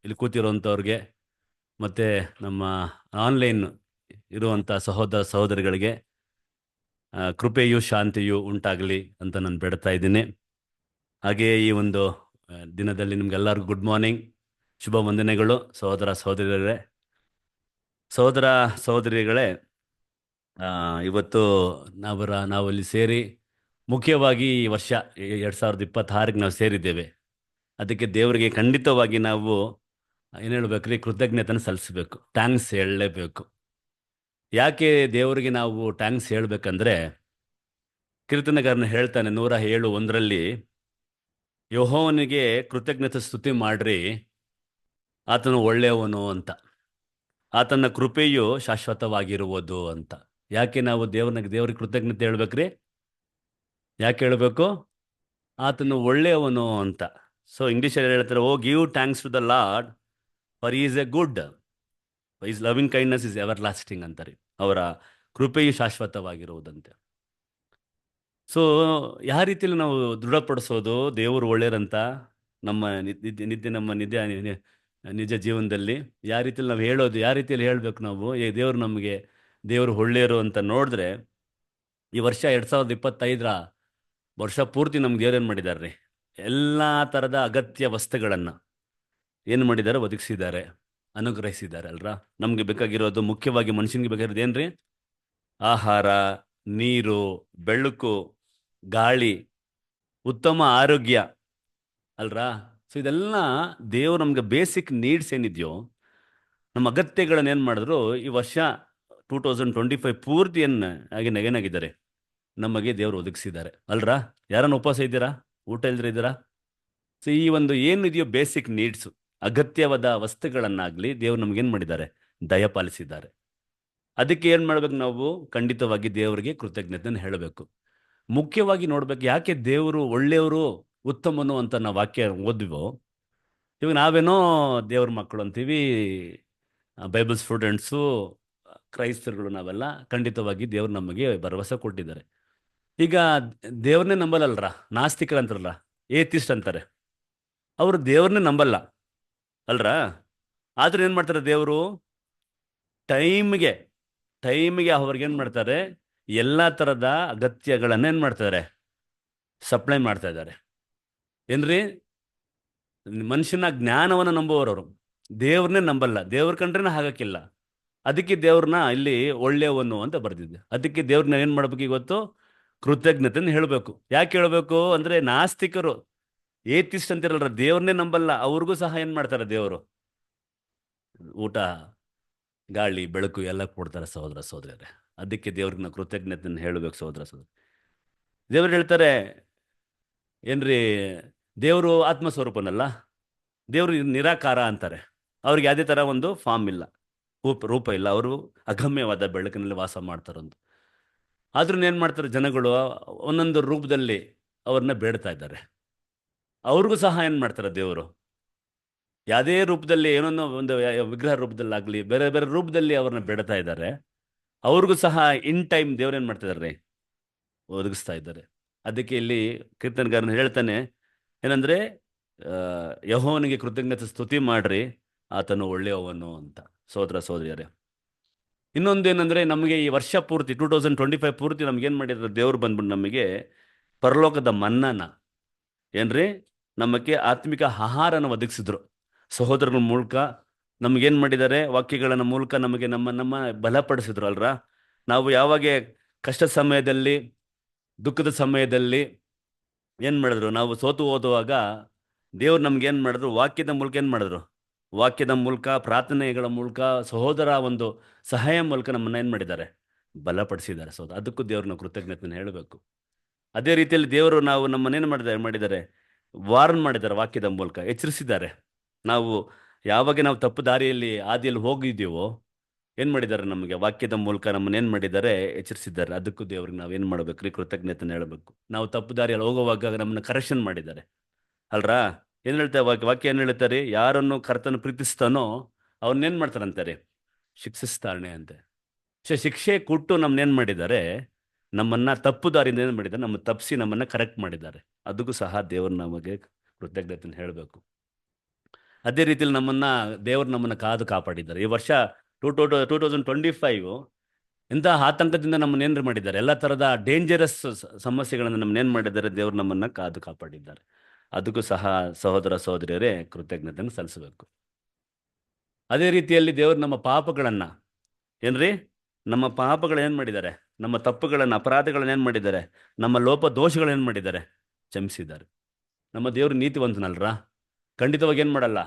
ಇಲ್ಲಿ ಕೂತಿರೋಂಥವ್ರಿಗೆ ಮತ್ತು ನಮ್ಮ ಆನ್ಲೈನ್ ಇರುವಂಥ ಸಹೋದರ ಸಹೋದರಿಗಳಿಗೆ ಕೃಪೆಯು ಶಾಂತಿಯು ಉಂಟಾಗಲಿ ಅಂತ ನಾನು ಬೇಡ್ತಾ ಇದ್ದೀನಿ. ಹಾಗೆಯೇ ಈ ಒಂದು ದಿನದಲ್ಲಿ ನಿಮ್ಗೆಲ್ಲರಿಗೂ ಗುಡ್ ಮಾರ್ನಿಂಗ್, ಶುಭ ವಂದನೆಗಳು ಸಹೋದರ ಸಹೋದರಿಯರೇ. ಸಹೋದರ ಸಹೋದರಿಗಳೇ, ಇವತ್ತು ನಾವಲ್ಲಿ ಸೇರಿ ಮುಖ್ಯವಾಗಿ ಈ ವರ್ಷ 2026ಕ್ಕೆ ನಾವು ಸೇರಿದ್ದೇವೆ. ಅದಕ್ಕೆ ದೇವರಿಗೆ ಖಂಡಿತವಾಗಿ ನಾವು ಏನು ಹೇಳ್ಬೇಕ್ರಿ, ಕೃತಜ್ಞತೆನ ಸಲ್ಲಿಸಬೇಕು, ಥ್ಯಾಂಕ್ಸ್ ಹೇಳಲೇಬೇಕು. ಯಾಕೆ ದೇವರಿಗೆ ನಾವು ಥ್ಯಾಂಕ್ಸ್ ಹೇಳಬೇಕಂದ್ರೆ, ಕೀರ್ತನೆಗಾರನು ಹೇಳ್ತಾನೆ 107:1 ಯೆಹೋವನಿಗೆ ಕೃತಜ್ಞತೆ ಸ್ತುತಿ ಮಾಡ್ರಿ, ಆತನು ಒಳ್ಳೆಯವನು ಅಂತ, ಆತನ ಕೃಪೆಯು ಶಾಶ್ವತವಾಗಿರುವುದು ಅಂತ. ಯಾಕೆ ನಾವು ದೇವರಿಗೆ ಕೃತಜ್ಞತೆ ಹೇಳ್ಬೇಕ್ರಿ? ಯಾಕೆ ಹೇಳಬೇಕು? ಆತನು ಒಳ್ಳೆಯವನು ಅಂತ. ಸೊ ಇಂಗ್ಲೀಷಲ್ಲಿ ಹೇಳ್ತಾರೆ, oh give thanks to the Lord for is a good, is loving kindness is everlasting ಅಂತಾರೆ. ಅವರ ಕೃಪೆಯು ಶಾಶ್ವತವಾಗಿರುವುದಂತೆ. ಸೊ ಯಾವ ರೀತಿಯಲ್ಲಿ ನಾವು ದೃಢಪಡಿಸೋದು ದೇವರು ಒಳ್ಳೆಯರಂತ ನಮ್ಮ ನಿಜ ಜೀವನದಲ್ಲಿ? ಯಾವ ರೀತಿಯಲ್ಲಿ ನಾವು ಹೇಳೋದು, ಯಾವ ರೀತಿಯಲ್ಲಿ ಹೇಳಬೇಕು ನಾವು ದೇವರು ಒಳ್ಳೆಯರು ಅಂತ ನೋಡಿದ್ರೆ, ಈ ವರ್ಷ 2025 ವರ್ಷ ಪೂರ್ತಿ ನಮ್ಗೆ ದೇವ್ರು ಏನು ಮಾಡಿದ್ದಾರೆ ರೀ? ಎಲ್ಲ ಥರದ ಅಗತ್ಯ ವಸ್ತುಗಳನ್ನು ಏನು ಮಾಡಿದ್ದಾರೆ? ಒದಗಿಸಿದ್ದಾರೆ, ಅನುಗ್ರಹಿಸಿದ್ದಾರೆ ಅಲ್ರ. ನಮಗೆ ಬೇಕಾಗಿರೋದು, ಮುಖ್ಯವಾಗಿ ಮನುಷ್ಯನಿಗೆ ಬೇಕಾಗಿರೋದು ಏನು ರೀ? ಆಹಾರ, ನೀರು, ಬೆಳಕು, ಗಾಳಿ, ಉತ್ತಮ ಆರೋಗ್ಯ ಅಲ್ರಾ. ಸೊ ಇದೆಲ್ಲ ದೇವರು ನಮ್ಗೆ ಬೇಸಿಕ್ ನೀಡ್ಸ್ ಏನಿದೆಯೋ, ನಮ್ಮ ಅಗತ್ಯಗಳನ್ನ ಏನು ಮಾಡಿದ್ರು ಈ ವರ್ಷ 2025 ಪೂರ್ತಿ ಏನಾಗಿದ್ದಾರೆ? ನಮಗೆ ದೇವರು ಒದಗಿಸಿದ್ದಾರೆ ಅಲ್ರಾ. ಯಾರನ್ನ ಉಪವಾಸ ಇದ್ದೀರಾ? ಊಟ ಇಲ್ದ್ರೆ ಇದ್ದೀರಾ? ಸೊ ಈ ಒಂದು ಏನಿದೆಯೋ ಬೇಸಿಕ್ ನೀಡ್ಸು, ಅಗತ್ಯವಾದ ವಸ್ತುಗಳನ್ನಾಗಲಿ ದೇವ್ರು ನಮ್ಗೇನು ಮಾಡಿದ್ದಾರೆ? ದಯಪಾಲಿಸಿದ್ದಾರೆ. ಅದಕ್ಕೆ ಏನು ಮಾಡ್ಬೇಕು ನಾವು? ಖಂಡಿತವಾಗಿ ದೇವರಿಗೆ ಕೃತಜ್ಞತೆಯನ್ನು ಹೇಳಬೇಕು. ಮುಖ್ಯವಾಗಿ ನೋಡ್ಬೇಕು, ಯಾಕೆ ದೇವರು ಒಳ್ಳೆಯವರು, ಉತ್ತಮನು ಅಂತ ನಾವು ವಾಕ್ಯ ಓದ್ವೋ. ಇವಾಗ ನಾವೇನೋ ದೇವ್ರ ಮಕ್ಕಳು ಅಂತೀವಿ, ಬೈಬಲ್ ಸ್ಟೂಡೆಂಟ್ಸು, ಕ್ರೈಸ್ತರುಗಳು ನಾವೆಲ್ಲ. ಖಂಡಿತವಾಗಿ ದೇವ್ರು ನಮಗೆ ಭರವಸೆ ಕೊಟ್ಟಿದ್ದಾರೆ. ಈಗ ದೇವ್ರನ್ನೇ ನಂಬಲ್ಲಲ್ರ, ನಾಸ್ತಿಕರು ಅಂತಾರಲ್ಲ, ಏತಿಸ್ಟ್ ಅಂತಾರೆ, ಅವರು ದೇವ್ರನ್ನೇ ನಂಬಲ್ಲ ಅಲ್ರ. ಆದ್ರೆ ಏನು ಮಾಡ್ತಾರೆ? ದೇವರು ಟೈಮ್ಗೆ ಅವ್ರಿಗೇನು ಮಾಡ್ತಾರೆ? ಎಲ್ಲ ಥರದ ಅಗತ್ಯಗಳನ್ನ ಏನು ಮಾಡ್ತಾರೆ? ಸಪ್ಲೈ ಮಾಡ್ತಾ ಇದ್ದಾರೆ. ಏನ್ರಿ? ಮನುಷ್ಯನ ಜ್ಞಾನವನ್ನು ನಂಬುವವರು ದೇವ್ರನ್ನೇ ನಂಬಲ್ಲ, ದೇವ್ರ ಕಂಡ್ರೇನ ಆಗಕ್ಕಿಲ್ಲ. ಅದಕ್ಕೆ ದೇವ್ರನ್ನ ಇಲ್ಲಿ ಒಳ್ಳೆಯವನು ಅಂತ ಬರೆದಿದೆ. ಅದಕ್ಕೆ ದೇವ್ರನ್ನ ಏನು ಮಾಡ್ಬೇಕು? ಇವತ್ತು ಕೃತಜ್ಞತೆಯನ್ನು ಹೇಳಬೇಕು. ಯಾಕೆ ಹೇಳಬೇಕು ಅಂದರೆ, ನಾಸ್ತಿಕರು, ಏತಿಸ್ಟ್ ಅಂತಿರಲ್ರ, ದೇವ್ರನ್ನೇ ನಂಬಲ್ಲ, ಅವ್ರಿಗೂ ಸಹ ಏನು ಮಾಡ್ತಾರೆ? ದೇವರು ಊಟ, ಗಾಳಿ, ಬೆಳಕು ಎಲ್ಲ ಕೊಡ್ತಾರೆ ಸಹೋದರ ಸಹೋದರಿಯರೇ. ಅದಕ್ಕೆ ದೇವ್ರಿಗೆ ನಾವು ಕೃತಜ್ಞತೆಯನ್ನು ಹೇಳಬೇಕು ಸಹೋದರ ಸಹೋದರಿ. ದೇವ್ರು ಹೇಳ್ತಾರೆ ಏನ್ರಿ, ದೇವರು ಆತ್ಮಸ್ವರೂಪನಲ್ಲ, ದೇವರು ನಿರಾಕಾರ ಅಂತಾರೆ. ಅವ್ರಿಗೆ ಯಾವುದೇ ಥರ ಒಂದು ಫಾರ್ಮ್ ಇಲ್ಲ, ರೂಪ ಇಲ್ಲ, ಅವರು ಅಗಮ್ಯವಾದ ಬೆಳಕಿನಲ್ಲಿ ವಾಸ ಮಾಡ್ತಾರಂತ. ಆದ್ರೂ ಏನು ಮಾಡ್ತಾರೆ ಜನಗಳು? ಒಂದೊಂದು ರೂಪದಲ್ಲಿ ಅವ್ರನ್ನ ಬೇಡ್ತಾ ಇದ್ದಾರೆ. ಅವ್ರಿಗೂ ಸಹ ಏನು ಮಾಡ್ತಾರೆ? ದೇವರು ಯಾವುದೇ ರೂಪದಲ್ಲಿ, ಏನೊಂದು ಒಂದು ವಿಗ್ರಹ ರೂಪದಲ್ಲಾಗಲಿ, ಬೇರೆ ಬೇರೆ ರೂಪದಲ್ಲಿ ಅವ್ರನ್ನ ಬೇಡ್ತಾ ಇದ್ದಾರೆ. ಅವ್ರಿಗೂ ಸಹ ಇನ್ ಟೈಮ್ ದೇವ್ರು ಏನು ಮಾಡ್ತಾ ಇದ್ದಾರೆ? ಒದಗಿಸ್ತಾ ಇದ್ದಾರೆ. ಅದಕ್ಕೆ ಇಲ್ಲಿ ಕೀರ್ತನೆಗಾರನು ಹೇಳ್ತಾನೆ ಏನಂದ್ರೆ, ಯೆಹೋವನಿಗೆ ಕೃತಜ್ಞತೆ ಸ್ತುತಿ ಮಾಡ್ರಿ, ಆತನು ಒಳ್ಳೆಯವನು ಅಂತ. ಸಹೋದರ ಸಹೋದರಿಯರೇ, ಇನ್ನೊಂದೇನೆಂದರೆ, ನಮಗೆ ಈ ವರ್ಷ ಪೂರ್ತಿ 2025 ಪೂರ್ತಿ ನಮ್ಗೇನು ಮಾಡಿದ್ರು? ದೇವ್ರು ಬಂದ್ಬಿಟ್ಟು ನಮಗೆ ಪರಲೋಕದ ಮನ್ನಾನ ಏನ್ರಿ, ನಮಗೆ ಆತ್ಮಿಕ ಆಹಾರನ ಒದಗಿಸಿದ್ರು ಸಹೋದರಗಳ ಮೂಲಕ. ನಮಗೇನು ಮಾಡಿದ್ದಾರೆ? ವಾಕ್ಯಗಳ ಮೂಲಕ ನಮಗೆ ನಮ್ಮ ಬಲಪಡಿಸಿದ್ರು ಅಲ್ರ. ನಾವು ಯಾವಾಗ ಕಷ್ಟ ಸಮಯದಲ್ಲಿ, ದುಃಖದ ಸಮಯದಲ್ಲಿ ಏನು ಮಾಡಿದ್ರು? ನಾವು ಸೋತು ಓದುವಾಗ ದೇವ್ರು ನಮ್ಗೇನು ಮಾಡಿದ್ರು? ವಾಕ್ಯದ ಮೂಲಕ ಏನು ಮಾಡಿದ್ರು? ವಾಕ್ಯದ ಮೂಲಕ, ಪ್ರಾರ್ಥನೆಗಳ ಮೂಲಕ, ಸಹೋದರ ಒಂದು ಸಹಾಯ ಮೂಲಕ ನಮ್ಮನ್ನ ಏನು ಮಾಡಿದ್ದಾರೆ? ಬಲಪಡಿಸಿದ್ದಾರೆ ಸಹೋದರ. ಅದಕ್ಕೂ ದೇವ್ರನ್ನ ಕೃತಜ್ಞತೆಯನ್ನು ಹೇಳಬೇಕು. ಅದೇ ರೀತಿಯಲ್ಲಿ ದೇವರು ನಮ್ಮನ್ನೇನು ಮಾಡಿದ್ದಾರೆ? ವಾರ್ನ್ ಮಾಡಿದ್ದಾರೆ, ವಾಕ್ಯದ ಮೂಲಕ ಎಚ್ಚರಿಸಿದ್ದಾರೆ. ಯಾವಾಗ ತಪ್ಪು ದಾರಿಯಲ್ಲಿ ಆದಿಯಲ್ಲಿ ಹೋಗಿದ್ದೀವೋ ಏನು ಮಾಡಿದ್ದಾರೆ? ನಮಗೆ ವಾಕ್ಯದ ಮೂಲಕ ನಮ್ಮನ್ನೇನು ಮಾಡಿದ್ದಾರೆ? ಎಚ್ಚರಿಸಿದ್ದಾರೆ. ಅದಕ್ಕೂ ದೇವ್ರಿಗೆ ನಾವೇನು ಮಾಡ್ಬೇಕ್ರಿ? ಕೃತಜ್ಞತೆಯನ್ನು ಹೇಳಬೇಕು. ನಾವು ತಪ್ಪು ದಾರಿಯಲ್ಲಿ ಹೋಗುವಾಗ ನಮ್ಮನ್ನ ಕರೆಕ್ಷನ್ ಮಾಡಿದ್ದಾರೆ ಅಲ್ರಾ. ಏನು ಹೇಳ್ತಾರೆ ವಾಕ್ಯ? ಏನು ಹೇಳ್ತಾರೆ? ಯಾರನ್ನು ಕರ್ತನ ಪ್ರೀತಿಸ್ತಾನೋ ಅವನ್ನೇನು ಮಾಡ್ತಾರಂತಾರೆ? ಶಿಕ್ಷಿಸ್ತಾನೆ ಅಂತೆ. ಶಿಕ್ಷೆ ಕೊಟ್ಟು ನಮ್ಮನ್ನೇನು ಮಾಡಿದ್ದಾರೆ? ನಮ್ಮನ್ನ ತಪ್ಪು ದಾರಿಯಿಂದ ಏನು ಮಾಡಿದ್ದಾರೆ? ತಪ್ಪಿಸಿ ನಮ್ಮನ್ನ ಕರೆಕ್ಟ್ ಮಾಡಿದ್ದಾರೆ. ಅದಕ್ಕೂ ಸಹ ದೇವರು ನಮಗೆ ಕೃತಜ್ಞತೆಯನ್ನು ಹೇಳಬೇಕು. ಅದೇ ರೀತಿಯಲ್ಲಿ ದೇವರು ನಮ್ಮನ್ನ ಕಾದು ಕಾಪಾಡಿದ್ದಾರೆ. ಈ ವರ್ಷ 2025 ಇಂಥ ಆತಂಕದಿಂದ ನಮ್ಮನ್ನೇನು ಮಾಡಿದ್ದಾರೆ, ಎಲ್ಲ ಥರದ ಡೇಂಜರಸ್ ಸಮಸ್ಯೆಗಳನ್ನು ನಮ್ಮನ್ನೇನು ಮಾಡಿದ್ದಾರೆ, ದೇವರು ನಮ್ಮನ್ನ ಕಾದು ಕಾಪಾಡಿದ್ದಾರೆ. ಅದಕ್ಕೂ ಸಹ ಸಹೋದರ ಸಹೋದರಿಯರೇ ಕೃತಜ್ಞತೆಯನ್ನು ಸಲ್ಲಿಸಬೇಕು. ಅದೇ ರೀತಿಯಲ್ಲಿ ದೇವರು ನಮ್ಮ ಪಾಪಗಳನ್ನು ಏನ್ರಿ, ನಮ್ಮ ಪಾಪಗಳೇನು ಮಾಡಿದ್ದಾರೆ, ನಮ್ಮ ತಪ್ಪುಗಳನ್ನು ಅಪರಾಧಗಳನ್ನೇನು ಮಾಡಿದ್ದಾರೆ, ನಮ್ಮ ಲೋಪ ದೋಷಗಳೇನು ಮಾಡಿದ್ದಾರೆ, ಕ್ಷಮಿಸಿದ್ದಾರೆ. ನಮ್ಮ ದೇವರು ನೀತಿವಂತನಲ್ರ, ಖಂಡಿತವಾಗಿ ಏನು ಮಾಡಲ್ಲ,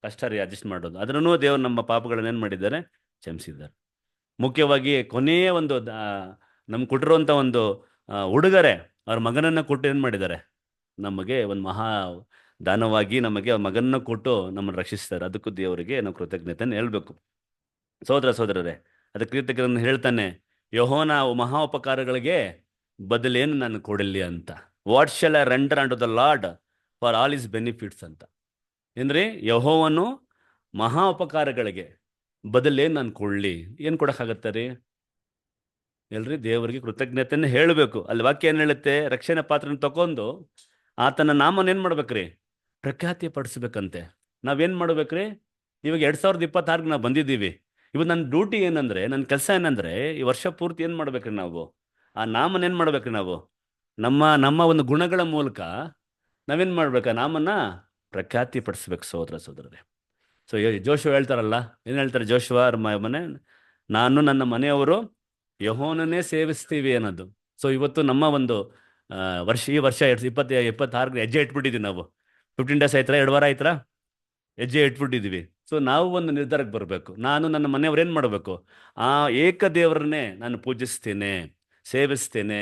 ಕಷ್ಟ ರೀ ಅಡ್ಜಸ್ಟ್ ಮಾಡೋದು. ಅದನ್ನು ದೇವರು ನಮ್ಮ ಪಾಪಗಳನ್ನೇನು ಮಾಡಿದ್ದಾರೆ, ಕ್ಷಮಿಸಿದ್ದಾರೆ. ಮುಖ್ಯವಾಗಿ ಕೊನೆಯ ಒಂದು ನಮ್ಗೆ ಕೊಟ್ಟಿರುವಂಥ ಒಂದು ಉಡುಗೊರೆ, ಅವ್ರ ಮಗನನ್ನು ಕೊಟ್ಟು ಏನು ಮಾಡಿದ್ದಾರೆ, ನಮಗೆ ಒಂದು ಮಹಾ ದಾನವಾಗಿ ನಮಗೆ ಮಗನನ್ನು ಕೊಟ್ಟು ನಮ್ಮನ್ನು ರಕ್ಷಿಸ್ತಾರೆ. ಅದಕ್ಕೂ ದೇವರಿಗೆ ನಾವು ಕೃತಜ್ಞತೆಯನ್ನು ಹೇಳ್ಬೇಕು. ಸಹೋದರ ಸಹೋದರರೇ, ಅದಕ್ಕೆ ಕೀರ್ತಕರನ್ನು ಹೇಳ್ತಾನೆ, ಯೆಹೋವನ ಮಹಾ ಉಪಕಾರಗಳಿಗೆ ಬದಲೇನು ನಾನು ಕೊಡಲಿ ಅಂತ. ವಾಟ್ ಶಾಲ್ ಐ ರೆಂಡರ್ ಅಂಟು the Lord for all is benefits ಅಂತ. ಏನ್ರಿ, ಯೆಹೋವನು ಮಹಾ ಉಪಕಾರಗಳಿಗೆ ಬದಲೇನು ನಾನು ಕೊಡಲಿ, ಏನು ಕೊಡೋಕ್ಕಾಗತ್ತೆ ರೀ? ಎಲ್ರಿ, ದೇವರಿಗೆ ಕೃತಜ್ಞತೆಯನ್ನು ಹೇಳಬೇಕು. ಅಲ್ಲಿ ವಾಕ್ಯ ಏನು ಹೇಳುತ್ತೆ, ರಕ್ಷಣೆ ಪಾತ್ರನ ತಗೊಂಡು ಆತನ ನಾಮನ ಏನು ಮಾಡ್ಬೇಕ್ರಿ, ಪ್ರಖ್ಯಾತಿ ಪಡಿಸ್ಬೇಕಂತೆ. ನಾವೇನು ಮಾಡ್ಬೇಕ್ರಿ? ಇವಾಗ 2026 ನಾವು ಬಂದಿದ್ದೀವಿ. ಇವತ್ತು ನನ್ನ ಡ್ಯೂಟಿ ಏನಂದರೆ, ನನ್ನ ಕೆಲಸ ಏನಂದರೆ, ಈ ವರ್ಷ ಪೂರ್ತಿ ಏನು ಮಾಡ್ಬೇಕ್ರಿ, ನಾವು ಆ ನಾಮನ ಏನು ಮಾಡ್ಬೇಕ್ರಿ, ನಾವು ನಮ್ಮ ಒಂದು ಗುಣಗಳ ಮೂಲಕ ನಾವೇನು ಮಾಡ್ಬೇಕು, ಆ ನಾಮನ್ನ ಪ್ರಖ್ಯಾತಿ ಪಡಿಸ್ಬೇಕು. ಸಹೋದರ ಸಹೋದರರೇ, ಸೊ ಜೋಶುವ ಹೇಳ್ತಾರಲ್ಲ, ಏನು ಹೇಳ್ತಾರೆ ಜೋಶುವ ಮನೆ, ನಾನು ನನ್ನ ಮನೆಯವರು ಯೆಹೋವನನ್ನೇ ಸೇವಿಸ್ತೀವಿ ಅನ್ನೋದು. ಸೊ ಇವತ್ತು ನಮ್ಮ ಒಂದು ಈ ವರ್ಷ 2026 ಹೆಜ್ಜೆ ಇಟ್ಬಿಟ್ಟಿದ್ದೀವಿ ನಾವು. 15 days ಆಯ್ತಾ, 2 ವಾರ ಆಯ್ತಾ ಹೆಜ್ಜೆ ಇಟ್ಬಿಟ್ಟಿದ್ದೀವಿ. ಸೊ ನಾವು ಒಂದು ನಿರ್ಧಾರಕ್ಕೆ ಬರಬೇಕು. ನಾನು ನನ್ನ ಮನೆಯವ್ರು ಏನು ಮಾಡಬೇಕು, ಆ ಏಕದೇವರನ್ನೇ ನಾನು ಪೂಜಿಸ್ತೇನೆ, ಸೇವಿಸ್ತೇನೆ,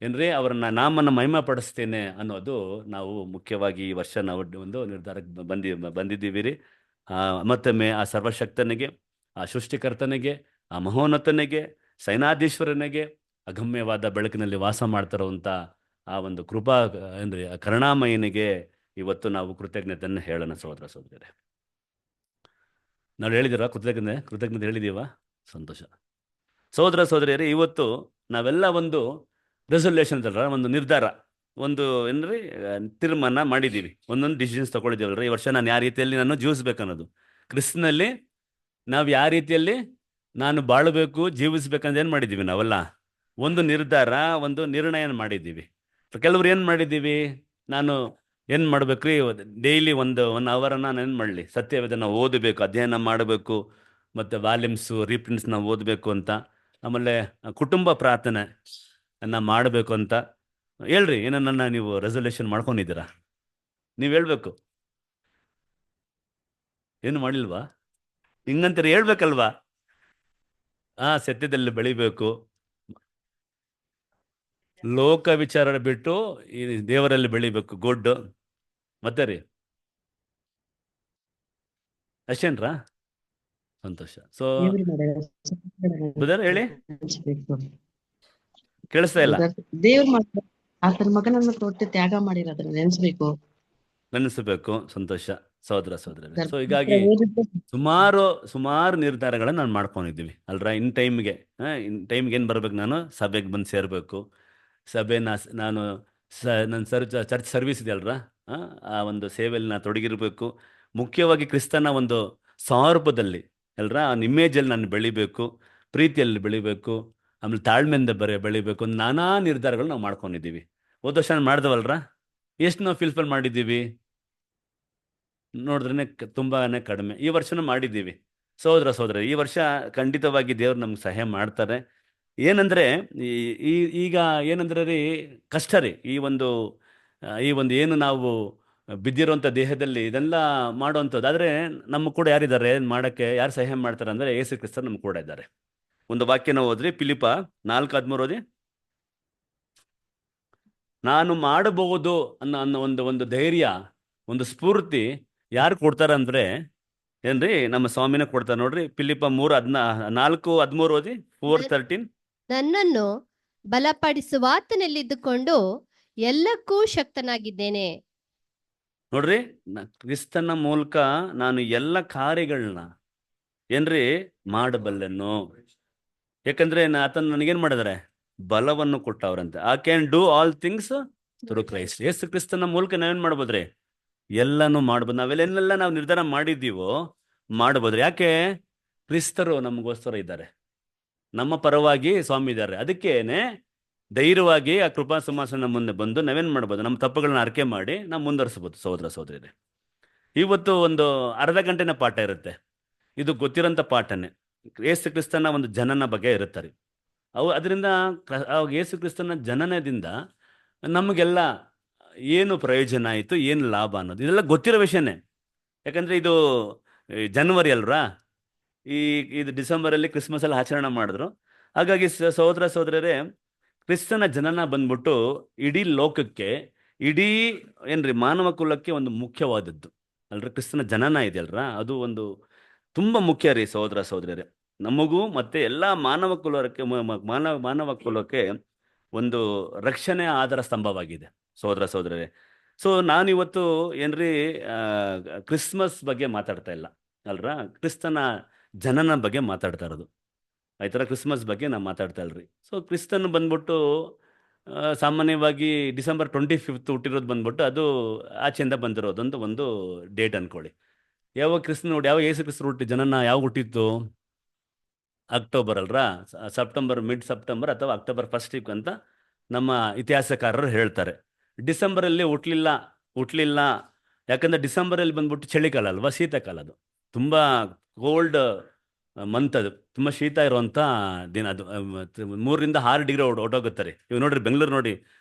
ಏನ್ರಿ, ಅವರನ್ನ ನಾಮನ್ನು ಮಹಿಮೆ ಪಡಿಸ್ತೇನೆ ಅನ್ನೋದು ನಾವು ಮುಖ್ಯವಾಗಿ ಈ ವರ್ಷ ನಾವು ಒಂದು ನಿರ್ಧಾರಕ್ಕೆ ಬಂದಿದ್ದೀವಿ ರೀ. ಮತ್ತೊಮ್ಮೆ ಆ ಸರ್ವಶಕ್ತನಿಗೆ, ಆ ಸೃಷ್ಟಿಕರ್ತನಿಗೆ, ಆ ಮಹೋನ್ನತನಿಗೆ, ಸೈನಾಧೀಶ್ವರನಿಗೆ, ಅಗಮ್ಯವಾದ ಬೆಳಕಿನಲ್ಲಿ ವಾಸ ಮಾಡ್ತಿರುವಂಥ ಆ ಒಂದು ಕೃಪಾ ಏನ್ರಿ ಕರುಣಾಮಯನಿಗೆ ಇವತ್ತು ನಾವು ಕೃತಜ್ಞತೆಯನ್ನು ಹೇಳೋಣ. ಸಹೋದರ ಸಹೋದರರೇ, ನಾವು ಹೇಳಿದಿರ ಕೃತಜ್ಞತೆ ಹೇಳಿದೀವ? ಸಂತೋಷ. ಸಹೋದರ ಸಹೋದರಿಯರೇ, ಇವತ್ತು ನಾವೆಲ್ಲ ಒಂದು ರೆಸೊಲ್ಯೂಷನ್ ಅಲ್ರ, ಒಂದು ನಿರ್ಧಾರ, ಒಂದು ಏನ್ರಿ ತೀರ್ಮಾನ ಮಾಡಿದ್ದೀವಿ, ಒಂದೊಂದು ಡಿಸಿಷನ್ಸ್ ತೊಗೊಳಿದ್ದೀವಲ್ರ. ಈ ವರ್ಷ ನಾನು ಯಾವ ರೀತಿಯಲ್ಲಿ ನಾನು ಜೀವಿಸ್ಬೇಕನ್ನೋದು, ಕ್ರಿಸ್ತನಲ್ಲಿ ನಾವು ಯಾವ ರೀತಿಯಲ್ಲಿ ನಾನು ಬಾಳಬೇಕು, ಜೀವಿಸ್ಬೇಕಂತ ಏನು ಮಾಡಿದ್ದೀವಿ ನಾವೆಲ್ಲ ಒಂದು ನಿರ್ಧಾರ, ಒಂದು ನಿರ್ಣಯ ಮಾಡಿದ್ದೀವಿ. ಕೆಲವ್ರು ಏನು ಮಾಡಿದ್ದೀವಿ, ನಾನು ಏನು ಮಾಡ್ಬೇಕ್ರಿ, ಡೈಲಿ 1 ಅವರನ್ನು ನಾನು ಏನು ಮಾಡಲಿ, ಸತ್ಯವೇದನ ಓದಬೇಕು, ಅಧ್ಯಯನ ಮಾಡಬೇಕು, ಮತ್ತು ವಾಲ್ಯೂಮ್ಸು ರೀಪ್ರಿಂಟ್ಸ್ನ ಓದಬೇಕು ಅಂತ. ಆಮೇಲೆ ಕುಟುಂಬ ಪ್ರಾರ್ಥನೆ ಮಾಡಬೇಕು ಅಂತ ಹೇಳ್ರಿ. ಏನನ್ನ ನೀವು ರೆಸೊಲ್ಯೂಷನ್ ಮಾಡ್ಕೊಂಡಿದ್ದೀರಾ? ನೀವು ಹೇಳ್ಬೇಕು. ಏನು ಮಾಡಿಲ್ವಾ? ಹಿಂಗಂತೀರಿ, ಹೇಳ್ಬೇಕಲ್ವಾ? ಸತ್ಯದಲ್ಲಿ ಬೆಳಿಬೇಕು, ಲೋಕ ವಿಚಾರ ಬಿಟ್ಟು ಈ ದೇವರಲ್ಲಿ ಬೆಳಿಬೇಕು. ಗುಡ್. ಮತ್ತೆ ರೀ, ಅಷ್ಟೇನ್ರಾ? ಸಂತೋಷ. ಸೊ ಹೇಳಿ, ಕೇಳಿಸ್ತಾ ಇಲ್ಲ? ದೇವ್ರ ಆತನ ಮಗನನ್ನು ಕೊಟ್ಟು ತ್ಯಾಗ ಮಾಡಿರೋದನ್ನ ನೆನೆಸ್ಬೇಕು. ಸಂತೋಷ ಸಹೋದರ ಸಹೋದರ. ಸೊ ಹೀಗಾಗಿ ಸುಮಾರು ನಿರ್ಧಾರಗಳನ್ನ ನಾನು ಮಾಡ್ಕೊಂಡಿದ್ದೀವಿ ಅಲ್ರ. ಇನ್ ಟೈಮ್ಗೆ ಏನು ಬರ್ಬೇಕು, ನಾನು ಸಭೆಗೆ ಬಂದು ಸೇರ್ಬೇಕು, ಸಭೆನ ನಾನು ನನ್ನ ಚರ್ಚ್ ಸರ್ವಿಸ್ ಇದೆ ಅಲ್ರ, ಆ ಒಂದು ಸೇವೆಯಲ್ಲಿ ನಾನು ತೊಡಗಿರ್ಬೇಕು. ಮುಖ್ಯವಾಗಿ ಕ್ರಿಸ್ತನ ಒಂದು ಸ್ವರೂಪದಲ್ಲಿ ಅಲ್ರ, ಆ ಇಮೇಜಲ್ಲಿ ನಾನು ಬೆಳಿಬೇಕು, ಪ್ರೀತಿಯಲ್ಲಿ ಬೆಳಿಬೇಕು, ಆಮೇಲೆ ತಾಳ್ಮೆಯಿಂದ ಬೆಳಿಬೇಕು. ನಾನಾ ನಿರ್ಧಾರಗಳು ನಾವು ಮಾಡ್ಕೊಂಡಿದ್ದೀವಿ. ಹೋದ ವರ್ಷ ಮಾಡಿದವಲ್ರ, ಎಷ್ಟು ನಾವು ಫಿಲ್ಫಿಲ್ ಮಾಡಿದ್ದೀವಿ ನೋಡಿದ್ರೆ ತುಂಬಾ ಕಡಿಮೆ. ಈ ವರ್ಷನೂ ಮಾಡಿದ್ದೀವಿ. ಸಹೋದರ ಸಹೋದರ, ಈ ವರ್ಷ ಖಂಡಿತವಾಗಿ ದೇವ್ರು ನಮ್ಗೆ ಸಹಾಯ ಮಾಡ್ತಾರೆ. ಏನಂದರೆ ಈಗ ಏನಂದ್ರೆ ರೀ, ಕಷ್ಟ ರೀ, ಈ ಒಂದು ಏನು ನಾವು ಬಿದ್ದಿರೋಂಥ ದೇಹದಲ್ಲಿ ಇದೆಲ್ಲ ಮಾಡೋವಂಥದ್ದು. ಆದರೆ ನಮ್ಮ ಕೂಡ ಯಾರಿದ್ದಾರೆ ಮಾಡೋಕ್ಕೆ, ಯಾರು ಸಹಾಯ ಮಾಡ್ತಾರೆ ಅಂದರೆ ಯೇಸು ಕ್ರಿಸ್ತರು ನಮ್ಮ ಕೂಡ ಇದ್ದಾರೆ. ಒಂದು ವಾಕ್ಯನ ಓದ್ರಿ, ಫಿಲಿಪ್ಪ 4:13 ಓದಿ. ನಾನು ಮಾಡಬಹುದು ಅನ್ನೋ ಒಂದು ಧೈರ್ಯ, ಒಂದು ಸ್ಫೂರ್ತಿ ಯಾರು ಕೊಡ್ತಾರೆ ಅಂದರೆ ಏನ್ರಿ, ನಮ್ಮ ಸ್ವಾಮಿನ ಕೊಡ್ತಾರೆ ನೋಡ್ರಿ. ಫಿಲಿಪ್ಪ 4:13 ಓದಿ. 4:13. ನನ್ನನ್ನು ಬಲಪಡಿಸುವಾತನಲ್ಲಿದ್ದುಕೊಂಡು ಎಲ್ಲಕ್ಕೂ ಶಕ್ತನಾಗಿದ್ದೇನೆ. ನೋಡ್ರಿ, ಕ್ರಿಸ್ತನ ಮೂಲಕ ನಾನು ಎಲ್ಲ ಕಾರ್ಯಗಳನ್ನ ಏನ್ರಿ ಮಾಡಬಲ್ಲೆನು. ಯಾಕಂದ್ರೆ ಆತನ ನನಗೇನ್ ಮಾಡಿದಾರೆ, ಬಲವನ್ನು ಕೊಟ್ಟವ್ರಂತೆ. I can do all things through Christ. ಯೇಸು ಕ್ರಿಸ್ತನ ಮೂಲಕ ನಾವೇನ್ ಮಾಡ್ಬೋದ್ರಿ, ಎಲ್ಲನೂ ಮಾಡ್ಬೋದು. ನಾವೆಲ್ಲೆಲ್ಲ ನಾವು ನಿರ್ಧಾರ ಮಾಡಿದ್ದೀವೋ ಮಾಡ್ಬೋದು. ಯಾಕೆ? ಕ್ರಿಸ್ತರು ನಮಗೋಸ್ಕರ ಇದ್ದಾರೆ, ನಮ್ಮ ಪರವಾಗಿ ಸ್ವಾಮಿ ಇದ್ದಾರೆ. ಅದಕ್ಕೇನೆ ಧೈರ್ಯವಾಗಿ ಆ ಕೃಪಾ ಸಿಂಹಾಸನ ಮುಂದೆ ಬಂದು ನಾವೇನ್ ಮಾಡ್ಬೋದು, ನಮ್ಮ ತಪ್ಪುಗಳನ್ನ ಅರಿಕೆ ಮಾಡಿ ನಾವು ಮುಂದುವರಿಸ್ಬೋದು. ಸಹೋದರ ಸಹೋದರಿಯರೇ, ಇವತ್ತು ಒಂದು ಅರ್ಧ ಗಂಟೆನ ಪಾಠ ಇರುತ್ತೆ. ಇದು ಗೊತ್ತಿರೋಂಥ ಪಾಠನೇ. ಯೇಸು ಕ್ರಿಸ್ತನ ಒಂದು ಜನನ ಬಗ್ಗೆ ಇರುತ್ತಾರೆ. ಅದರಿಂದ ಯೇಸು ಕ್ರಿಸ್ತನ ಜನನದಿಂದ ನಮಗೆಲ್ಲ ಏನು ಪ್ರಯೋಜನ ಆಯಿತು, ಏನು ಲಾಭ ಅನ್ನೋದು ಇದೆಲ್ಲ ಗೊತ್ತಿರೋ ವಿಷಯನೇ. ಯಾಕಂದರೆ ಇದು ಜನವರಿ ಅಲ್ವಾ, ಇದು ಡಿಸೆಂಬರಲ್ಲಿ ಕ್ರಿಸ್ಮಸ್ ಅಲ್ಲಿ ಆಚರಣೆ ಮಾಡಿದ್ರು. ಹಾಗಾಗಿ ಸಹೋದರ ಸಹೋದರರೇ, ಕ್ರಿಸ್ತನ ಜನನ ಬಂದ್ಬಿಟ್ಟು ಇಡೀ ಲೋಕಕ್ಕೆ, ಇಡೀ ಏನ್ರಿ ಮಾನವ ಕುಲಕ್ಕೆ ಒಂದು ಮುಖ್ಯವಾದದ್ದು ಅಲ್ರಿ. ಕ್ರಿಸ್ತನ ಜನನ ಇದೆಯಲ್ರ, ಅದು ಒಂದು ತುಂಬ ಮುಖ್ಯ ರೀ ಸಹೋದರ ಸಹೋದರರೇ. ನಮಗೂ ಮತ್ತೆ ಎಲ್ಲ ಮಾನವ ಕುಲಕ್ಕೆ ಮಾನವ ಕುಲಕ್ಕೆ ಒಂದು ರಕ್ಷಣೆ ಆಧಾರ ಸ್ತಂಭವಾಗಿದೆ ಸಹೋದರ ಸಹೋದರರೇ. ಸೊ ನಾನಿವತ್ತು ಏನ್ರಿ ಕ್ರಿಸ್ಮಸ್ ಬಗ್ಗೆ ಮಾತಾಡ್ತಾ ಇಲ್ಲ ಅಲ್ರ, ಕ್ರಿಸ್ತನ ಜನನ ಬಗ್ಗೆ ಮಾತಾಡ್ತಾ ಇರೋದು ಆಯ್ತರ. ಕ್ರಿಸ್ಮಸ್ ಬಗ್ಗೆ ನಾನು ಮಾತಾಡ್ತಾ ಇಲ್ರಿ. ಸೊ ಕ್ರಿಸ್ತನ್ ಬಂದ್ಬಿಟ್ಟು ಸಾಮಾನ್ಯವಾಗಿ ಡಿಸೆಂಬರ್ 25 ಹುಟ್ಟಿರೋದು ಬಂದ್ಬಿಟ್ಟು ಅದು ಆಚೆಯಿಂದ ಬಂದಿರೋದು ಒಂದು ಡೇಟ್ ಅನ್ಕೊಳ್ಳಿ. ಯಾವಾಗ ಕ್ರಿಸ್ತನ್ ನೋಡಿ, ಯಾವ ಯೇಸು ಕ್ರಿಸ್ತರು ಜನನ ಯಾವಾಗ ಹುಟ್ಟಿತ್ತು? ಅಕ್ಟೋಬರ್ ಅಲ್ರಾ, ಸೆಪ್ಟೆಂಬರ್, ಮಿಡ್ ಸೆಪ್ಟೆಂಬರ್ ಅಥವಾ ಅಕ್ಟೋಬರ್ ಫಸ್ಟ್ ವೀಕ್ ಅಂತ ನಮ್ಮ ಇತಿಹಾಸಕಾರರು ಹೇಳ್ತಾರೆ. ಡಿಸೆಂಬರಲ್ಲಿ ಹುಟ್ಲಿಲ್ಲ. ಯಾಕಂದ್ರೆ ಡಿಸೆಂಬರಲ್ಲಿ ಬಂದ್ಬಿಟ್ಟು ಚಳಿಗಾಲ ಅಲ್ವಾ, ಶೀತಕಾಲ. ಅದು ತುಂಬ ಕೋಲ್ಡ್ ಮಂತ್, ಅದು ತುಂಬ ಶೀತ ಇರುವಂಥ ದಿನ. ಅದು 3 ರಿಂದ 6 ಡಿಗ್ರಿ ಹೊಟ್ಟೋಗುತ್ತಾರೆ. ಇವಾಗ ನೋಡ್ರಿ ಬೆಂಗಳೂರು ನೋಡಿ,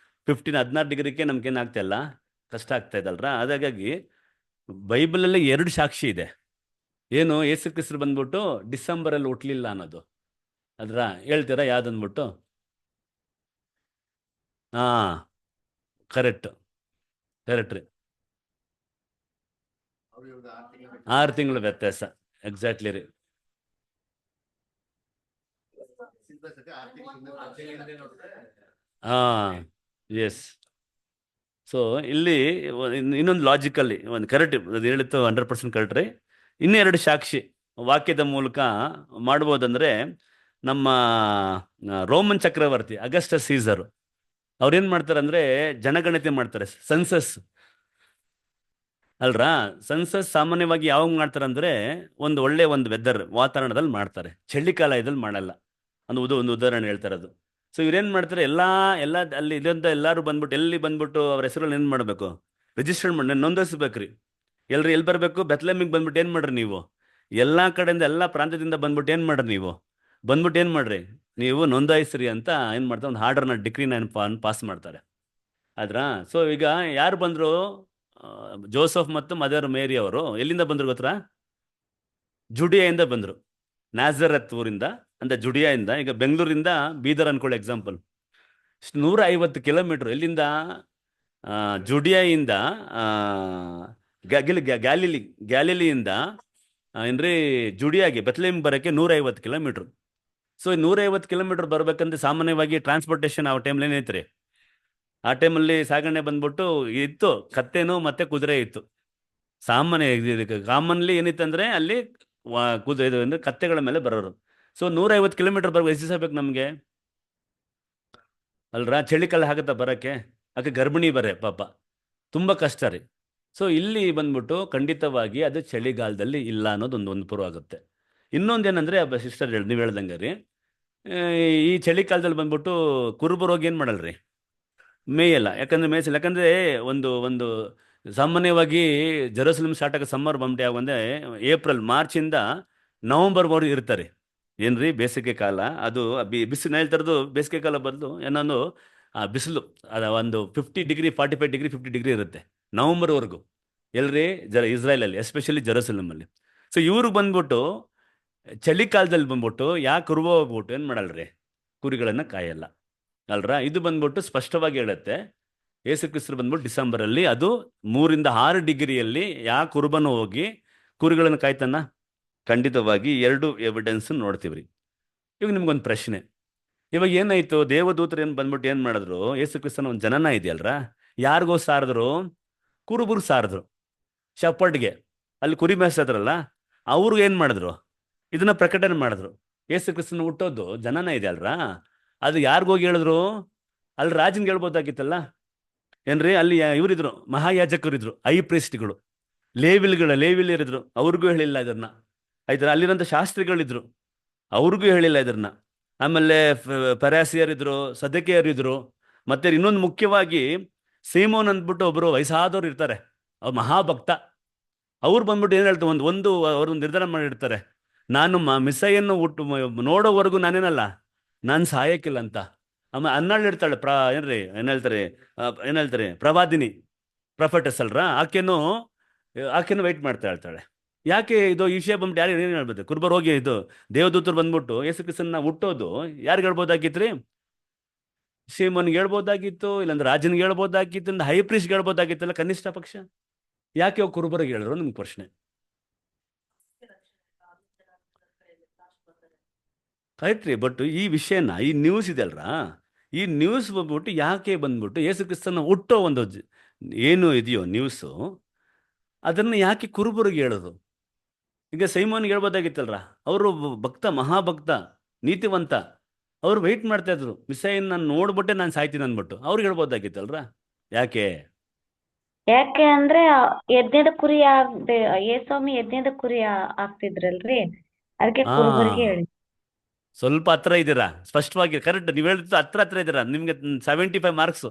16 ಡಿಗ್ರಿಗೆ ನಮ್ಗೇನಾಗ್ತಾ ಇಲ್ಲ, ಕಷ್ಟ ಆಗ್ತಾ ಇದಲ್ರ. ಹಾಗಾಗಿ ಬೈಬಲಲ್ಲಿ 2 ಸಾಕ್ಷಿ ಇದೆ. ಏನು? ಯೇಸು ಕ್ರಿಸ್ತರು ಬಂದ್ಬಿಟ್ಟು ಡಿಸೆಂಬರಲ್ಲಿ ಹುಟ್ಲಿಲ್ಲ ಅನ್ನೋದು. ಅದ್ರ ಹೇಳ್ತೀರಾ ಯಾವ್ದಂದ್ಬಿಟ್ಟು? ಕರೆಕ್ಟ್ ರೀ, 6 ತಿಂಗಳು ವ್ಯತ್ಯಾಸ. ಎಕ್ಸಾಕ್ಟ್ಲಿ ರೀ. ಎಸ್. ಸೊ ಇಲ್ಲಿ ಇನ್ನೊಂದು ಲಾಜಿಕಲ್ಲಿ ಒಂದು ಕರೆಕ್ಟ್, ಅದು ಹೇಳಿತ್ತು 100% ಕರೆಕ್ಟ್ ರೀ. ಇನ್ನೂ 2 ಸಾಕ್ಷಿ ವಾಕ್ಯದ ಮೂಲಕ ಮಾಡ್ಬೋದಂದ್ರೆ, ನಮ್ಮ ರೋಮನ್ ಚಕ್ರವರ್ತಿ ಅಗಸ್ಟಸ್ ಸೀಸರ್ ಅವ್ರೇನು ಮಾಡ್ತಾರೆ ಅಂದರೆ ಜನಗಣತಿ ಮಾಡ್ತಾರೆ, ಸೆನ್ಸಸ್ ಅಲ್ರಾ. ಸೆನ್ಸಸ್ ಸಾಮಾನ್ಯವಾಗಿ ಯಾವಾಗ ಮಾಡ್ತಾರೆ ಅಂದರೆ ಒಂದು ಒಳ್ಳೆ ಒಂದು ವೆದರ್ ವಾತಾವರಣದಲ್ಲಿ ಮಾಡ್ತಾರೆ, ಚಳಿಗಾಲ ಇದ್ರಲ್ಲಿ ಮಾಡಲ್ಲ. ಒಂದು ಉದಾಹರಣೆ ಹೇಳ್ತಾರೆ ಅದು. ಸೊ ಇವ್ರೇನು ಮಾಡ್ತಾರೆ, ಎಲ್ಲ ಅಲ್ಲಿ ಇದಂತ ಎಲ್ಲರೂ ಬಂದ್ಬಿಟ್ಟು ಎಲ್ಲಿ ಬಂದ್ಬಿಟ್ಟು ಅವ್ರ ಹೆಸರುಗಳು ಏನು ಮಾಡಬೇಕು, ರಿಜಿಸ್ಟರ್ ಮಾಡಿ ನೋಂದಾಯಿಸ್ಬೇಕ್ರಿ. ಎಲ್ಲಿ ಬರಬೇಕು? ಬೆತ್ಲೆಮಿಗೆ ಬಂದ್ಬಿಟ್ಟು ಏನು ಮಾಡ್ರಿ ನೀವು, ಎಲ್ಲ ಕಡೆಯಿಂದ ಎಲ್ಲ ಪ್ರಾಂತ್ಯದಿಂದ ಬಂದ್ಬಿಟ್ಟು ಏನು ಮಾಡ್ರಿ ನೀವು, ಏನು ಮಾಡ್ರಿ ನೀವು ನೋಂದಾಯಿಸ್ರಿ ಅಂತ ಏನು ಮಾಡ್ತಾರೆ, ಒಂದು ಆರ್ಡರ್ನ, ಡಿಗ್ರಿನ ಪಾಸ್ ಮಾಡ್ತಾರೆ ಆದ್ರ. ಸೊ ಈಗ ಯಾರು ಬಂದರು? ಜೋಸಫ್ ಮತ್ತು ಮದರ್ ಮೇರಿ ಅವರು ಎಲ್ಲಿಂದ ಬಂದರು ಗೊತ್ತಾ? ಜುಡಿಯಾಯಿಂದ ಬಂದರು, ನ್ಯಾಜರತ್ ಊರಿಂದ, ಅಂತ ಜುಡಿಯಾಯಿಂದ. ಈಗ ಬೆಂಗಳೂರಿಂದ ಬೀದರ್ ಅನ್ಕೊಳ್ಳಿ ಎಕ್ಸಾಂಪಲ್, 150 ಕಿಲೋಮೀಟ್ರ್. ಎಲ್ಲಿಂದ? ಜುಡಿಯಾಯಿಂದ ಗ್ಯಾಲಿಲಿಯಿಂದ ಏನ್ರಿ ಜುಡಿಯಾಗಿ ಬೆತ್ಲೆಹೇಮ್ ಬರೋಕ್ಕೆ 150 ಕಿಲೋಮೀಟ್ರ್. ಸೊ 150 ಕಿಲೋಮೀಟ್ರ್ ಬರ್ಬೇಕಂದ್ರೆ ಸಾಮಾನ್ಯವಾಗಿ ಟ್ರಾನ್ಸ್ಪೋರ್ಟೇಷನ್ ಆ ಟೈಮ್ಲಿ ಏನೈತ್ರಿ, ಆ ಟೈಮಲ್ಲಿ ಸಾಗಣೆ ಬಂದ್ಬಿಟ್ಟು ಇತ್ತು, ಕತ್ತೆನೋ ಮತ್ತೆ ಕುದುರೆ ಇತ್ತು. ಕಾಮನ್ಲಿ ಏನಿತ್ತಂದ್ರೆ ಅಲ್ಲಿ ಕುದುರೆ ಅಂದ್ರೆ ಕತ್ತೆಗಳ ಮೇಲೆ ಬರೋರು. ಸೊ 150 ಕಿಲೋಮೀಟರ್ ಬರ್ಬೇಕು, ಎಷ್ಟು ದಿವಸ ಬೇಕು ನಮಗೆ ಅಲ್ರಾ? ಚಳಿಕಾಲ ಆಗುತ್ತಾ ಬರೋಕ್ಕೆ? ಅದಕ್ಕೆ ಗರ್ಭಿಣಿ ಬರೇ ಪಾಪ, ತುಂಬ ಕಷ್ಟ ರೀ. ಸೊ ಇಲ್ಲಿ ಬಂದ್ಬಿಟ್ಟು ಖಂಡಿತವಾಗಿ ಅದು ಚಳಿಗಾಲದಲ್ಲಿ ಇಲ್ಲ ಅನ್ನೋದು ಒಂದು ಪ್ರೂವ್ ಆಗುತ್ತೆ. ಇನ್ನೊಂದೇನೆಂದರೆ, ಸಿಸ್ಟರ್ ನೀವು ಹೇಳ್ದಂಗೆ ರೀ, ಈ ಚಳಿಕಾಲದಲ್ಲಿ ಬಂದ್ಬಿಟ್ಟು ಕುರುಬರು ಹೋಗಿ ಏನು ಮಾಡಲ್ರಿ, ಮೇಯಲ್ಲ. ಯಾಕಂದರೆ ಒಂದು ಸಾಮಾನ್ಯವಾಗಿ ಜೆರೂಸಲೇಮ್ ಸ್ಟಾರ್ಟ್ ಆಗೋ ಸಮ್ಮರ್ ಬಂದ್ಬಿಟ್ಟು ಯಾವಂದರೆ ಏಪ್ರಿಲ್, ಮಾರ್ಚಿಂದ ನವಂಬರ್ವರೆಗೂ ಇರ್ತಾರೆ. ಏನ್ರಿ ಬೇಸಿಗೆ ಕಾಲ. ಅದು ಬಿಸಿಲು ಹೇಳ್ತಾರದು ಬೇಸಿಗೆ ಕಾಲ ಬದಲು ಏನೊಂದು ಬಿಸಿಲು ಅದು ಒಂದು 50 ಡಿಗ್ರಿ 45 ಡಿಗ್ರಿ 50 ಡಿಗ್ರಿ ಇರುತ್ತೆ ನವಂಬರ್ವರೆಗೂ. ಎಲ್ರಿ? ಇಸ್ರಾಯೇಲಲ್ಲಿ, ಎಸ್ಪೆಷಲಿ ಜೆರೂಸಲೇಮಲ್ಲಿ. ಸೊ ಇವ್ರಿಗೆ ಬಂದ್ಬಿಟ್ಟು ಚಳಿಕಾಲದಲ್ಲಿ ಬಂದ್ಬಿಟ್ಟು ಯಾಕೆ ಕುರುಬ ಹೋಗ್ಬಿಟ್ಟು ಏನು ಮಾಡಲ್ರಿ, ಕುರಿಗಳನ್ನು ಕಾಯಲ್ಲ ಅಲ್ರ. ಇದು ಬಂದ್ಬಿಟ್ಟು ಸ್ಪಷ್ಟವಾಗಿ ಹೇಳುತ್ತೆ. ಯೇಸು ಕ್ರಿಸ್ತರು ಬಂದ್ಬಿಟ್ಟು ಡಿಸೆಂಬರಲ್ಲಿ, ಅದು 3 ರಿಂದ 6 ಡಿಗ್ರಿಯಲ್ಲಿ ಯಾಕೆ ಕುರುಬನು ಹೋಗಿ ಕುರಿಗಳನ್ನು ಕಾಯ್ತಾನ? ಖಂಡಿತವಾಗಿ 2 ಎವಿಡೆನ್ಸ್ ನೋಡ್ತೀವ್ರಿ. ಇವಾಗ ನಿಮ್ಗೊಂದು ಪ್ರಶ್ನೆ, ಇವಾಗ ಏನಾಯ್ತು, ದೇವದೂತರು ಏನು ಬಂದ್ಬಿಟ್ಟು ಏನು ಮಾಡಿದ್ರು, ಯೇಸು ಕ್ರಿಸ್ತನ ಒಂದು ಜನನ ಇದೆಯಲ್ರ, ಯಾರಿಗೋ ಸಾರಿದ್ರು? ಕುರುಬರು ಸಾರಿದ್ರು, ಶಪರ್ಡ್ಗೆ. ಅಲ್ಲಿ ಕುರಿ ಮೇಯಿಸಿದ್ರಲ್ಲ ಅವ್ರಿಗೆ ಏನು ಮಾಡಿದ್ರು, ಇದನ್ನ ಪ್ರಕಟಣೆ ಮಾಡಿದ್ರು. ಯೇಸು ಕ್ರಿಸ್ತನ ಹುಟ್ಟೋದು ಜನನ ಇದೆ ಅಲ್ರ, ಅದು ಯಾರಿಗೋಗಿ ಹೇಳಿದ್ರು? ಅಲ್ಲಿ ರಾಜನ್ಗೆ ಹೇಳ್ಬೋದಾಗಿತ್ತಲ್ಲ. ಏನ್ರಿ ಅಲ್ಲಿ ಇವರಿದ್ರು, ಮಹಾಯಾಜಕರಿದ್ರು, ಐ ಪ್ರೀಸ್ಟ್ಗಳು, ಲೇವಿಲಿಯರಿದ್ರು, ಅವ್ರಿಗೂ ಹೇಳಿಲ್ಲ ಇದನ್ನ. ಆಯ್ತಾ, ಅಲ್ಲಿರೋಂಥ ಶಾಸ್ತ್ರಿಗಳಿದ್ರು, ಅವ್ರಿಗೂ ಹೇಳಿಲ್ಲ ಇದನ್ನ. ಆಮೇಲೆ ಪರಾಸಿಯರಿದ್ರು, ಸದಕೆಯರಿದ್ರು, ಮತ್ತೆ ಇನ್ನೊಂದು ಮುಖ್ಯವಾಗಿ ಸೀಮೋನ್ ಅಂದ್ಬಿಟ್ಟು ಒಬ್ರು ವಯಸ್ಸಾದವ್ರು ಇರ್ತಾರೆ, ಅವ್ರು ಮಹಾಭಕ್ತ. ಅವ್ರು ಬಂದ್ಬಿಟ್ಟು ಏನ್ ಹೇಳ್ತಾರೆ, ಅವರು ನಿರ್ಧಾರ ಮಾಡಿರ್ತಾರೆ, ನಾನು ಮಿಸೈಯನ್ನು ನೋಡೋವರೆಗೂ ನಾನೇನಲ್ಲ, ನಾನು ಸಾಯಕ್ಕಿಲ್ಲ ಅಂತ. ಆಮೇಲೆ ಅನ್ನಾಳು ಇರ್ತಾಳೆ, ಏನ್ ಹೇಳ್ತಾರೆ ಪ್ರವಾದಿನಿ, ಪ್ರೊಫೆಟಸ್ ಅಲ್ರ, ಆಕೆನು ವೆಯ್ಟ್ ಮಾಡ್ತಾ ಹೇಳ್ತಾಳೆ. ಯಾಕೆ ಇದು ಈ ವಿಷಯ ಬಂದ್ಬಿಟ್ಟು ಯಾರು ಏನ್ ಹೇಳ್ಬೋದು, ಕುರುಬರು ಹೋಗಿ ಇದು ದೇವದೂತರು ಬಂದ್ಬಿಟ್ಟು ಯೇಸು ಕ್ರಿಸ್ತನ ಹುಟ್ಟೋದು ಯಾರಿಗೆ ಹೇಳ್ಬೋದಾಗಿತ್ರಿ? ಸೀಮೋನ್ಗೆ ಹೇಳ್ಬೋದಾಗಿತ್ತು, ಇಲ್ಲಾಂದ್ರೆ ರಾಜನ್ಗೆ ಹೇಳ್ಬೋದಾಗಿತ್ತು, ಹೈ ಪ್ರೀಸ್ಟ್ಗೆ ಹೇಳ್ಬೋದಾಗಿತ್ತಲ್ಲ ಕನಿಷ್ಠ ಪಕ್ಷ. ಯಾಕೆ ಅವ್ರು ಕುರುಬರಿಗೆ ಹೇಳಿದ್ರು ನಿಮ್ಗೆ ಪ್ರಶ್ನೆ. ಕರೆಕ್ಟ್ ರೀ, ಬಟ್ ಈ ವಿಷಯನ, ಈ ನ್ಯೂಸ್ ಇದೆ ಅಲ್ರಾ, ಈ ನ್ಯೂಸ್ ಬಂದ್ಬಿಟ್ಟು ಯಾಕೆ ಬಂದ್ಬಿಟ್ಟು ಯೇಸು ಕ್ರಿಸ್ತನ ಹುಟ್ಟೋ ಒಂದು ಏನು ಇದೆಯೋ ನ್ಯೂಸು, ಅದನ್ನ ಯಾಕೆ ಕುರುಬರಿಗೆ ಹೇಳೋದು? ಈಗ ಸೈಮೋನ್ಗೆ ಹೇಳ್ಬೋದಾಗಿತ್ತಲ್ರ, ಅವರು ಭಕ್ತ, ಮಹಾಭಕ್ತ, ನೀತಿವಂತ, ಅವ್ರು ವೆಯ್ಟ್ ಮಾಡ್ತಾ ಇದ್ರು, ಮಿಸೈನ್ ನಾನು ನೋಡ್ಬಿಟ್ಟೆ ನಾನು ಸಾಯ್ತೀನಿ ಅಂದ್ಬಿಟ್ಟು. ಅವ್ರಿಗೆ ಹೇಳ್ಬೋದಾಗಿತ್ತಲ್ರ, ಯಾಕೆ? ಯಾಕೆ ಅಂದ್ರೆ ಯಜ್ಞದ ಕುರಿ ಯೇಸ್ವಾಮಿ ಯಜ್ಞದ ಕುರಿ ಆಗ್ತಿದ್ರಲ್ರಿ, ಅದಕ್ಕೆ ಆ ಕುರುಬರಿಗೆ ಹೇಳಿ. ಸ್ವಲ್ಪ ಹತ್ರ ಇದ್ದೀರಾ, ಸ್ಪಷ್ಟವಾಗಿ ಕರೆಕ್ಟ್ ನೀವು ಹೇಳಿದ್ದು, ಹತ್ರ ಇದ್ದೀರಾ, ನಿಮ್ಗೆ 75 ಮಾರ್ಕ್ಸು.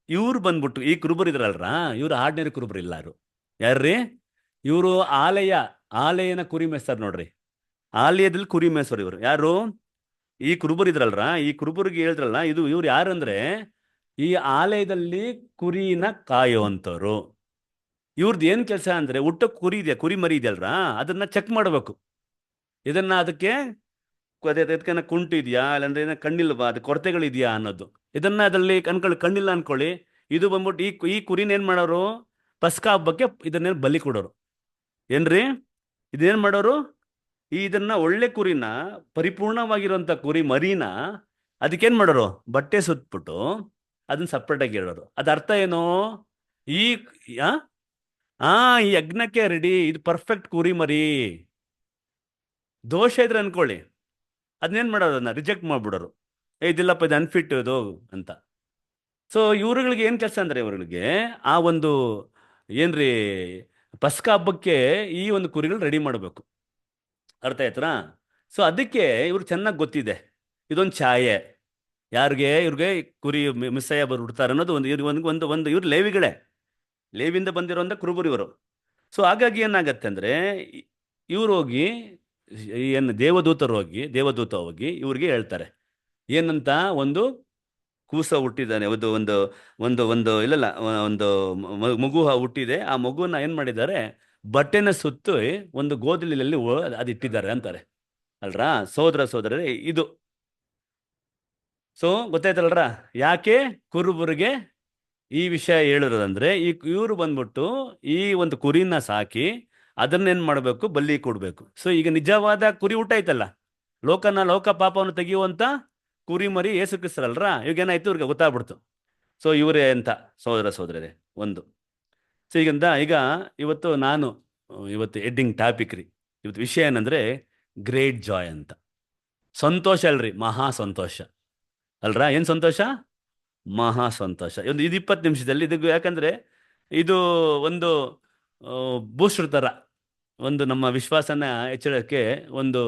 ಇವ್ರು ಬಂದ್ಬಿಟ್ಟು ಈ ಕುರುಬರು ಇದ್ರಲ್ರ, ಇವ್ರು ಆರ್ಡಿನರಿ ಕುರುಬರು ಇಲ್ಲ. ಯಾರ್ರೀ ಇವರು? ಆಲಯನ ಕುರಿ ಮೇಸ್ತಾರೆ ನೋಡ್ರಿ, ಆಲಯದಲ್ಲಿ ಕುರಿ ಮೇಸೋರು ಇವರು. ಯಾರು? ಈ ಕುರುಬರು ಇದ್ರಲ್ರ, ಈ ಕುರುಬರಿಗೆ ಹೇಳಿದ್ರಲ್ಲ, ಇವ್ರು ಯಾರಂದ್ರೆ ಈ ಆಲಯದಲ್ಲಿ ಕುರಿನ ಕಾಯುವಂಥವ್ರು. ಇವ್ರದ್ದು ಏನ್ ಕೆಲಸ ಅಂದ್ರೆ, ಹುಟ್ಟ ಕುರಿ ಮರಿ ಇದೆಯಲ್ರ, ಅದನ್ನ ಚೆಕ್ ಮಾಡಬೇಕು. ಇದನ್ನ ಅದಕ್ಕೆ ಕುಂಟು ಇದೆಯಾ, ಇಲ್ಲಾಂದ್ರೆ ಕಣ್ಣಿಲ್ವಾ, ಅದು ಕೊರತೆಗಳಿದೆಯಾ ಅನ್ನೋದು. ಇದನ್ನ ಅದರಲ್ಲಿ ಕಣ್ಣಿಲ್ಲ ಅನ್ಕೊಳ್ಳಿ, ಇದು ಬಂದ್ಬಿಟ್ಟು ಈ ಕುರಿನ ಏನ್ ಮಾಡೋರು, ಪಸ್ಕ ಹಬ್ಬಕ್ಕೆ ಇದನ್ನೇನು ಬಲಿ ಕೊಡೋರು. ಏನ್ರಿ ಇದೇನ್ ಮಾಡೋರು, ಇದನ್ನ ಒಳ್ಳೆ ಕುರಿನ, ಪರಿಪೂರ್ಣವಾಗಿರುವಂತ ಕುರಿ ಮರಿನ ಅದಕ್ಕೇನ್ ಮಾಡೋರು, ಬಟ್ಟೆ ಸುತ್ಬಿಟ್ಟು ಅದನ್ನ ಸಪ್ರೇಟ್ ಆಗಿ ಹೇಳೋರು. ಅದ ಅರ್ಥ ಏನು? ಈ ಯಜ್ಞಕ್ಕೆ ರೆಡಿ, ಇದು ಪರ್ಫೆಕ್ಟ್ ಕುರಿ ಮರಿ. ದೋಷ ಇದ್ರೆ ಅನ್ಕೊಳ್ಳಿ, ಅದನ್ನೇನ್ ಮಾಡೋರು, ಅದನ್ನ ರಿಜೆಕ್ಟ್ ಮಾಡ್ಬಿಡೋರು, ಇದಿಲ್ಲಪ್ಪ ಇದು ಅನ್ಫಿಟ್ ಇದು ಅಂತ. ಸೊ ಇವ್ರುಗಳಿಗೆ ಏನ್ ಕೆಲಸ ಅಂದ್ರೆ, ಇವ್ರುಗಳಿಗೆ ಆ ಒಂದು ಏನ್ರಿ ಪಸ್ಕ ಹಬ್ಬಕ್ಕೆ ಈ ಒಂದು ಕುರಿಗಳು ರೆಡಿ ಮಾಡಬೇಕು. ಅರ್ಥ ಆಯ್ತಾ? ಸೊ ಅದಕ್ಕೆ ಇವ್ರು ಚೆನ್ನಾಗಿ ಗೊತ್ತಿದೆ, ಇದೊಂದು ಛಾಯೆ. ಇವ್ರಿಗೆ ಕುರಿ ಮಿಸ್ಸಯ್ಯ ಹುಡ್ತಾರೆ ಅನ್ನೋದು ಒಂದು ಇವ್ರು ಲೇವಿಂದ ಬಂದಿರೋಂಥ ಕುರುಬರು ಇವರು. ಸೊ ಹಾಗಾಗಿ ಏನಾಗತ್ತೆ ಅಂದ್ರೆ, ಇವ್ರು ಹೋಗಿ ಏನು ದೇವದೂತ ಹೋಗಿ ಇವ್ರಿಗೆ ಹೇಳ್ತಾರೆ ಏನಂತ, ಒಂದು ಕೂಸ ಹುಟ್ಟಿದ್ದಾನೆ, ಒಂದು ಇಲ್ಲಲ್ಲ ಒಂದು ಮಗು ಹುಟ್ಟಿದೆ, ಆ ಮಗುನ ಏನ್ ಮಾಡಿದ್ದಾರೆ, ಬಟ್ಟೆನ ಸುತ್ತು ಒಂದು ಗೋಧಲಿಯಲ್ಲಿ ಅದು ಇಟ್ಟಿದ್ದಾರೆ ಅಂತಾರೆ ಅಲ್ರಾ ಸೋದರರೇ. ಇದು ಸೊ ಗೊತ್ತಾಯ್ತಲ್ರ, ಯಾಕೆ ಕುರುಬರಿಗೆ ಈ ವಿಷಯ ಹೇಳಿರೋದಂದ್ರೆ, ಇವ್ರು ಬಂದ್ಬಿಟ್ಟು ಈ ಒಂದು ಕುರಿನ ಸಾಕಿ ಅದನ್ನೇನ್ ಮಾಡಬೇಕು, ಬಲಿ ಕೊಡ್ಬೇಕು. ಸೊ ಈಗ ನಿಜವಾದ ಕುರಿ ಊಟ ಐತಲ್ಲ, ಲೋಕ ಪಾಪವನ್ನು ತೆಗೆಯುವಂತ ಕುರಿ ಮರಿ ಯೇಸು ಕ್ರಿಸ್ತರಲ್ರ. ಇವಾಗ ಏನಾಯ್ತು, ಇವ್ರಿಗೆ ಗೊತ್ತಾಗ್ಬಿಡ್ತು. ಸೊ ಇವರೇ ಅಂತ ಸೋದರರೇ ಒಂದು. ಸೊ ಈಗ ಇವತ್ತು ಹೆಡ್ಡಿಂಗ್ ಟಾಪಿಕ್ ರೀ, ಇವತ್ತು ವಿಷಯ ಏನಂದ್ರೆ ಗ್ರೇಟ್ ಜಾಯ್ ಅಂತ. ಸಂತೋಷ ಅಲ್ರಿ, ಮಹಾ ಸಂತೋಷ ಅಲ್ರ. ಏನ್ ಸಂತೋಷ? ಮಹಾ ಸಂತೋಷ. ಇದು 20 ನಿಮಿಷದಲ್ಲಿ ಇದು, ಯಾಕಂದ್ರೆ ಇದು ಒಂದು ಬೂಸ್ಟರ್ ತರ, ಒಂದು ನಮ್ಮ ವಿಶ್ವಾಸನ ಹೆಚ್ಚಳಕ್ಕೆ ಒಂದು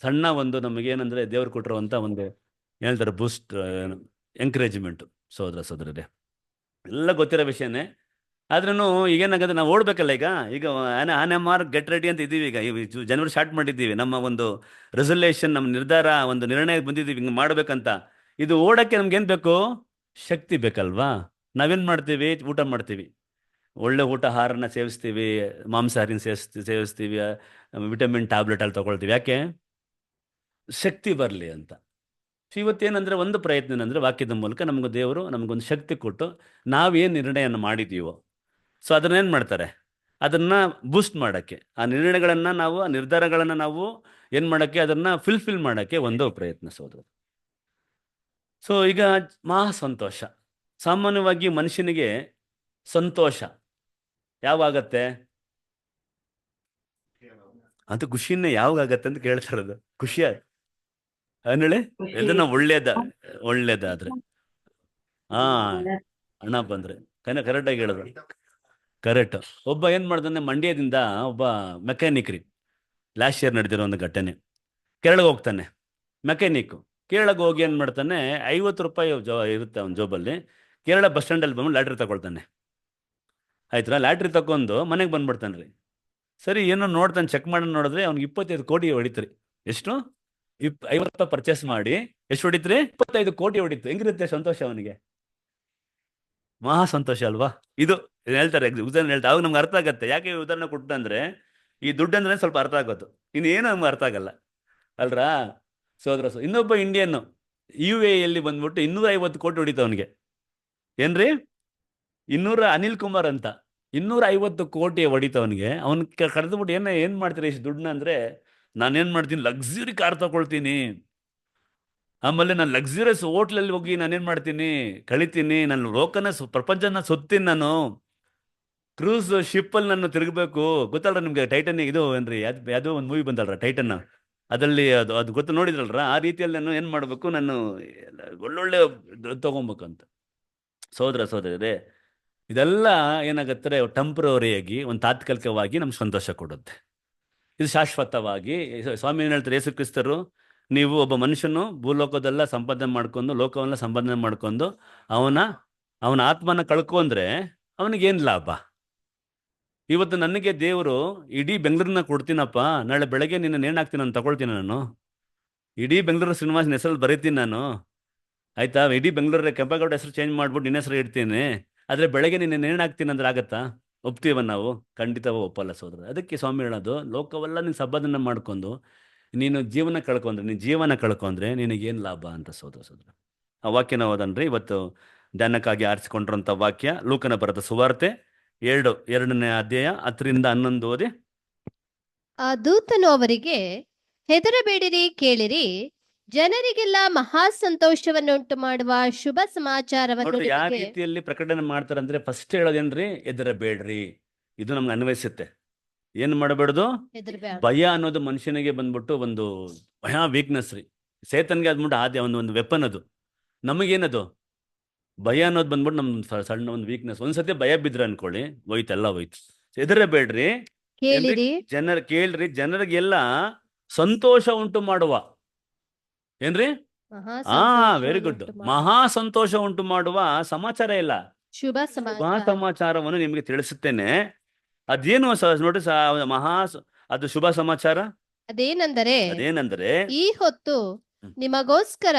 ಸಣ್ಣ ಒಂದು ನಮಗೇನಂದ್ರೆ ದೇವ್ರು ಕೊಟ್ಟಿರುವಂತ ಒಂದು ಹೇಳ್ತಾರೆ ಬೂಸ್ಟ್, ಎಂಕರೇಜ್ಮೆಂಟ್. ಸೋದರರೇ ಎಲ್ಲ ಗೊತ್ತಿರೋ ವಿಷಯನೇ, ಆದ್ರೂ ಈಗೇನಾಗತ್ತೆ, ನಾವು ಓಡ್ಬೇಕಲ್ಲ. ಈಗ ಆನೆ ಮಾರ್ ಗೆಟ್ ರೆಡಿ ಅಂತ ಇದ್ದೀವಿ. ಈಗ ಜನವರಿ ಸ್ಟಾರ್ಟ್ ಮಾಡಿದ್ದೀವಿ, ನಮ್ಮ ಒಂದು ರೆಸಲ್ಯೂಷನ್, ನಮ್ಮ ನಿರ್ಧಾರ, ಒಂದು ನಿರ್ಣಯ ಬಂದಿದ್ದೀವಿ ಹಿಂಗೆ ಮಾಡ್ಬೇಕಂತ. ಇದು ಓಡಕ್ಕೆ ನಮ್ಗೇನ್ ಬೇಕು? ಶಕ್ತಿ ಬೇಕಲ್ವಾ? ನಾವೇನ್ ಮಾಡ್ತೀವಿ? ಊಟ ಮಾಡ್ತೀವಿ, ಒಳ್ಳೆ ಆಹಾರನ ಸೇವಿಸ್ತೀವಿ, ಮಾಂಸಾಹಾರಿನ ಸೇವಿಸ್ತೀವಿ, ವಿಟಮಿನ್ ಟ್ಯಾಬ್ಲೆಟ್ ಅಲ್ಲಿ ತಗೊಳ್ತೀವಿ. ಯಾಕೆ? ಶಕ್ತಿ ಬರಲಿ ಅಂತ. ಇವತ್ತೇನಂದ್ರೆ ಒಂದು ಪ್ರಯತ್ನ ಏನಂದ್ರೆ, ವಾಕ್ಯದ ಮೂಲಕ ದೇವರು ನಮಗೊಂದು ಶಕ್ತಿ ಕೊಟ್ಟು ನಾವೇನು ನಿರ್ಣಯನ ಮಾಡಿದೀವೋ, ಸೊ ಅದನ್ನೇನು ಮಾಡ್ತಾರೆ, ಅದನ್ನ ಬೂಸ್ಟ್ ಮಾಡೋಕ್ಕೆ, ಆ ನಿರ್ಣಯಗಳನ್ನ ನಾವು, ಆ ನಿರ್ಧಾರಗಳನ್ನ ನಾವು ಏನು ಮಾಡೋಕ್ಕೆ, ಅದನ್ನ ಫಿಲ್ ಮಾಡೋಕ್ಕೆ ಒಂದು ಪ್ರಯತ್ನ ಸೋದರ. ಸೊ ಈಗ ಮಹಾ ಸಂತೋಷ. ಸಾಮಾನ್ಯವಾಗಿ ಮನುಷ್ಯನಿಗೆ ಸಂತೋಷ ಯಾವಾಗತ್ತೆ? ಅದು ಖುಷಿನೇ ಯಾವಾಗತ್ತೆ ಅಂತ ಕೇಳ್ತಾ ಇರೋದು. ಖುಷಿ ಅಂದ್ರೆ ಇದನ್ನ ಒಳ್ಳೇದಾದ್ರೆ ಹಾ, ಹಣ ಬಂದ್ರೆ ಕರೆಕ್ಟಾಗಿ ಹೇಳಿದ್ರು. ಕರೆಕ್ಟ್. ಒಬ್ಬ ಏನ್ ಮಾಡ್ತಾನೆ, ಮಂಡ್ಯದಿಂದ ಒಬ್ಬ ಮೆಕ್ಯಾನಿಕ್ ರೀ, ಲಾಸ್ಟ್ ಇಯರ್ ನಡೆದಿರೋ ಒಂದು ಘಟನೆ. ಕೇರಳಗೆ ಹೋಗ್ತಾನೆ ಮೆಕ್ಯಾನಿಕ್. ಕೇರಳಗೆ ಹೋಗಿ ಏನು ಮಾಡ್ತಾನೆ, 50 ರೂಪಾಯಿ ಇರುತ್ತೆ ಅವನ ಜೋಬಲ್ಲಿ. ಕೇರಳ ಬಸ್ ಸ್ಟ್ಯಾಂಡಲ್ಲಿ ಬಂದು ಲಾಟ್ರಿ ತಗೊಳ್ತಾನೆ. ಆಯ್ತಾ, ಲಾಟ್ರಿ ತಗೊಂಡು ಮನೆಗೆ ಬಂದ್ಬಿಡ್ತಾನೆ ರೀ. ಸರಿ, ಏನೋ ನೋಡ್ತಾನೆ, ಚೆಕ್ ಮಾಡಿ ನೋಡಿದ್ರೆ ಅವ್ನಿಗೆ 25 ಕೋಟಿ ಹೊಡಿತ್ರಿ. ಎಷ್ಟು? 50 ರೂಪಾಯಿ ಪರ್ಚೇಸ್ ಮಾಡಿ ಎಷ್ಟು ಹೊಡಿತ್ರಿ? 25 ಕೋಟಿ ಹೊಡಿತು. ಹೆಂಗಿರುತ್ತೆ ಸಂತೋಷ ಅವನಿಗೆ? ಮಹಾ ಸಂತೋಷ ಅಲ್ವಾ? ಇದು ಹೇಳ್ತಾರೆ, ಉದಾಹರಣೆ ಹೇಳ್ತಾರೆ. ಅವಾಗ ನಮ್ಗೆ ಅರ್ಥ ಆಗತ್ತೆ. ಯಾಕೆ ಈ ಉದಾಹರಣೆ ಕೊಟ್ಟಂದ್ರೆ, ಈ ದುಡ್ಡು ಅಂದ್ರೆ ಸ್ವಲ್ಪ ಅರ್ಥ ಆಗೋದು, ಇನ್ನೇನು ನಮ್ಗೆ ಅರ್ಥ ಆಗಲ್ಲ ಅಲ್ರಾ ಸೋದರ. ಇನ್ನೊಬ್ಬ ಇಂಡಿಯನ್ UAE ಬಂದ್ಬಿಟ್ಟು 250 ಕೋಟಿ ಹೊಡಿತ ಅವನಿಗೆ. ಏನ್ರಿ? ಅನಿಲ್ ಕುಮಾರ್ ಅಂತ 250 ಕೋಟಿ ಹೊಡಿತವನಿಗೆ. ಅವನ್ ಕರೆದ್ಬಿಟ್ಟು ಏನ್ ಮಾಡ್ತೀರಿ ಇಷ್ಟು ದುಡ್ಡನ್ನ ಅಂದ್ರೆ, ನಾನೇನ್ ಮಾಡ್ತೀನಿ, ಲಕ್ಸುರಿ ಕಾರ್ ತಗೊಳ್ತೀನಿ, ಆಮೇಲೆ ನಾನು ಲಕ್ಸುರಿಯಸ್ ಹೋಟ್ಲಲ್ಲಿ ಹೋಗಿ ನಾನೇನ್ ಮಾಡ್ತೀನಿ, ಕಳಿತೀನಿ, ನಾನು ಲೋಕನ ಪ್ರಪಂಚನ ಸುತ್ತೀನಿ, ನಾನು ಕ್ರೂಸ್ ಶಿಪ್ಪಲ್ಲಿ ನಾನು ತಿರುಗಬೇಕು. ಗೊತ್ತಲ್ರ ನಿಮ್ಗೆ ಟೈಟನಿಕ್ ಇದು ಏನ್ರಿ, ಯಾವುದೋ ಒಂದು ಮೂವಿ ಬಂದಲ್ರ ಟೈಟನ್, ಅದರಲ್ಲಿ ಅದು ಗೊತ್ತು ನೋಡಿದ್ರಲ್ರ. ಆ ರೀತಿಯಲ್ಲಿ ನಾನು ಏನು ಮಾಡಬೇಕು, ನಾನು ಒಳ್ಳೊಳ್ಳೆ ತಗೊಬೇಕಂತ. ಸೋದರರೇ, ಇದೆಲ್ಲ ಏನಾಗುತ್ತೆ, ಟೆಂಪ್ರವರಿಯಾಗಿ, ಒಂದು ತಾತ್ಕಾಲಿಕವಾಗಿ ನಮ್ಗೆ ಸಂತೋಷ ಕೊಡುತ್ತೆ. ಇದು ಶಾಶ್ವತವಾಗಿ ಸ್ವಾಮಿ ಏನು ಹೇಳ್ತಾರೆ, ಯೇಸು ಕ್ರಿಸ್ತರು, ನೀವು ಒಬ್ಬ ಮನುಷ್ಯನು ಭೂಲೋಕದೆಲ್ಲ ಸಂಪಾದನೆ ಮಾಡ್ಕೊಂಡು, ಲೋಕವೆಲ್ಲ ಸಂಪಾದನೆ ಮಾಡ್ಕೊಂಡು ಅವನ ಆತ್ಮನ ಕಳ್ಕೊಂಡ್ರೆ ಅವನಿಗೇನು ಲಾಭ? ಇವತ್ತು ನನಗೆ ದೇವರು ಇಡೀ ಬೆಂಗಳೂರನ್ನ ಕೊಡ್ತೀನಪ್ಪ, ನಾಳೆ ಬೆಳಗ್ಗೆ ನಿನ್ನ ನೇಣಾಕ್ತೀನಿ, ನಾನು ತಗೊಳ್ತೀನಿ, ನಾನು ಇಡೀ ಬೆಂಗಳೂರು ಶ್ರೀನಿವಾಸನ ಹೆಸರಲ್ಲಿ ಬರೀತೀನಿ ನಾನು, ಆಯ್ತಾ? ಇಡೀ ಬೆಂಗಳೂರ ಕೆಂಪೇಗೌಡ ಹೆಸರು ಚೇಂಜ್ ಮಾಡ್ಬಿಟ್ಟು ನಿನ್ನ ಹೆಸರು ಇಡ್ತೀನಿ, ಆದರೆ ಬೆಳಗ್ಗೆ ನಿನ್ನ ನೇಣಾಕ್ತೀನಿ ಅಂದ್ರೆ ಆಗತ್ತಾ? ಒಪ್ತೀವ ನಾವು? ಖಂಡಿತವೂ ಒಪ್ಪಲ್ಲ ಸೋದರ. ಅದಕ್ಕೆ ಸ್ವಾಮಿ ಹೇಳೋದು, ಲೋಕವೆಲ್ಲ ನೀನು ಸಂಪಾದನೆ ಮಾಡ್ಕೊಂಡು ನೀನು ಜೀವನ ಕಳ್ಕೊಂಡ್ರೆ ನಿನಗೇನು ಲಾಭ ಅಂತ ಸೋದರ. ಆ ವಾಕ್ಯನ ಓದನ್ರಿ ಇವತ್ತು ಧ್ಯಾನಕ್ಕಾಗಿ ಆರಿಸಿಕೊಂಡಿರುವಂಥ ವಾಕ್ಯ, ಲೂಕನ ಬರೆದ ಸುವಾರ್ತೆ 2ನೇ ಅಧ್ಯಾಯ 10-11 ಓದಿ. ಆ ದೂತನು ಅವರಿಗೆ, ಹೆದರಬೇಡಿರಿ, ಕೇಳಿರಿ, ಜನರಿಗೆಲ್ಲ ಮಹಾ ಸಂತೋಷವನ್ನುಂಟು ಮಾಡುವ ಶುಭ ಸಮಾಚಾರವನ್ನು ಯಾವ ನಿಮಗೆ ರೀತಿಯಲ್ಲಿ ಪ್ರಕಟಣೆ ಮಾಡ್ತಾರೆ ಅಂದ್ರೆ, ಫಸ್ಟ್ ಹೇಳೋದೇನ್ರಿ, ಹೆದರಬೇಡ್ರಿ. ಇದು ನಮ್ಗೆ ಅನ್ವಯಿಸುತ್ತೆ. ಏನ್ ಮಾಡಬೇಡ್ದು? ಹೆದರಬೇಡ. ಭಯ ಅನ್ನೋದು ಮನುಷ್ಯನಿಗೆ ಬಂದ್ಬಿಟ್ಟು ಒಂದು ಭಯ ವೀಕ್ನೆಸ್ ರೀ. ಸೇತನ್ಗೆ ಅದ್ಬಿಟ್ಟು ಆದ್ಯ ಒಂದು ವೆಪನ್ ಅದು. ನಮಗೇನದು ಭಯ ಅನ್ನೋದು ಬಂದ್ಬಿಟ್ಟು ನಮ್ದು ಸಣ್ಣ ಒಂದು ವೀಕ್ನೆಸ್. ಒಂದ್ಸತಿ ಭಯ ಬಿದ್ರೆ ಅನ್ಕೊಳ್ಳಿ, ಹೋಯ್ತು. ಹೆದರಬೇಡ್ರಿ, ಕೇಳಿರಿ, ಕೇಳ್ರಿ, ಜನರಿಗೆಲ್ಲ ಸಂತೋಷ ಉಂಟು ಮಾಡುವ. ಏನ್ರಿ? ಮಹಾ ವೆರಿ ಗುಡ್. ಸಂತೋಷವನ್ನುಂಟು ಮಾಡುವ ಮಹಾ ಸಂತೋಷ ಉಂಟು ಮಾಡುವ ಸಮಾಚಾರ ಇಲ್ಲ, ಶುಭ ಶುಭ ಸಮಾಚಾರ. ಸಮಾಚಾರವನ್ನು ನಿಮಗೆ ತಿಳಿಸುತ್ತೇನೆ. ಅದೇನು ನೋಡಿ, ಅದು ಶುಭ ಸಮಾಚಾರ ಅದೇನೆಂದರೆ, ಈ ಹೊತ್ತು ನಿಮಗೋಸ್ಕರ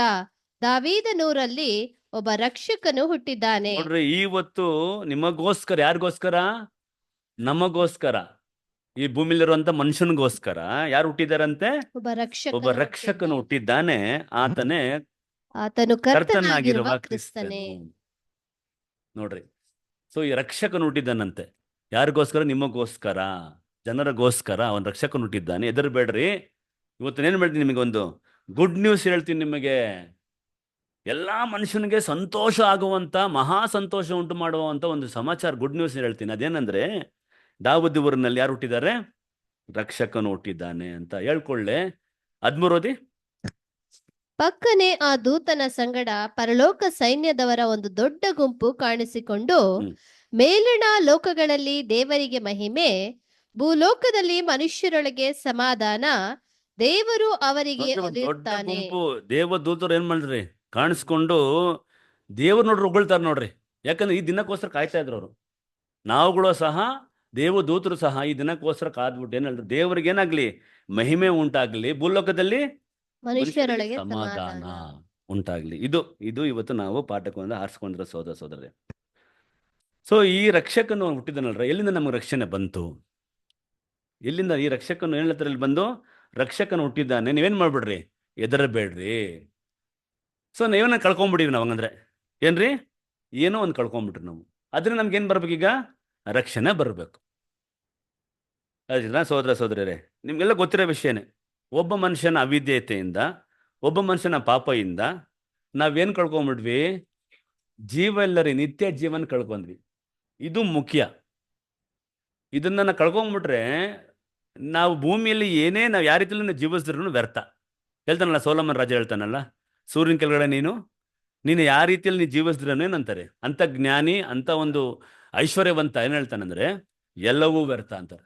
ದಾವೀದನೂರಲ್ಲಿ ಒಬ್ಬ ರಕ್ಷಕನು ಹುಟ್ಟಿದ್ದಾನೆ. ನೋಡ್ರಿ, ಇವತ್ತು ನಿಮಗೋಸ್ಕರ, ಯಾರಿಗೋಸ್ಕರ? ನಮಗೋಸ್ಕರ, ಈ ಭೂಮಿಲಿರುವಂತ ಮನುಷ್ಯನಿಗೋಸ್ಕರ ಯಾರು ಹುಟ್ಟಿದಾರಂತೆ? ಒಬ್ಬ ರಕ್ಷಕನು ಹುಟ್ಟಿದ್ದಾನೆ, ಆತನು ಕರ್ತನಾಗಿರುವ ಕ್ರಿಸ್ತನೇ. ನೋಡ್ರಿ, ಸೊ ಈ ರಕ್ಷಕನು ಹುಟ್ಟಿದ್ದಾನಂತೆ. ಯಾರಿಗೋಸ್ಕರ? ನಿಮಗೋಸ್ಕರ, ಜನರಿಗೋಸ್ಕರ ಅವನ್ ರಕ್ಷಕನು ಹುಟ್ಟಿದ್ದಾನೆ. ಹೆದರಬೇಡ್ರಿ. ಇವತ್ತೇನು ಮಾಡ್ತೀನಿ, ನಿಮಗೆ ಒಂದು ಗುಡ್ ನ್ಯೂಸ್ ಹೇಳ್ತೀನಿ. ನಿಮಗೆ ಎಲ್ಲಾ ಮನುಷ್ಯನಿಗೆ ಸಂತೋಷ ಆಗುವಂತ, ಮಹಾ ಸಂತೋಷ ಉಂಟು ಮಾಡುವಂತ ಒಂದು ಸಮಾಚಾರ, ಗುಡ್ ನ್ಯೂಸ್ ಹೇಳ್ತೀನಿ. ಅದೇನಂದ್ರೆ, ದಾವೀದ ಊರಿನಲ್ಲಿ ಯಾರು ಹುಟ್ಟಿದ್ದಾರೆ? ರಕ್ಷಕನು ಹುಟ್ಟಿದ್ದಾನೆ ಅಂತ ಹೇಳ್ಕೊಳ್ಳೆ. 13 ಓದಿ. ಪಕ್ಕನೆ ಆ ದೂತನ ಸಂಗಡ ಪರಲೋಕ ಸೈನ್ಯದವರ ಒಂದು ದೊಡ್ಡ ಗುಂಪು ಕಾಣಿಸಿಕೊಂಡು, ಮೇಲಿನ ಲೋಕಗಳಲ್ಲಿ ದೇವರಿಗೆ ಮಹಿಮೆ, ಭೂಲೋಕದಲ್ಲಿ ಮನುಷ್ಯರೊಳಗೆ ಸಮಾಧಾನ, ದೇವರು ಅವರಿಗೆ ಒಲಿಯುತ್ತಾನೆ. ಗುಂಪು ದೇವದೂತರು ಏನ್ ಮಾಡಿದ್ರಿ? ಕಾಣಿಸ್ಕೊಂಡು ದೇವ್ರು ನೋಡ್ರಿ ಹೊಗಳ್ತಾರೆ ನೋಡ್ರಿ. ಯಾಕಂದ್ರೆ ಈ ದಿನಕ್ಕೋಸ್ಕರ ಕಾಯ್ತಾ ಇದ್ರು ಅವರು. ನಾವುಗಳು ಸಹ, ದೇವದೂತರು ಸಹ ಈ ದಿನಕ್ಕೋಸ್ಕರ ಕಾದ್ಬಿಟ್ಟು ಏನ್ ಹೇಳಿದ್ರು, ದೇವ್ರಿಗೆ ಏನಾಗ್ಲಿ ಮಹಿಮೆ ಉಂಟಾಗ್ಲಿ, ಭೂಲೋಕದಲ್ಲಿ ಮನುಷ್ಯರೊಳಗೆ ಸಮಾಧಾನ ಉಂಟಾಗ್ಲಿ. ಇದು ಇವತ್ತು ನಾವು ಪಾಠಕವನ್ನು ಆರಿಸ್ಕೊಂಡ್ರೆ ಸೋದರರೇ. ಸೊ ಈ ರಕ್ಷಕನು ಹುಟ್ಟಿದನಲ್ರ, ಎಲ್ಲಿಂದ ನಮಗೆ ರಕ್ಷಣೆ ಬಂತು? ಎಲ್ಲಿಂದ ಈ ರಕ್ಷಕನು ಹೇಳತ್ತರಲ್ಲಿ ಬಂದು ರಕ್ಷಕನು ಹುಟ್ಟಿದ್ದಾನೆ, ನೀವೇನ್ ಮಾಡ್ಬಿಡ್ರಿ, ಹೆದರಬೇಡ್ರಿ. ಸೊ ನೀವೇನ ಕಳ್ಕೊಂಡ್ಬಿಟ್ಟಿವಿ ನಾವು. ಹಂಗಂದ್ರೆ ಏನ್ರಿ, ಏನೋ ಒಂದು ಕಳ್ಕೊಂಡ್ಬಿಟ್ರಿ ನಾವು. ಆದ್ರೆ ನಮ್ಗೇನ್ ಬರ್ಬೇಕೀಗ? ರಕ್ಷಣೆ ಬರ್ಬೇಕು. ಸೋದರರೇ, ನಿಮ್ಗೆಲ್ಲ ಗೊತ್ತಿರೋ ವಿಷಯನೇ. ಒಬ್ಬ ಮನುಷ್ಯನ ಅವಿಧೇಯತೆಯಿಂದ, ಒಬ್ಬ ಮನುಷ್ಯನ ಪಾಪದಿಂದ ನಾವೇನ್ ಕಳ್ಕೊಂಡ್ಬಿಟ್ವಿ? ಜೀವ ಇಲ್ಲರಿ, ನಿತ್ಯ ಜೀವನ ಕಳ್ಕೊಂಡ್ವಿ. ಇದು ಮುಖ್ಯ. ಇದನ್ನ ನಾವು ಕಳ್ಕೊಂಡ್ಬಿಟ್ರೆ ನಾವು ಭೂಮಿಯಲ್ಲಿ ಏನೇ ನಾವು ಯಾವ ರೀತಿಯಲ್ಲಿ ಜೀವಿಸಿದ್ರು ವ್ಯರ್ಥ. ಹೇಳ್ತಾನಲ್ಲ ಸೊಲೊಮನ್ ರಾಜ, ಹೇಳ್ತಾನಲ್ಲ, ಸೂರ್ಯನ ಕೆಳಗಡೆ ನೀನು ಯಾವ ರೀತಿಯಲ್ಲಿ ನೀನು ಜೀವಿಸಿದ್ರೇನಂತಾರೆ, ಅಂತ ಜ್ಞಾನಿ, ಅಂತ ಒಂದು ಐಶ್ವರ್ಯವಂತ ಏನ್ ಹೇಳ್ತಾನಂದ್ರೆ ಎಲ್ಲವೂ ವ್ಯರ್ಥ ಅಂತಾರೆ.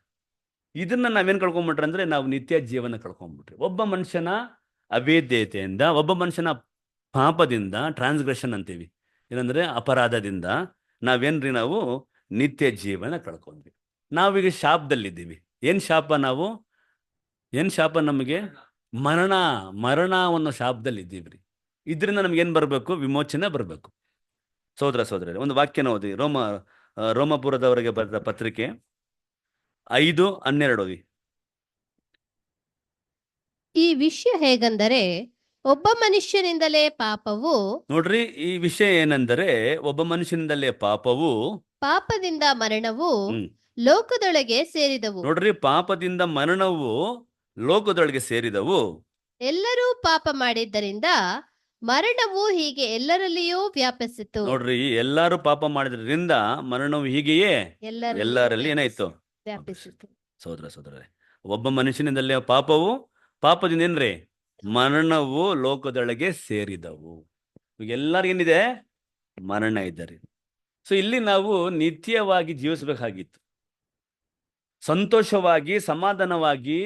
ಇದನ್ನ ನಾವೇನ್ ಕಳ್ಕೊಂಡ್ಬಿಟ್ರೆ ಅಂದ್ರೆ ನಾವು ನಿತ್ಯ ಜೀವನ ಕಳ್ಕೊಂಡ್ಬಿಟ್ರಿ. ಒಬ್ಬ ಮನುಷ್ಯನ ಅವೇದ್ಯತೆಯಿಂದ, ಒಬ್ಬ ಮನುಷ್ಯನ ಪಾಪದಿಂದ, ಟ್ರಾನ್ಸ್ಗ್ರೆಷನ್ ಅಂತೀವಿ, ಏನಂದ್ರೆ ಅಪರಾಧದಿಂದ ನಾವೇನ್ರಿ ನಾವು ನಿತ್ಯ ಜೀವನ ಕಳ್ಕೊಂಡ್ವಿ. ನಾವೀಗ ಶಾಪದಲ್ಲಿದ್ದೀವಿ. ಏನ್ ಶಾಪ? ಏನ್ ಶಾಪ ನಮಗೆ? ಮರಣ ಅನ್ನೋ ಶಾಪದಲ್ಲಿ ಇದ್ದೀವ್ರಿ. ಇದರಿಂದ ನಮ್ಗೇನ್ ಬರ್ಬೇಕು? ವಿಮೋಚನೆ ಬರ್ಬೇಕು. ಸೋದರರೇ, ಒಂದು ವಾಕ್ಯನ ಓದಿ. ರೋಮಪುರದವರಿಗೆ ಬರೆದ ಪತ್ರಿಕೆ 5:12 ಓದಿ. ಈ ವಿಷಯ ಹೇಗೆಂದರೆ ಒಬ್ಬ ಮನುಷ್ಯನಿಂದಲೇ ಪಾಪವು, ನೋಡ್ರಿ, ಈ ವಿಷಯ ಏನೆಂದರೆ ಒಬ್ಬ ಮನುಷ್ಯನಿಂದಲೇ ಪಾಪವು, ಪಾಪದಿಂದ ಮರಣವು ಹ್ಮ್. ಲೋಕದೊಳಗೆ ಸೇರಿದವು. ನೋಡ್ರಿ, ಪಾಪದಿಂದ ಮರಣವು ಲೋಕದೊಳಗೆ ಸೇರಿದವು. ಎಲ್ಲರೂ ಪಾಪ ಮಾಡಿದ್ದರಿಂದ ಮರಣವು ಹೀಗೆ ಎಲ್ಲರಲ್ಲಿಯೂ ವ್ಯಾಪಿಸಿತು. ನೋಡ್ರಿ, ಎಲ್ಲರೂ ಪಾಪ ಮಾಡಿದ್ರಿಂದ ಮರಣವು ಹೀಗೆಯೇ ಎಲ್ಲರಲ್ಲಿ ಏನಾಯ್ತು? ವ್ಯಾಪಿಸಿತು. ಸೋದರರೇ, ಒಬ್ಬ ಮನುಷ್ಯನಿಂದಲೇ ಪಾಪವು, ಪಾಪದಿಂದ ಏನ್ರಿ? ಮರಣವು ಲೋಕದೊಳಗೆ ಸೇರಿದವು. ಎಲ್ಲರಿಗೇನಿದೆ? ಮರಣ ಇದ್ದಾರೆ. ಸೊ ಇಲ್ಲಿ ನಾವು ನಿತ್ಯವಾಗಿ ಜೀವಿಸಬೇಕಾಗಿತ್ತು. ಸಂತೋಷವಾಗಿ, ಸಮಾಧಾನವಾಗಿ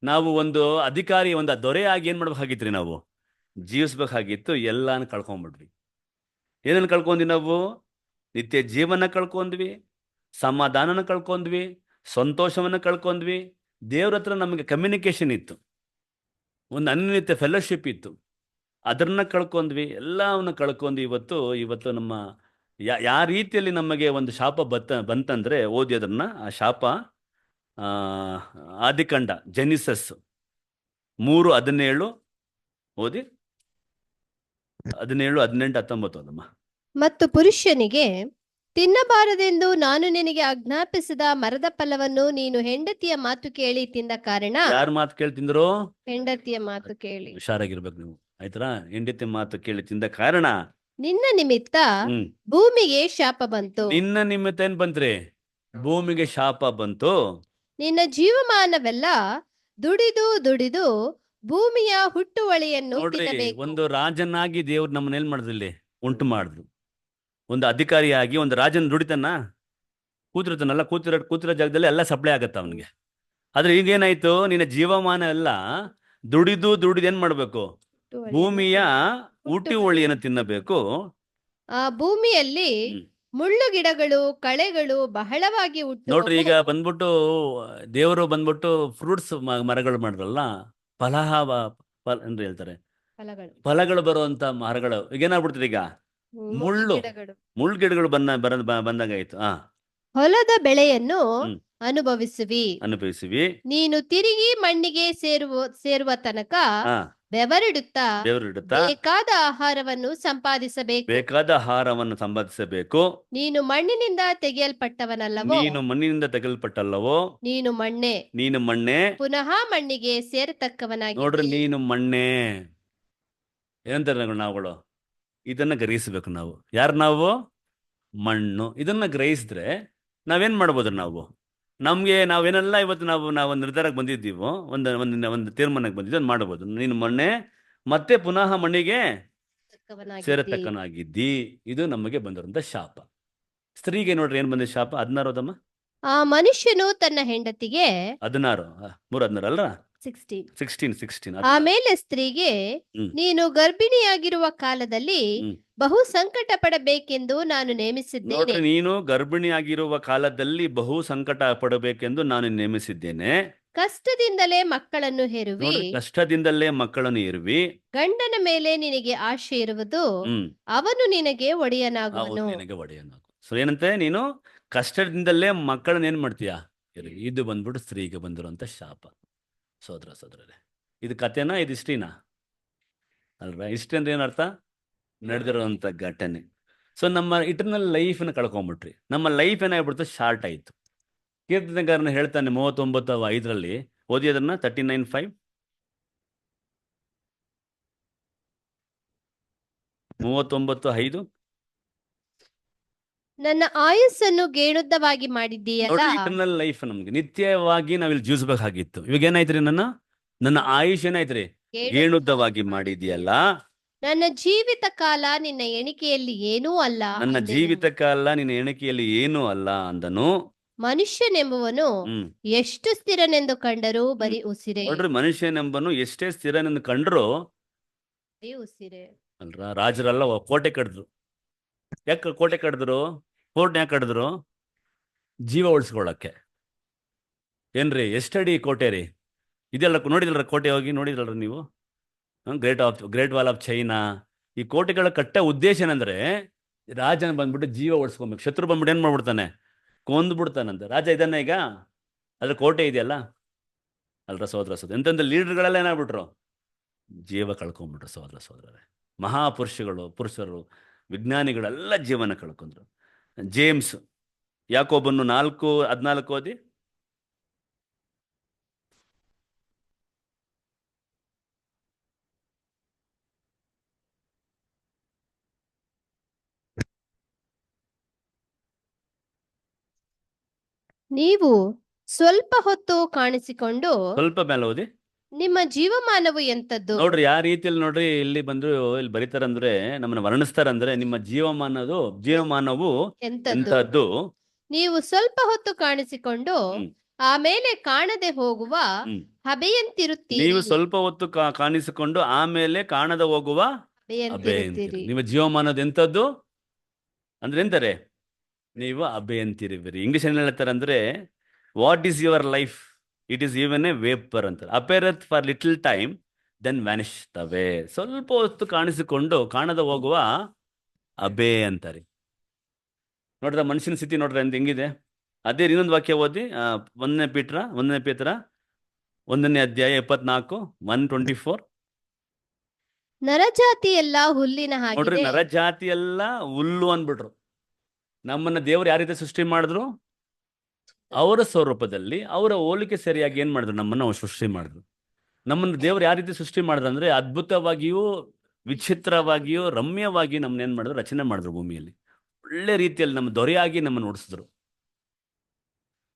ನಾವು ಒಂದು ಅಧಿಕಾರಿ, ಒಂದು ದೊರೆಯಾಗಿ ಏನ್ ಮಾಡ್ಬೇಕಾಗಿತ್ರಿ? ನಾವು ಜೀವಿಸ್ಬೇಕಾಗಿತ್ತು. ಎಲ್ಲಾನು ಕಳ್ಕೊಂಡ್ಬಿಡ್ವಿ. ಏನನ್ನು ಕಳ್ಕೊಂಡ್ವಿ ನಾವು? ನಿತ್ಯ ಜೀವನ ಕಳ್ಕೊಂಡ್ವಿ, ಸಮಾಧಾನನ ಕಳ್ಕೊಂಡ್ವಿ, ಸಂತೋಷವನ್ನ ಕಳ್ಕೊಂಡ್ವಿ. ದೇವ್ರ ಹತ್ರ ನಮಗೆ ಕಮ್ಯುನಿಕೇಶನ್ ಇತ್ತು, ಒಂದು ಅನ್ಯೋನ್ಯತೆ ಫೆಲೋಶಿಪ್ ಇತ್ತು, ಅದನ್ನ ಕಳ್ಕೊಂಡ್ವಿ. ಎಲ್ಲವನ್ನ ಕಳ್ಕೊಂಡ್ವಿ. ಇವತ್ತು ನಮ್ಮ ಯಾವ ರೀತಿಯಲ್ಲಿ ನಮಗೆ ಒಂದು ಶಾಪ ಬಂತಂದ್ರೆ ಓದಿ ಅದನ್ನ. ಆ ಶಾಪ ಆದಿಕಾಂಡ, ಜೆನಿಸಸ್ 3:17 ಓದಿ. 17, 18, 19 ಓದಮ್ಮ. ಮತ್ತು ಪುರುಷನಿಗೆ, ತಿನ್ನಬಾರದೆಂದು ನಾನು ನಿನಗೆ ಆಜ್ಞಾಪಿಸಿದ ಮರದ ಫಲವನ್ನು ನೀನು ಹೆಂಡತಿಯ ಮಾತು ಕೇಳಿ ತಿಂದ ಕಾರಣ. ಯಾರ ಮಾತು ಕೇಳಿ ತಿಂದ್ರು? ಹೆಂಡತಿಯ ಮಾತು ಕೇಳಿ. ಹುಷಾರಾಗಿರ್ಬೇಕು ನೀವು, ಆಯ್ತಾ? ಹೆಂಡತಿ ಮಾತು ಕೇಳಿ ತಿಂದ ಕಾರಣ ನಿನ್ನ ನಿಮಿತ್ತ ಭೂಮಿಗೆ ಶಾಪ ಬಂತು. ನಿನ್ನ ನಿಮಿತ್ತ ಏನ್ ಬಂತ್ರಿ? ಭೂಮಿಗೆ ಶಾಪ ಬಂತು. ನಿನ್ನ ಜೀವಮಾನವೆಲ್ಲ ದುಡಿದು ಭೂಮಿಯ ಹುಟ್ಟುವಳಿಯನ್ನು ನೋಡ್ರಿ, ತಿನ್ನಬೇಕು. ಒಂದು ರಾಜನಾಗಿ ದೇವ್ರು ನಮ್ಮನ್ನ ಏನ್ ಮಾಡಿದ್ರು? ಇಲ್ಲಿ ಉಂಟು ಮಾಡಿದ್ರು. ಒಂದು ಅಧಿಕಾರಿಯಾಗಿ ಒಂದು ರಾಜನ ದುಡಿತನ ಕೂತಿರ್ತಾನಲ್ಲ, ಕೂತಿರೋ ಜಾಗದಲ್ಲಿ ಎಲ್ಲ ಸಪ್ಲೈ ಆಗತ್ತ ಅವನಿಗೆ. ಆದ್ರೆ ಈಗೇನಾಯ್ತು? ನಿನ್ನ ಜೀವಮಾನ ಎಲ್ಲ ದುಡಿದು ಏನ್ ಮಾಡ್ಬೇಕು? ಭೂಮಿಯ ಹುಟ್ಟುವಳಿಯನ್ನು ತಿನ್ನಬೇಕು. ಆ ಭೂಮಿಯಲ್ಲಿ ಮುಳ್ಳು ಗಿಡಗಳು, ಕಳೆಗಳು ಬಹಳವಾಗಿ ಹುಟ್ಟು. ನೋಡ್ರಿ, ಈಗ ಬಂದ್ಬಿಟ್ಟು ದೇವರು ಬಂದ್ಬಿಟ್ಟು ಫ್ರೂಟ್ಸ್ ಮರಗಳು ಮಾಡಿದ್ರಲ್ಲ, ಅಂತ ಹೇಳ್ತಾರೆ, ಫಲಗಳು ಬರುವಂತ ಮರಗಳು. ಈಗ ಏನಾಗ್ಬಿಡ್ತದೆ? ಈಗ ಮುಳ್ಳು ಗಿಡಗಳು ಬಂದಂಗಾಯ್ತು. ಹೊಲದ ಬೆಳೆಯನ್ನು ಅನುಭವಿಸುವಿ. ನೀನು ತಿರುಗಿ ಮಣ್ಣಿಗೆ ಸೇರುವ ತನಕ ಬೆವರಿಡುತ್ತಾ ಬೇಕಾದ ಆಹಾರವನ್ನು ಸಂಪಾದಿಸಬೇಕು. ನೀನು ಮಣ್ಣಿನಿಂದ ತೆಗೆಯಲ್ಪಟ್ಟವನಲ್ಲವೋ. ನೀನು ಮಣ್ಣೆ ಪುನಃ ಮಣ್ಣಿಗೆ ಸೇರತಕ್ಕವನಾಗಿ. ನೋಡ್ರಿ, ನೀನು ಮಣ್ಣೆ ಏನಂತಾರೆ ನಾವುಗಳು? ಇದನ್ನ ಗ್ರಹಿಸ್ಬೇಕು ನಾವು. ಯಾರು? ನಾವು ಮಣ್ಣು. ಇದನ್ನ ಗ್ರಹಿಸಿದ್ರೆ ನಾವೇನ್ ಮಾಡ್ಬೋದು? ನಾವೇನೆಲ್ಲ ಇವತ್ತು ನಾವು ನಿರ್ಧಾರಕ್ಕೆ ಬಂದಿದ್ದೀವೋ, ಒಂದು ತೀರ್ಮಾನಕ್ಕೆ ಬಂದಿದ್ದೀವಿ, ಮಾಡ್ಬೋದು. ನೀನು ಮಣ್ಣೆ, ಮತ್ತೆ ಪುನಃ ಮಣ್ಣಿಗೆ ಸೇರತಕ್ಕನಾಗಿದ್ದಿ. ಇದು ನಮಗೆ ಬಂದಿರುವಂತ ಶಾಪ. ಸ್ತ್ರೀಗೆ ನೋಡ್ರಿ ಏನ್ ಬಂದಿದೆ ಶಾಪ? 16 ಓದಮ್ಮ. ಆ ಮನುಷ್ಯನು ತನ್ನ ಹೆಂಡತಿಗೆ 16 ಅಲ್ರ 16. ಆಮೇಲೆ ಸ್ತ್ರೀಗೆ, ನೀನು ಗರ್ಭಿಣಿಯಾಗಿರುವ ಕಾಲದಲ್ಲಿ ಬಹು ಸಂಕಟ ಪಡಬೇಕೆಂದು ನಾನು ನೇಮಿಸಿದ್ದೇನೆ. ನೀನು ಗರ್ಭಿಣಿಯಾಗಿರುವ ಕಾಲದಲ್ಲಿ ಬಹು ಸಂಕಟ ಪಡಬೇಕೆಂದು ನಾನು ನೇಮಿಸಿದ್ದೇನೆ. ಕಷ್ಟದಿಂದಲೇ ಮಕ್ಕಳನ್ನು ಹೆರುವಿ. ಗಂಡನ ಮೇಲೆ ನಿನಗೆ ಆಶೆ ಇರುವುದು, ಅವನು ನಿನಗೆ ಒಡೆಯನಾಗುವನು. ಸೊ ಏನಂತೆ? ನೀನು ಕಷ್ಟದಿಂದಲೇ ಮಕ್ಕಳನ್ನ ಏನ್ ಮಾಡ್ತೀಯ? ಇದು ಬಂದ್ಬಿಟ್ಟು ಸ್ತ್ರೀಗೆ ಬಂದಿರುವಂತ ಶಾಪ. ಸೋದರರೇ, ಇದು ಕಥೆನಾ? ಇದು ಹಿಸ್ಟ್ರಿನಾ? ಅಲ್ವಾ? ಹಿಸ್ಟ್ರಿ ಅಂದ್ರೆ ಏನರ್ಥ? ನಡೆದಿರುವಂತ ಘಟನೆ. ಸೊ ನಮ್ಮ ಇಟರ್ನಲ್ ಲೈಫ್ನ ಕಳ್ಕೊಂಡ್ಬಿಟ್ರಿ. ನಮ್ಮ ಲೈಫ್ ಏನಾಗ್ಬಿಡ್ತು? ಶಾರ್ಟ್ ಆಯ್ತು. ಕೀರ್ತನೆಗಾರನ ಹೇಳ್ತಾನೆ 39:5 ಓದಿ ಅದನ್ನ. 39:5. 39:5. ನನ್ನ ಆಯುಸ್ಸನ್ನು ಗೇಣುದ್ದವಾಗಿ ಮಾಡಿದ್ದೀಯಲ್ಲ. ಇಟರ್ನಲ್ ಲೈಫ್ ನಮ್ಗೆ ನಿತ್ಯವಾಗಿ ನಾವಿಲ್ಲಿ ಜೀವಿಸಬೇಕಾಗಿತ್ತು. ಇವಾಗ ಏನಾಯ್ತ್ರಿ? ನನ್ನ ಆಯುಷ್ ಏನಾಯ್ತ್ರಿ? ಗೇಣುದ್ದವಾಗಿ ಮಾಡಿದ್ಯಲ್ಲ. ನನ್ನ ಜೀವಿತ ಕಾಲ ನಿನ್ನ ಎಣಿಕೆಯಲ್ಲಿ ಏನೂ ಅಲ್ಲ ನನ್ನ ಅಂದೆನು. ಜೀವಿತ ಕಾಲ ನಿನ್ನ ಎಣಿಕೆಯಲ್ಲಿ ಏನೂ ಅಲ್ಲ ಅಂದನು. ಮನುಷ್ಯನೆಂಬುವನು ಹ್ಮ್ ಎಷ್ಟು ಸ್ಥಿರನೆಂದು ಕಂಡರೂ ಬರೀ ಉಸಿರೇ, ನೋಡ್ರಿ, ಮನುಷ್ಯನೆಂಬನು ಎಷ್ಟೇ ಸ್ಥಿರನೆಂದು ಕಂಡ್ರು ಬರೀ ಉಸಿರೇ. ಅಲ್ರ, ರಾಜರೆಲ್ಲ ಕೋಟೆ ಕಟ್ಟಿದ್ರು. ಯಾಕೆ ಕೋಟೆ ಕಟ್ಟಿದ್ರು? ಕೋಟೆ ಯಾಕೆ ಕಟ್ಟಿದ್ರು? ಜೀವ ಉಳಿಸ್ಕೊಳ್ಳಕ್ಕೆ. ಏನ್ರಿ, ಎಷ್ಟಡಿ ಕೋಟೆ ರೀ ಇದೆಲ್ಲ? ನೋಡಿದ್ರಲ್ಲ ಕೋಟೆ, ಹೋಗಿ ನೋಡಿದ್ರಲ್ರ ನೀವು? Great wall of China. ಈ ಕೋಟೆಗಳ ಕಟ್ಟ ಉದ್ದೇಶ ಏನಂದ್ರೆ, ರಾಜನ ಬಂದ್ಬಿಟ್ಟು ಜೀವ ಉಳಿಸ್ಕೊಬೇಕು. ಶತ್ರು ಬಂದ್ಬಿಟ್ಟು ಏನ್ ಮಾಡ್ಬಿಡ್ತಾನೆ? ಕೊಂದು ಬಿಡ್ತಾನಂತೆ. ರಾಜ ಇದನ್ನ ಈಗ ಅದ್ರ ಕೋಟೆ ಇದೆಯಲ್ಲ ಅಲ್ರ ಸೋದರ ಸೋದರ. ಎಂತೆಂಥ ಲೀಡರ್ಗಳೆಲ್ಲ ಏನಾಗ್ಬಿಟ್ರು? ಜೀವ ಕಳ್ಕೊಂಡ್ಬಿಟ್ರು ಸೋದರ ಸೋದರರೇ. ಪುರುಷರು, ವಿಜ್ಞಾನಿಗಳೆಲ್ಲ ಜೀವನ ಕಳ್ಕೊಂಡ್ರು. ಜೇಮ್ಸ್, ಯಾಕೋಬನ್ನು 4:14 ಓದಿ. ನೀವು ಸ್ವಲ್ಪ ಹೊತ್ತು ಕಾಣಿಸಿಕೊಂಡು ಸ್ವಲ್ಪ ಮೇಲೆ ಓದಿ. ನಿಮ್ಮ ಜೀವಮಾನವು ಎಂತದ್ದು? ನೋಡ್ರಿ, ಯಾವ ರೀತಿಯಲ್ಲಿ ನೋಡ್ರಿ ಇಲ್ಲಿ ಬಂದ್ರು ಇಲ್ಲಿ ಬರೀತಾರಂದ್ರೆ, ನಮ್ಮನ್ನ ವರ್ಣಿಸ್ತಾರಂದ್ರೆ, ನಿಮ್ಮ ಜೀವಮಾನವು ಎಂತದ್ದು? ಎಂತದ್ದು. ನೀವು ಸ್ವಲ್ಪ ಹೊತ್ತು ಕಾಣಿಸಿಕೊಂಡು ಹ್ಮ್. ಆಮೇಲೆ ಕಾಣದೆ ಹೋಗುವ ಹ್ಮ್. ಹಬೆಯಂತಿರುತ್ತೀರಿ. ನೀವು ಸ್ವಲ್ಪ ಹೊತ್ತು ಕಾಣಿಸಿಕೊಂಡು ಆಮೇಲೆ ಕಾಣದ ಹೋಗುವ ಹಬೆಯಂತಿರುತ್ತೀರಿ. ನಿಮ್ಮ ಜೀವಮಾನದ ಎಂತದ್ದು ಅಂದ್ರೆ ಎಂತಾರೆ? ನೀವು ಅಭೆಯಂತಿರುವಿರಿ. ಇಂಗ್ಲಿಷ್ ಏನ್ ಹೇಳ್ತಾರೆ ಅಂದ್ರೆ, what is your life? It is even a vapour ಅಂತಾರೆ. Appeareth for little time then vanish away. ಸ್ವಲ್ಪ ಹೊತ್ತು ಕಾಣಿಸಿಕೊಂಡು ಕಾಣದ ಹೋಗುವ ಅಬೆ ಅಂತಾರೆ. ನೋಡ್ರ ಮನುಷ್ಯನ ಸ್ಥಿತಿ ನೋಡ್ರ ಹೆಂಗಿದೆ. ಅದೇ ಇನ್ನೊಂದು ವಾಕ್ಯ ಓದಿ, 1 ಪೇತ್ರ 1ನೇ ಅಧ್ಯಾಯ 24, 124. ನರಜಾತಿ ಎಲ್ಲ ಹುಲ್ಲಿನ ನೋಡ್ರಿ, ಹಾಗಿದೆ. ನರಜಾತಿ ಎಲ್ಲ ಹುಲ್ಲು ಅಂದ್ಬಿಟ್ರು. ನಮ್ಮನ್ನ ದೇವರು ಯಾವ ರೀತಿ ಸೃಷ್ಟಿ ಮಾಡಿದ್ರು? ಅವರ ಸ್ವರೂಪದಲ್ಲಿ, ಅವರ ಹೋಲಿಕೆ ಸರಿಯಾಗಿ ಏನ್ ಮಾಡಿದ್ರು? ನಮ್ಮನ್ನ ಸೃಷ್ಟಿ ಮಾಡಿದ್ರು. ನಮ್ಮನ್ನ ದೇವರು ಯಾವ ರೀತಿ ಸೃಷ್ಟಿ ಮಾಡಿದ್ರು ಅಂದ್ರೆ, ಅದ್ಭುತವಾಗಿಯೂ ವಿಚಿತ್ರವಾಗಿಯೂ ರಮ್ಯವಾಗಿ ನಮ್ಮನ್ನ ಏನ್ ಮಾಡಿದ್ರು? ರಚನೆ ಮಾಡಿದ್ರು. ಭೂಮಿಯಲ್ಲಿ ಒಳ್ಳೆ ರೀತಿಯಲ್ಲಿ ನಮ್ಮ ದೊರೆಯಾಗಿ ನಮ್ಮನ್ನು ಓಡಿಸಿದ್ರು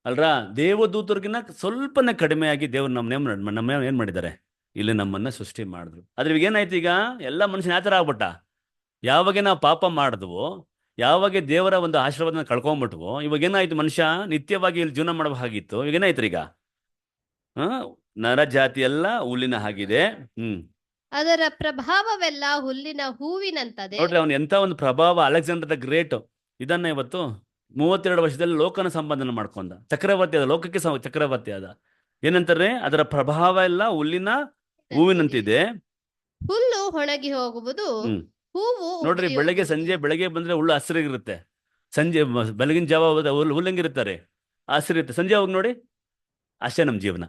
ಅಲ್ರ. ದೇವದೂತರಿಗಿನ್ನ ಸ್ವಲ್ಪನೇ ಕಡಿಮೆಯಾಗಿ ದೇವ್ರು ನಮ್ಮ ಏನ್ ಮಾಡಿದ್ದಾರೆ? ಇಲ್ಲಿ ನಮ್ಮನ್ನ ಸೃಷ್ಟಿ ಮಾಡಿದ್ರು. ಆದ್ರೆ ಈಗ ಏನಾಯ್ತು? ಈಗ ಎಲ್ಲ ಮನುಷ್ಯನ ಯಾವ ಥರ ಆಗ್ಬಿಟ್ಟ? ಯಾವಾಗ ನಾವು ಪಾಪ ಮಾಡಿದ್ವೋ, ಯಾವಾಗ ದೇವರ ಒಂದು ಆಶೀರ್ವಾದನ ಕಳ್ಕೊಂಡ್ಬಿಟ್ವೋ, ಇವಾಗ ಏನಾಯ್ತು? ಮನುಷ್ಯ ನಿತ್ಯವಾಗಿ ಇಲ್ಲಿ ಜೀವನ ಮಾಡಬೇಕಾಗಿತ್ತು. ಈಗ ಏನಾಯ್ತು? ಈಗ ನರಜಾತಿ ಎಲ್ಲ ಹುಲ್ಲಿನ ಹಾಗಿದೆ. ಅದರ ಪ್ರಭಾವವೆಲ್ಲ ಹುಲ್ಲಿನ ಹೂವಿನಂತದೆ. ನೋಡ್ರಿ, ಅವನು ಎಂತ ಒಂದು ಪ್ರಭಾವ. ಅಲೆಕ್ಸಾಂಡರ್ ದ ಗ್ರೇಟ್ ಇದನ್ನ ಇವತ್ತು 32 ವರ್ಷದಲ್ಲಿ ಲೋಕನ ಸಂಪಾದನೆ ಮಾಡ್ಕೊಂಡ. ಚಕ್ರವರ್ತಿ ಆದ, ಲೋಕಕ್ಕೆ ಚಕ್ರವರ್ತಿ ಆದ. ಏನಂತಾರೆ? ಅದರ ಪ್ರಭಾವ ಎಲ್ಲ ಹುಲ್ಲಿನ ಹೂವಿನಂತಿದೆ. ಹುಲ್ಲು ಒಣಗಿ ಹೋಗುವುದು, ಹೂವು ನೋಡ್ರಿ, ಬೆಳಗ್ಗೆ ಬಂದ್ರೆ ಹುಲ್ಲು ಹಸಿರಿಗಿರುತ್ತೆ. ಸಂಜೆ ಬೆಳಗಿನ ಜಾವ ಹುಲ್ಲಂಗಿರುತ್ತಾರೆ, ಹಸಿರಿರುತ್ತೆ. ಸಂಜೆ ಹೋಗಿ ನೋಡಿ, ಅಷ್ಟೇ ನಮ್ಮ ಜೀವನ.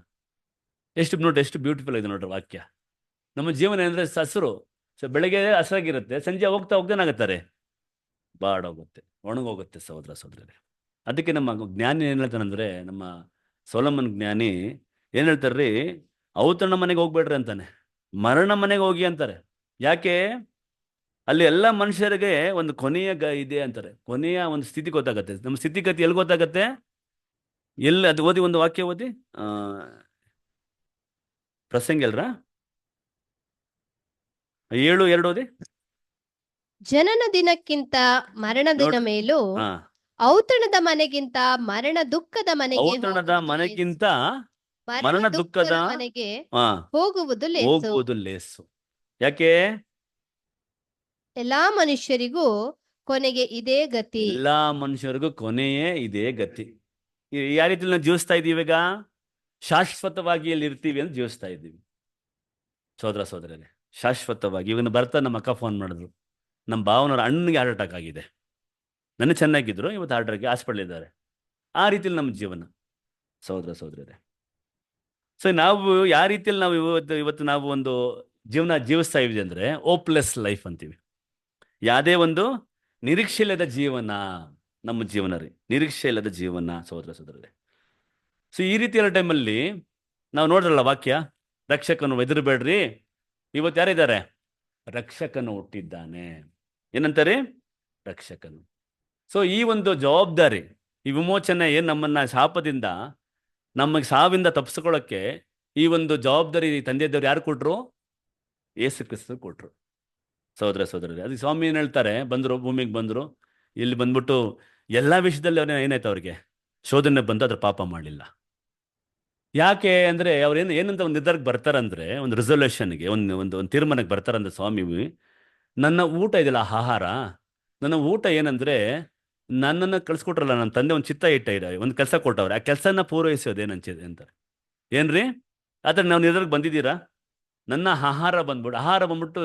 ಎಷ್ಟು ಬ್ಯೂಟಿಫುಲ್ ಇದೆ ನೋಡ್ರಿ ವಾಕ್ಯ. ನಮ್ಮ ಜೀವನ ಏನಂದ್ರೆ ಹಸಿರು. ಬೆಳಗ್ಗೆ ಹಸಿರಾಗಿರುತ್ತೆ, ಸಂಜೆ ಹೋಗ್ತಾ ಏನಾಗುತ್ತಾರೆ? ಬಾಡೋಗುತ್ತೆ, ಒಣಗೋಗುತ್ತೆ ಸಹೋದರ ಸಹೋದರರೇ. ಅದಕ್ಕೆ ನಮ್ಮ ಜ್ಞಾನಿ ಏನ್ ಹೇಳ್ತಾನಂದ್ರೆ, ನಮ್ಮ ಸೊಲೊಮನ್ ಜ್ಞಾನಿ ಏನ್ ಹೇಳ್ತಾರ್ರಿ? ಔತಣ ಮನೆಗೆ ಹೋಗ್ಬೇಡ್ರಿ ಅಂತಾನೆ, ಮರಣ ಮನೆಗೆ ಹೋಗಿ ಅಂತಾರೆ. ಯಾಕೆ? ಅಲ್ಲಿ ಎಲ್ಲ ಮನುಷ್ಯರಿಗೆ ಒಂದು ಕೊನೆಯ ಇದೆ ಅಂತಾರೆ. ಕೊನೆಯ ಒಂದು ಸ್ಥಿತಿ ಗೊತ್ತಾಗತ್ತೆ. ನಮ್ಮ ಸ್ಥಿತಿಗತಿ ಎಲ್ಲಿ ಗೊತ್ತಾಗತ್ತೆ? ಎಲ್ಲಿ? ಅದು ಓದಿ, ಒಂದು ವಾಕ್ಯ ಓದಿ. ಪ್ರಸಂಗ ಅಲ್ರ 7:2 ಓದಿ. ಜನನ ದಿನಕ್ಕಿಂತ ಮರಣ ದಿನ ಮೇಲೂ, ಔತಣದ ಮನೆಗಿಂತ ಮರಣ ದುಃಖದ ಮನೆಗೆ ಔತಣದ ಮನೆಗಿಂತ ಮರಣ ದುಃಖದ ಮನೆಗೆ ಹೋಗುವುದು ಲೇಸು. ಯಾಕೆ? ಎಲ್ಲಾ ಮನುಷ್ಯರಿಗೂ ಕೊನೆಗೆ ಇದೇ ಗತಿ. ಎಲ್ಲಾ ಮನುಷ್ಯರಿಗೂ ಕೊನೆಯೇ ಇದೇ ಗತಿ. ಯಾವ ರೀತಿ ನಾವು ಜೀವಿಸ್ತಾ ಇದೀವಿ? ಈಗ ಶಾಶ್ವತವಾಗಿ ಎಲ್ಲಿ ಇರ್ತೀವಿ ಅಂತ ಜೀವಿಸ್ತಾ ಇದ್ದೀವಿ ಸೋದರ ಸೋದರರೇ. ಶಾಶ್ವತವಾಗಿ. ಇವನು ಬರ್ತಾ ನಮ್ಮ ಅಕ್ಕ ಫೋನ್ ಮಾಡಿದ್ರು, ನಮ್ಮ ಭಾವನವ್ರ ಅಣ್ಣನಿಗೆ ಹಾರ್ಟ್ ಅಟ್ಯಾಕ್ ಆಗಿದೆ. ನನ್ನ ಚೆನ್ನಾಗಿದ್ರು, ಇವತ್ತು ಹಾರ್ಟ್ಗೆ ಹಾಸ್ಪಿಟಲ್ ಇದ್ದಾರೆ. ಆ ರೀತಿಯಲ್ಲಿ ನಮ್ಮ ಜೀವನ ಸಹೋದರ ಸಹೋದರರೇ. ಸೊ ನಾವು ಯಾವ ರೀತಿಯಲ್ಲಿ ನಾವು ಇವತ್ತು ನಾವು ಒಂದು ಜೀವನ ಜೀವಿಸ್ತಾ ಇದ್ದೀವಿ ಅಂದ್ರೆ, ಓಪ್ಲೆಸ್ ಲೈಫ್ ಅಂತೀವಿ. ಯಾವುದೇ ಒಂದು ನಿರೀಕ್ಷೆ ಇಲ್ಲದ ಜೀವನ ನಮ್ಮ ಜೀವನ ರೀ, ನಿರೀಕ್ಷೆ ಇಲ್ಲದ ಜೀವನ ಸಹೋದರ ಸಹೋದರರೇ. ಸೊ ಈ ರೀತಿಯ ಟೈಮಲ್ಲಿ ನಾವು ನೋಡ್ರಲ್ಲ ವಾಕ್ಯ, ರಕ್ಷಕನು ಹೆದರಬೇಡ್ರಿ, ಇವತ್ತು ಯಾರಿದ್ದಾರೆ? ರಕ್ಷಕನು ಹುಟ್ಟಿದ್ದಾನೆ. ಏನಂತಾರೆ? ರಕ್ಷಕನು. ಸೊ ಈ ಒಂದು ಜವಾಬ್ದಾರಿ, ಈ ವಿಮೋಚನೆ ಏನ್ ನಮ್ಮನ್ನ ಶಾಪದಿಂದ, ನಮಗೆ ಸಾವಿಂದ ತಪ್ಪಿಸ್ಕೊಳ್ಳೋಕ್ಕೆ ಈ ಒಂದು ಜವಾಬ್ದಾರಿ ತಂದೆ ದೇವ್ರು ಯಾರು ಕೊಟ್ರು? ಯೇಸು ಕ್ರಿಸ್ತ ಕೊಟ್ರು. ಸಹೋದರರೇ, ಅದಕ್ಕೆ ಸ್ವಾಮಿ ಏನು ಹೇಳ್ತಾರೆ, ಬಂದರು ಭೂಮಿಗೆ ಬಂದರು, ಇಲ್ಲಿ ಬಂದ್ಬಿಟ್ಟು ಎಲ್ಲ ವಿಷಯದಲ್ಲಿ ಏನಾಯ್ತು ಅವ್ರಿಗೆ ಶೋಧನೆ ಬಂದು ಅದ್ರ ಪಾಪ ಮಾಡಲಿಲ್ಲ. ಯಾಕೆ ಅಂದರೆ ಅವ್ರೇನು ಏನಂತ ಒಂದು ನಿರ್ಧಾರಕ್ಕೆ ಬರ್ತಾರಂದ್ರೆ, ಒಂದು ರಿಸಲ್ಯೂಷನ್ಗೆ, ಒಂದು ತೀರ್ಮಾನಕ್ಕೆ ಬರ್ತಾರಂದ್ರೆ ಸ್ವಾಮಿ, ನನ್ನ ಊಟ ಇದೆಯಲ್ಲ, ಆಹಾರ, ನನ್ನ ಊಟ ಏನಂದರೆ, ನನ್ನನ್ನು ಕಳ್ಸಿಕೊಟ್ರಲ್ಲ ನನ್ನ ತಂದೆ, ಒಂದು ಚಿತ್ತ ಒಂದು ಕೆಲಸ ಕೊಟ್ಟವ್ರೆ, ಆ ಕೆಲಸನ ಪೂರೈಸೋದೇನಂಚಿದೆ ಅಂತಾರೆ. ಏನ್ರಿ, ಆದರೆ ನಾವು ನಿರ್ಧಾರಕ್ಕೆ ಬಂದಿದ್ದೀರಾ? ನನ್ನ ಆಹಾರ ಬಂದ್ಬಿಟ್ಟು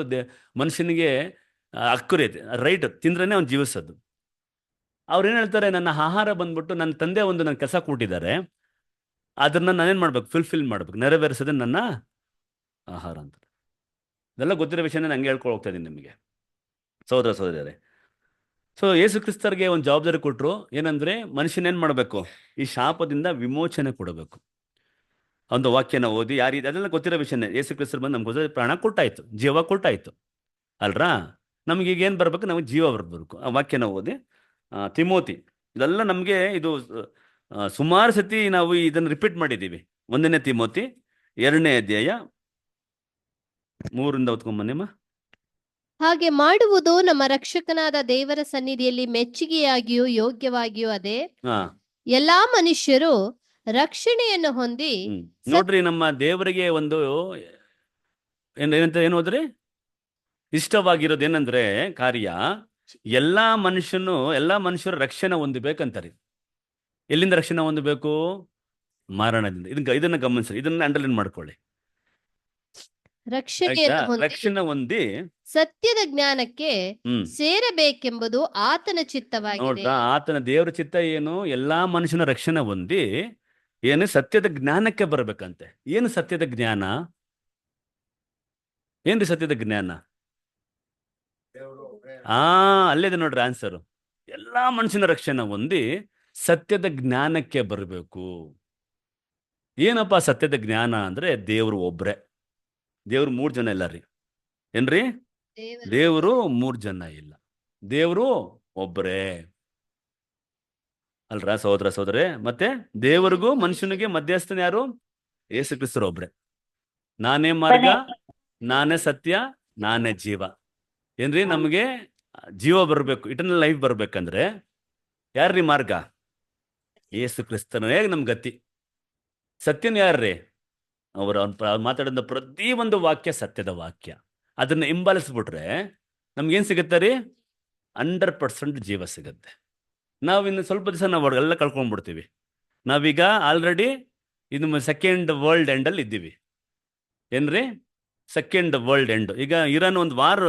ಮನುಷ್ಯನಿಗೆ ಅಕ್ಕುರೇತೆ ರೈಟ್ ತಿಂದ್ರೇ ಅವ್ನು ಜೀವಿಸೋದು. ಅವ್ರೇನು ಹೇಳ್ತಾರೆ, ನನ್ನ ಆಹಾರ ಬಂದ್ಬಿಟ್ಟು ನನ್ನ ತಂದೆ ನನ್ನ ಕೆಲಸ ಕೊಟ್ಟಿದ್ದಾರೆ, ಅದನ್ನ ನಾನೇನು ಮಾಡ್ಬೇಕು, ಫುಲ್ಫಿಲ್ ಮಾಡ್ಬೇಕು, ನೆರವೇರಿಸೋದೇ ನನ್ನ ಆಹಾರ ಅಂತ. ಇದೆಲ್ಲ ಗೊತ್ತಿರೋ ವಿಷಯನೇ ನಂಗೆ ಹೇಳ್ಕೊಂಡು ಹೋಗ್ತಾ ಇದ್ದೀನಿ ನಿಮಗೆ ಸಹೋದರರೇ. ಸೊ ಯೇಸು ಕ್ರಿಸ್ತರಿಗೆ ಒಂದು ಜವಾಬ್ದಾರಿ ಕೊಟ್ಟರು, ಏನಂದ್ರೆ ಮನುಷ್ಯನೇನು ಮಾಡಬೇಕು, ಈ ಶಾಪದಿಂದ ವಿಮೋಚನೆ ಕೊಡಬೇಕು. ಒಂದು ವಾಕ್ಯನ ಓದಿ ಅದೆಲ್ಲ ಗೊತ್ತಿರೋ ವಿಷಯನೇ. ಯೇಸು ಕ್ರಿಸ್ತರು ಬಂದು ನಮ್ಗೆ ಪ್ರಾಣ ಕೊಟ್ಟಾಯ್ತು, ಜೀವ ಕೊಟ್ಟಾಯ್ತು ಅಲ್ರಾ. ನಮ್ಗೆ ಈಗ ಏನು ಬರ್ಬೇಕು, ನಮಗೆ ಜೀವ ಬರಬೇಕು. ಆ ವಾಕ್ಯನ ಓದಿ ತಿಮೋತಿ, ಇದೆಲ್ಲ ನಮಗೆ ಇದು ಸುಮಾರು ಸತಿ ನಾವು ಇದನ್ನು ರಿಪೀಟ್ ಮಾಡಿದ್ದೀವಿ. 1ನೇ ತಿಮೋತಿ 2ನೇ ಅಧ್ಯಾಯ 3ರಿಂದ ಓದ್ಕೊಂಬನ್ನಿಮ್ಮ. ಹಾಗೆ ಮಾಡುವುದು ನಮ್ಮ ರಕ್ಷಕನಾದ ದೇವರ ಸನ್ನಿಧಿಯಲ್ಲಿ ಮೆಚ್ಚುಗೆಯಾಗಿಯೂ ಯೋಗ್ಯವಾಗಿಯೂ ಅದೇ, ಎಲ್ಲಾ ಮನುಷ್ಯರು ರಕ್ಷಣೆಯನ್ನು ಹೊಂದಿ. ನೋಡ್ರಿ, ನಮ್ಮ ದೇವರಿಗೆ ಒಂದು ಏನು ಹೋದ್ರಿ ಇಷ್ಟವಾಗಿರೋದು ಏನಂದ್ರೆ ಕಾರ್ಯ, ಎಲ್ಲಾ ಮನುಷ್ಯರು ರಕ್ಷಣೆ ಹೊಂದಬೇಕಂತಾರೆ. ಎಲ್ಲಿಂದ ರಕ್ಷಣೆ ಹೊಂದಬೇಕು? ಮರಣದಿಂದ. ಇದನ್ನ ಗಮನಿಸಿ, ಇದನ್ನ ಅಂಡರ್ಲೈನ್ ಮಾಡ್ಕೊಳ್ಳಿ. ರಕ್ಷಣೆ ಹೊಂದಿ ಸತ್ಯದ ಜ್ಞಾನಕ್ಕೆ ಸೇರಬೇಕೆಂಬುದು ಆತನ ಚಿತ್ತವಾಗಿದೆ. ನೋಡ್ರಾ, ಆತನ ದೇವರ ಚಿತ್ತ ಏನು? ಎಲ್ಲಾ ಮನುಷ್ಯನ ರಕ್ಷಣೆ ಹೊಂದಿ ಏನು ಸತ್ಯದ ಜ್ಞಾನಕ್ಕೆ ಬರ್ಬೇಕಂತೆ. ಏನು ಸತ್ಯದ ಜ್ಞಾನ? ಏನ್ರಿ ಸತ್ಯದ ಜ್ಞಾನ? ಅಲ್ಲಿದೆ ನೋಡ್ರಿ ಆನ್ಸರು. ಎಲ್ಲಾ ಮನುಷ್ಯನ ರಕ್ಷಣೆ ಹೊಂದಿ ಸತ್ಯದ ಜ್ಞಾನಕ್ಕೆ ಬರಬೇಕು. ಏನಪ್ಪಾ ಸತ್ಯದ ಜ್ಞಾನ ಅಂದ್ರೆ? ದೇವರು ಒಬ್ರೆ. ದೇವ್ರು 3 ಜನ ಇಲ್ಲ ರೀ. ಏನ್ರಿ? ದೇವರು 3 ಜನ ಇಲ್ಲ, ದೇವರು ಒಬ್ಬರೇ ಅಲ್ರಾ ಸಹೋದರರೇ. ಮತ್ತೆ ದೇವರಿಗೂ ಮನುಷ್ಯನಿಗೆ ಮಧ್ಯಸ್ಥನ ಯಾರು? ಯೇಸು ಕ್ರಿಸ್ತರು ಒಬ್ರೆ. ನಾನೇ ಮಾರ್ಗ, ನಾನೇ ಸತ್ಯ, ನಾನೇ ಜೀವ. ಏನ್ರಿ? ನಮಗೆ ಜೀವ ಬರ್ಬೇಕು, ಇಟರ್ನಲ್ ಲೈಫ್ ಬರ್ಬೇಕಂದ್ರೆ ಯಾರ್ರೀ ಮಾರ್ಗ? ಯೇಸು ಕ್ರಿಸ್ತನೇ ನಮ್ ಗತಿ. ಸತ್ಯನ ಯಾರ್ರೀ? ಅವರು ಮಾತಾಡಿದ ಪ್ರತಿ ಒಂದು ವಾಕ್ಯ ಸತ್ಯದ ವಾಕ್ಯ. ಅದನ್ನ ಹಿಂಬಾಲಿಸ್ಬಿಟ್ರೆ ನಮ್ಗೇನ್ ಸಿಗುತ್ತೆ ರೀ? 100% ಜೀವ ಸಿಗುತ್ತೆ. ನಾವಿನ್ನು ಸ್ವಲ್ಪ ದಿವಸ ನಾವು ಎಲ್ಲ ಕಳ್ಕೊಂಡ್ಬಿಡ್ತೀವಿ. ನಾವೀಗ ಆಲ್ರೆಡಿ ಇದು ಸೆಕೆಂಡ್ ವರ್ಲ್ಡ್ ಎಂಡಲ್ಲಿ ಇದ್ದೀವಿ. ಏನ್ರಿ? Second world end. ಈಗ ಇರಾನ್ ಒಂದು ವಾರ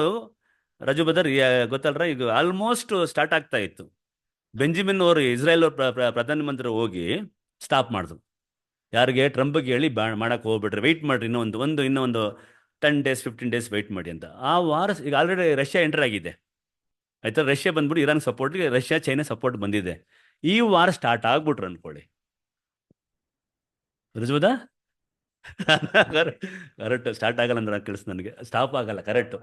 ರಜು ಬದರ್ ಗೊತ್ತಲ್ರ, ಈಗ ಆಲ್ಮೋಸ್ಟ್ ಸ್ಟಾರ್ಟ್ ಆಗ್ತಾ ಇತ್ತು. ಬೆಂಜಮಿನ್ ಅವರು, ಇಸ್ರೇಲ್ ಪ್ರಧಾನಮಂತ್ರಿ ಹೋಗಿ ಸ್ಟಾಪ್ ಮಾಡಿದ್ರು. ಯಾರಿಗೆ? ಟ್ರಂಪ್ಗೆ ಹೇಳಿ ಮಾಡಕ್ಕೆ ಹೋಗ್ಬಿಟ್ರಿ, ವೆಯ್ಟ್ ಮಾಡ್ರಿ, ಇನ್ನೊಂದು 10 days 15 days ವೆಯ್ಟ್ ಮಾಡಿ ಅಂತ. ಆ ವಾರ ಈಗ ಆಲ್ರೆಡಿ ರಷ್ಯಾ ಎಂಟರ್ ಆಗಿದೆ ಆಯ್ತಾ. ರಷ್ಯಾ ಬಂದ್ಬಿಟ್ಟು ಇರಾನ್ ಸಪೋರ್ಟ್ಗೆ, ರಷ್ಯಾ ಚೈನಾ ಸಪೋರ್ಟ್ ಬಂದಿದೆ. ಈ ವಾರ ಸ್ಟಾರ್ಟ್ ಆಗ್ಬಿಟ್ರು ಅನ್ಕೊಳ್ಳಿ. ರುಜುವುದಾ? ಕರೆಕ್ಟ್. ಸ್ಟಾರ್ಟ್ ಆಗಲ್ಲ ಅಂದ್ರೆ ಕೇಳಿಸ್ ನನಗೆ, ಸ್ಟಾಪ್ ಆಗಲ್ಲ. ಕರೆಕ್ಟ್.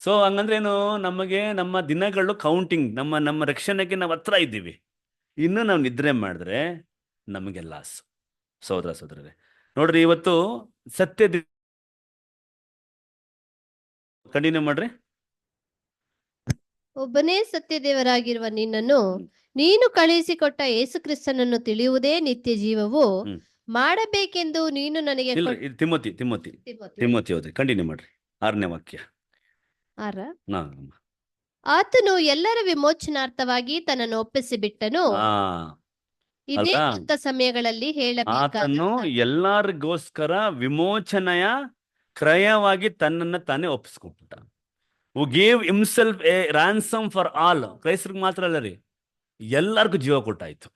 ಸೊ ಹಂಗಂದ್ರೆ ಏನು? ನಮಗೆ ನಮ್ಮ ದಿನಗಳು ಕೌಂಟಿಂಗ್, ನಮ್ಮ ರಕ್ಷಣೆಗೆ ನಾವು ಹತ್ರ ಇದ್ದೀವಿ. ಇನ್ನು ನಾವು ನಿದ್ರೆ ಮಾಡಿದ್ರೆ ನಮಗೆ ಲಾಸ್. ಸಹೋದರರೇ ನೋಡ್ರಿ, ಇವತ್ತು ಸತ್ಯ ಕಂಟಿನ್ಯೂ ಮಾಡ್ರಿ. ಒಬ್ಬನೇ ಸತ್ಯ ದೇವರಾಗಿರುವ ನಿನ್ನನ್ನು ನೀನು ಕಳುಹಿಸಿಕೊಟ್ಟ ಯೇಸು ಕ್ರಿಸ್ತನನ್ನು ತಿಳಿಯುವುದೇ ನಿತ್ಯ ಜೀವವು. ಮಾಡಬೇಕೆಂದು ನೀನು ನನಗೆ ತಿಮೋತಿ ಹೋದ್ರಿ. ಕಂಟಿನ್ಯೂ ಮಾಡ್ರಿ. 6ನೇ ವಾಕ್ಯ. ಆತನು ಎಲ್ಲರ ವಿಮೋಚನಾರ್ಥವಾಗಿ ತನ್ನನ್ನು ಒಪ್ಪಿಸಿ ಬಿಟ್ಟನು. ಇದೇ ಯುಕ್ತ ಸಮಯಗಳಲ್ಲಿ ಆತನು ಎಲ್ಲರಿಗೋಸ್ಕರ ವಿಮೋಚನೆಯ ಕ್ರಯವಾಗಿ ತನ್ನನ್ನು ತಾನೇ ಒಪ್ಪಿಸ್ಕೊಟ್ಟ. Who gave himself a ransom for all. ಕ್ರೈಸ್ತರಿಗೆ ಮಾತ್ರ ಅಲ್ಲ ರೀ, ಎಲ್ಲರಿಗೂ ಜೀವ ಕೊಟ್ಟಾಯ್ತು.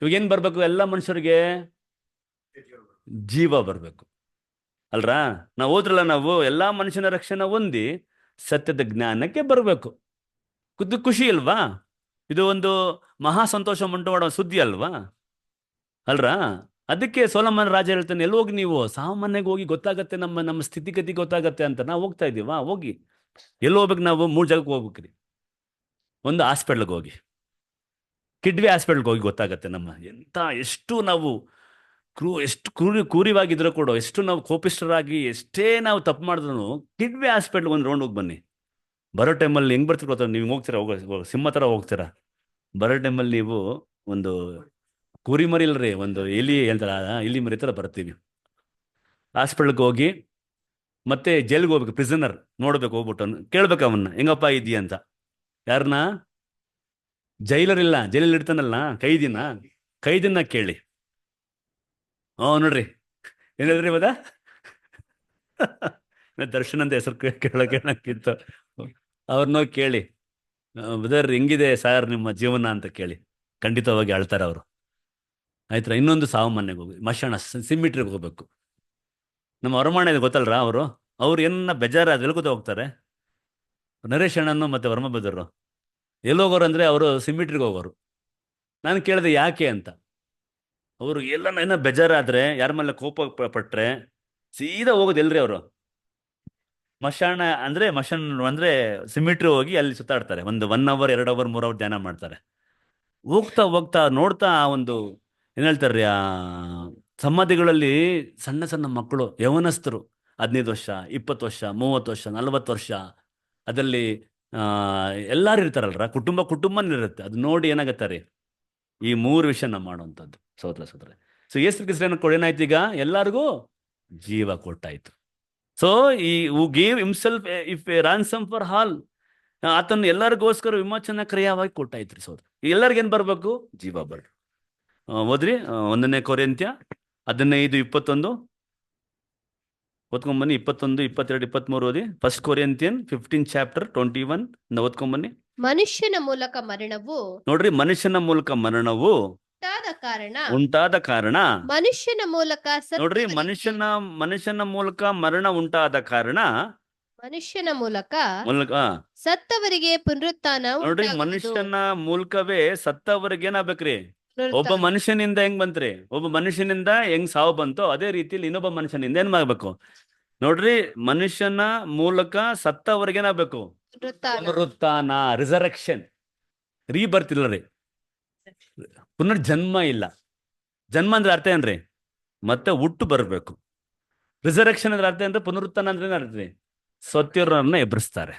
ಇವಾಗ ಏನ್ ಬರ್ಬೇಕು? ಎಲ್ಲ ಮನುಷ್ಯರಿಗೆ ಜೀವ ಬರ್ಬೇಕು ಅಲ್ರಾ. ನಾವು ಹೋದ್ರಲ್ಲ, ನಾವು ಎಲ್ಲಾ ಮನುಷ್ಯನ ರಕ್ಷಣೆ ಹೊಂದಿ ಸತ್ಯದ ಜ್ಞಾನಕ್ಕೆ ಬರಬೇಕು. ಖುಷಿ ಅಲ್ವಾ? ಇದು ಒಂದು ಮಹಾ ಸಂತೋಷ ಉಂಟು ಮಾಡೋ ಸುದ್ದಿ ಅಲ್ವಾ ಅಲ್ರಾ. ಅದಕ್ಕೆ ಸೊಲೊಮನ್ ರಾಜ ಹೇಳ್ತಾನೆ, ಎಲ್ಲಿ ಹೋಗಿ ನೀವು ಸಾಮಾನ್ಯವಾಗಿ ಹೋಗಿ ಗೊತ್ತಾಗತ್ತೆ, ನಮ್ಮ ಸ್ಥಿತಿಗತಿ ಗೊತ್ತಾಗತ್ತೆ ಅಂತ. ನಾವು ಹೋಗ್ತಾ ಇದೀವಾ? ಹೋಗಿ. ಎಲ್ಲಿ ಹೋಗ್ಬೇಕು? ನಾವು 3 ಜಾಗಕ್ಕೆ ಹೋಗ್ಬೇಕ್ರಿ. ಒಂದು ಹಾಸ್ಪಿಟ್ಲ್ಗೆ ಹೋಗಿ, ಕಿಡ್ನಿ ಹಾಸ್ಪಿಟ್ಲ್ಗೆ ಹೋಗಿ ಗೊತ್ತಾಗತ್ತೆ ಎಷ್ಟು ನಾವು ಎಷ್ಟು ಕೂರಿವಾಗಿದ್ರು ಕೂಡ, ಎಷ್ಟು ನಾವು ಕೋಪಿಷ್ಠರಾಗಿ ಎಷ್ಟೇ ನಾವು ತಪ್ಪು ಮಾಡಿದ್ರು ಕಿಡ್ನಿ ಹಾಸ್ಪಿಟ್ಲ್ ಒಂದು ರೌಂಡ್ ಹೋಗಿ ಬನ್ನಿ. ಬರೋ ಟೈಮಲ್ಲಿ ಹೆಂಗ್ ಬರ್ತೀರ ಗೊತ್ತಾ, ನೀವು ಹೋಗ್ತೀರಾ, ಸಿಂಹ ಥರ ಹೋಗ್ತೀರಾ. ಬರೋ ಟೈಮಲ್ಲಿ ನೀವು ಒಂದು ಕುರಿ ಮರಿ ಇಲ್ರಿ, ಒಂದು ಎಲಿ ಹೇಳ್ತಾರ, ಎಲಿ ಮರಿ ಥರ ಬರ್ತೀವಿ. ಹಾಸ್ಪಿಟ್ಲ್ಗೆ ಹೋಗಿ ಮತ್ತೆ ಜೈಲ್ಗೆ ಹೋಗ್ಬೇಕು, ಪ್ರಿಸನರ್ ನೋಡ್ಬೇಕು, ಹೋಗ್ಬಿಟ್ಟು ಕೇಳ್ಬೇಕು ಅವನ್ನ, ಹೆಂಗಪ್ಪ ಇದೆಯಾ ಅಂತ. ಯಾರನ್ನ? ಜೈಲರ್ ಇಲ್ಲ, ಜೈಲಲ್ಲಿ ಇಡ್ತಾನಲ್ಲ ಕೈದಿನ ಕೇಳಿ. ನೋಡ್ರಿ ಏನ್ ಹೇಳಿದ್ರಿ ಇವತ್ತ ದರ್ಶನ್ ಅಂತ ಹೆಸರು ಕೇಳಕ್ಕಿತ್ತು. ಅವ್ರನ್ನೋ ಕೇಳಿ, ಬ್ರದರ್ ಹೆಂಗಿದೆ ಸರ್ ನಿಮ್ಮ ಜೀವನ ಅಂತ ಕೇಳಿ, ಖಂಡಿತವಾಗಿ ಅಳ್ತಾರೆ ಅವರು. ಆಯ್ತಾ? ಇನ್ನೊಂದು ಸಾವು ಮನೆಗೆ ಹೋಗಿ ಮಶಾಣ ಸಿಮಿಟ್ರಿಗೆ ಹೋಗ್ಬೇಕು. ನಮ್ಮ ವರಮಾಣ ಇದೆ ಗೊತ್ತಲ್ರ, ಅವ್ರು ಏನ ಬೇಜಾರಾದ್ರೆ ಎಲ್ಕೋತ ಹೋಗ್ತಾರೆ. ನರೇಶ್ ಅಣ್ಣನು ಮತ್ತೆ ವರ್ಮ ಬದರು ಎಲ್ಲೋಗೋರು ಅಂದ್ರೆ ಅವರು ಸಿಮಿಟ್ರಿಗೆ ಹೋಗೋರು. ನಾನು ಕೇಳಿದೆ ಯಾಕೆ ಅಂತ. ಅವರು ಏನೋ ಬೇಜಾರಾದ್ರೆ, ಯಾರ ಮೇಲೆ ಕೋಪ ಪಟ್ರೆ ಸೀದಾ ಹೋಗೋದು ಎಲ್ರಿ ಅವರು ಮಶಾಣ ಅಂದ್ರೆ ಸಿಮಿಟ್ರಿ ಹೋಗಿ ಅಲ್ಲಿ ಸುತ್ತಾಡ್ತಾರೆ. ಒಂದು 1 hour 2 hour 3 hour ಧ್ಯಾನ ಮಾಡ್ತಾರೆ. ಹೋಗ್ತಾ ನೋಡ್ತಾ ಒಂದು ಏನ್ ಹೇಳ್ತಾರ್ರಿ, ಆ ಸಮಾಧಿಗಳಲ್ಲಿ ಸಣ್ಣ ಸಣ್ಣ ಮಕ್ಕಳು, ಯೌವನಸ್ಥರು, 15 ವರ್ಷ 20 ವರ್ಷ 30 ವರ್ಷ 40 ವರ್ಷ, ಅದರಲ್ಲಿ ಎಲ್ಲಾರು ಇರ್ತಾರಲ್ರ, ಕುಟುಂಬನಿರುತ್ತೆ. ಅದು ನೋಡಿ ಏನಾಗತ್ತಾರೆ, ಈ 3 ವಿಷಯ ನಾವು ಮಾಡುವಂಥದ್ದು ಸೋದರ. ಸೊ ಯೇಸು ಕ್ರಿಸ್ತನ ಏನಾಯ್ತು, ಈಗ ಎಲ್ಲರಿಗೂ ಜೀವ ಕೊಟ್ಟಾಯ್ತು. ಸೊ ಈ ಹೂ gave himself if A ransom for all, ಆತನ ಎಲ್ಲರಿಗೋಸ್ಕರ ವಿಮೋಚನಾ ಕ್ರಿಯವಾಗಿ ಕೊಟ್ಟಾಯ್ತು ರೀ ಸೋದರ. ಎಲ್ಲರಿಗೇನು ಬರಬೇಕು? ಜೀವ ಬರ್ಬೇಕು. ಓದ್ರಿ 1 ಕೊರಿಂಥ್ಯ 15:21 ಓದ್ಕೊಂಬನ್ನಿ. 21, 22, 23 ಓದಿ. 1 Corinthians 15 chapter 21 ಓದ್ಕೊಂಬನ್ನಿ. ಮನುಷ್ಯನ ಮೂಲಕ ಮರಣವು, ನೋಡ್ರಿ, ಮನುಷ್ಯನ ಮೂಲಕ ಮರಣವು ಉಂಟಾದ ಕಾರಣ ಮನುಷ್ಯನ ಮೂಲಕ ನೋಡ್ರಿ, ಮನುಷ್ಯನ ಮೂಲಕ ಮರಣ ಉಂಟಾದ ಕಾರಣ ಮನುಷ್ಯನ ಮೂಲಕ ಸತ್ತವರಿಗೆ ಪುನರುತ್ಥಾನ ನೋಡ್ರಿ, ಮನುಷ್ಯನ ಮೂಲಕವೇ ಸತ್ತವರಿಗೆ ಏನಾಗ್ಬೇಕ್ರಿ? ಒಬ್ಬ ಮನುಷ್ಯನಿಂದ ಹೆಂಗ್ ಬಂತ್ರಿ? ಒಬ್ಬ ಮನುಷ್ಯನಿಂದ ಹೆಂಗ್ ಸಾವು ಬಂತೋ ಅದೇ ರೀತಿಯಲ್ಲಿ ಇನ್ನೊಬ್ಬ ಮನುಷ್ಯನಿಂದ ಏನ್ ಮಾಡ್ಬೇಕು? ನೋಡ್ರಿ, ಮನುಷ್ಯನ ಮೂಲಕ ಸತ್ತವರಿಗೆ ಏನಾಗ್ಬೇಕು? ಪುನರುತ್ಥಾನ, ರಿಸರೆಕ್ಷನ್. ರೀಬರ್ತ್ ಇಲ್ಲ ರೀ, ಪುನರ್ಜನ್ಮ ಇಲ್ಲ. ಜನ್ಮ ಅಂದ್ರೆ ಅರ್ಥ ಏನ್ರಿ? ಮತ್ತೆ ಹುಟ್ಟು ಬರಬೇಕು. ರಿಸರೆಕ್ಷನ್ ಅಂದ್ರೆ ಅರ್ಥ ಅಂದ್ರೆ ಪುನರುತ್ಥಾನ ಅಂದ್ರೆ ಏನ್ ಅರ್ಥ? ಸತ್ತಿರೋರನ್ನ ಎಬ್ಬರಿಸ್ತಾರೆ.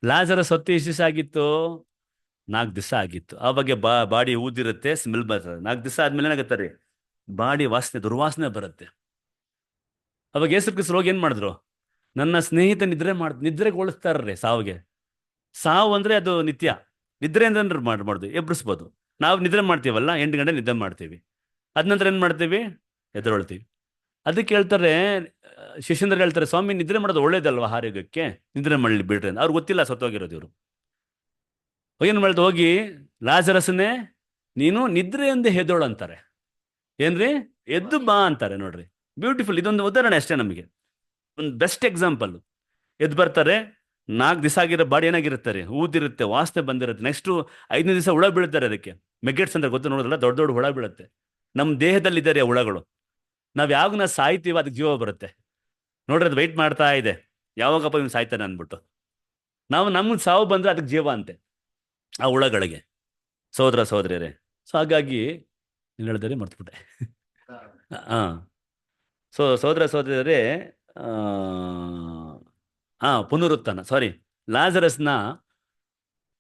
ಲಾಜರಸ್ ಸತ್ತು ಎಷ್ಟು ದಿವಸ ಆಗಿತ್ತು? 4 ದಿವಸ ಆಗಿತ್ತು. ಆ ಬಗ್ಗೆ ಬಾಡಿ ಊದಿರುತ್ತೆ, ಸ್ಮೆಲ್ ಬರ್ತದೆ. 4 ದಿವಸ ಆದ್ಮೇಲೆ ಏನಾಗುತ್ತೆ ರೀ, ಬಾಡಿ ವಾಸನೆ, ದುರ್ವಾಸನೆ ಬರುತ್ತೆ. ಅವಾಗ ಯೇಸು ಕ್ರಿಸ್ತರು ಹೋಗಿ ಏನ್ ಮಾಡಿದ್ರು? ನನ್ನ ಸ್ನೇಹಿತ ನಿದ್ರೆಗೊಳಿಸ್ತಾರ್ರಿ ಸಾವಿಗೆ. ಸಾವು ಅಂದ್ರೆ ಅದು ನಿತ್ಯ. ನಿದ್ರೆ ಅಂದ್ರೆ ಮಾಡ್ಬೋದು, ಎಬ್ಬರಿಸ್ಬೋದು. ನಾವು ನಿದ್ರೆ ಮಾಡ್ತೀವಲ್ಲ, 8 ಗಂಟೆ ನಿದ್ದೆ ಮಾಡ್ತೀವಿ. ಅದ ನಂತರ ಏನ್ ಮಾಡ್ತೀವಿ? ಎದುರೊಳ್ತೀವಿ. ಅದಕ್ಕೆ ಹೇಳ್ತಾರೆ, ಶಿಷ್ಯಂದ್ರ ಹೇಳ್ತಾರೆ, ಸ್ವಾಮಿ ನಿದ್ರೆ ಮಾಡೋದು ಒಳ್ಳೇದಲ್ವಾ ಆರೋಗ್ಯಕ್ಕೆ, ನಿದ್ರೆ ಮಾಡಲಿ ಬಿಡ್ರಿ ಅಂತ. ಅವ್ರಿಗೆ ಗೊತ್ತಿಲ್ಲ ಸತ್ತೋಗಿರೋದು ಇವರು. ಏನ್ ಮಾಡಿದ್? ಹೋಗಿ ಲಾಜರಸ್ನೇ ನೀನು ನಿದ್ರೆ ಎಂದು ಎದ್ದೋಳು ಅಂತಾರೆ. ಏನ್ರಿ? ಎದ್ದು ಬಾ ಅಂತಾರೆ. ನೋಡ್ರಿ, ಬ್ಯೂಟಿಫುಲ್. ಇದೊಂದು ಉದಾಹರಣೆ ಅಷ್ಟೇ, ನಮಗೆ ಒಂದು ಬೆಸ್ಟ್ ಎಕ್ಸಾಂಪಲ್. ಎದ್ದು ಬರ್ತಾರೆ. 4 ದಿವಸ ಆಗಿರೋ ಬಾಡಿ ಏನಾಗಿರುತ್ತಾರೆ? ಊದಿರುತ್ತೆ, ವಾಸನೆ ಬಂದಿರುತ್ತೆ. ನೆಕ್ಸ್ಟ್ 5ನೇ ದಿವಸ ಹುಳ ಬೀಳುತ್ತಾರೆ. ಅದಕ್ಕೆ ಮೆಗೆಟ್ಸ್ ಅಂತ ಗೊತ್ತು, ನೋಡೋದಲ್ಲ, ದೊಡ್ಡ ದೊಡ್ಡ ಹುಳ ಬೀಳುತ್ತೆ. ನಮ್ಮ ದೇಹದಲ್ಲಿ ಇದ್ದಾರೆ ಹುಳಗಳು. ನಾವ್ ಯಾವಾಗ ಸಾಯ್ತೀವಿ ಅದಕ್ಕೆ ಜೀವ ಬರುತ್ತೆ. ನೋಡ್ರಿ, ಅದು ವೆಯ್ಟ್ ಮಾಡ್ತಾ ಇದೆ, ಯಾವಾಗಪ್ಪ ಇವ್ನು ಸಾಯ್ತಾನೆ ಅಂದ್ಬಿಟ್ಟು. ನಮ್ಗೆ ಸಾವು ಬಂದ್ರೆ ಅದಕ್ಕೆ ಜೀವ ಅಂತೆ, ಆ ಹುಳಗಳಿಗೆ. ಸಹೋದರಿಯರೇ, ಸೊ ಹಾಗಾಗಿ ಏನು ಹೇಳಿದರೆ ಮರ್ತ್ಬಿಟ್ಟೆ. ಸೊ ಸಹೋದರಿಯರೇ, ಪುನರುತ್ಥಾನ, ಲಾಜರಸ್ನ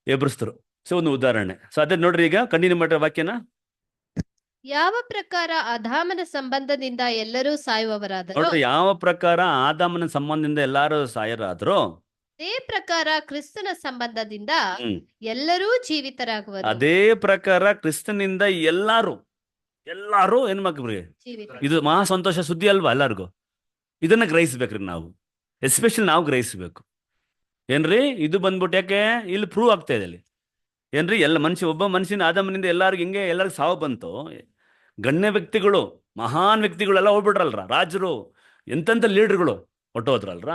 ಎಬ್ರಿಸ್ತರು. ಸೊ ಒಂದು ಉದಾಹರಣೆ. ಸೊ ಅದೇ ನೋಡ್ರಿ, ಈಗ ಕಂಟಿನ್ಯೂ ಮಾಡ್ರೆ ವಾಕ್ಯನ. ಯಾವ ಪ್ರಕಾರ ಆದಾಮನ ಸಂಬಂಧದಿಂದ ಎಲ್ಲರೂ ಸಾಯುವವರಾದರು, ನೋಡ್ರಿ, ಯಾವ ಪ್ರಕಾರ ಆದಾಮನ ಸಂಬಂಧದಿಂದ ಎಲ್ಲಾರು ಸಾಯರಾದ್ರು, ಅದೇ ಪ್ರಕಾರ ಕ್ರಿಸ್ತನ ಸಂಬಂಧದಿಂದ ಎಲ್ಲರೂ ಜೀವಿತರಾಗುವರು. ಅದೇ ಪ್ರಕಾರ ಕ್ರಿಸ್ತನಿಂದ ಎಲ್ಲಾರು ಏನ್ ಮಾಡ್ರಿ? ಇದು ಮಹಾ ಸಂತೋಷ ಸುದ್ದಿ ಅಲ್ವಾ ಎಲ್ಲರಿಗೂ? ಇದನ್ನ ಗ್ರಹಿಸ್ಬೇಕ್ರಿ ನಾವು, ಎಸ್ಪೆಷಲಿ ನಾವು ಗ್ರಹಿಸ್ಬೇಕು. ಏನ್ರಿ ಇದು ಬಂದ್ಬಿಟ್ಟು? ಯಾಕೆ ಇಲ್ಲಿ ಪ್ರೂವ್ ಆಗ್ತಾ ಇದೆ ಅಲ್ಲಿ. ಏನ್ರಿ, ಒಬ್ಬ ಮನುಷ್ಯನ ಆದಾಮನಿಂದ ಎಲ್ಲರಿಗೂ ಸಾವು ಬಂತು. ಗಣ್ಯ ವ್ಯಕ್ತಿಗಳು, ಮಹಾನ್ ವ್ಯಕ್ತಿಗಳೆಲ್ಲ ಹೋಗ್ಬಿಟ್ರಲ್ರ, ರಾಜರು, ಎಂತೆಂಥ ಲೀಡರ್ಗಳು ಹೊಟ್ಟೋದ್ರಲ್ರ.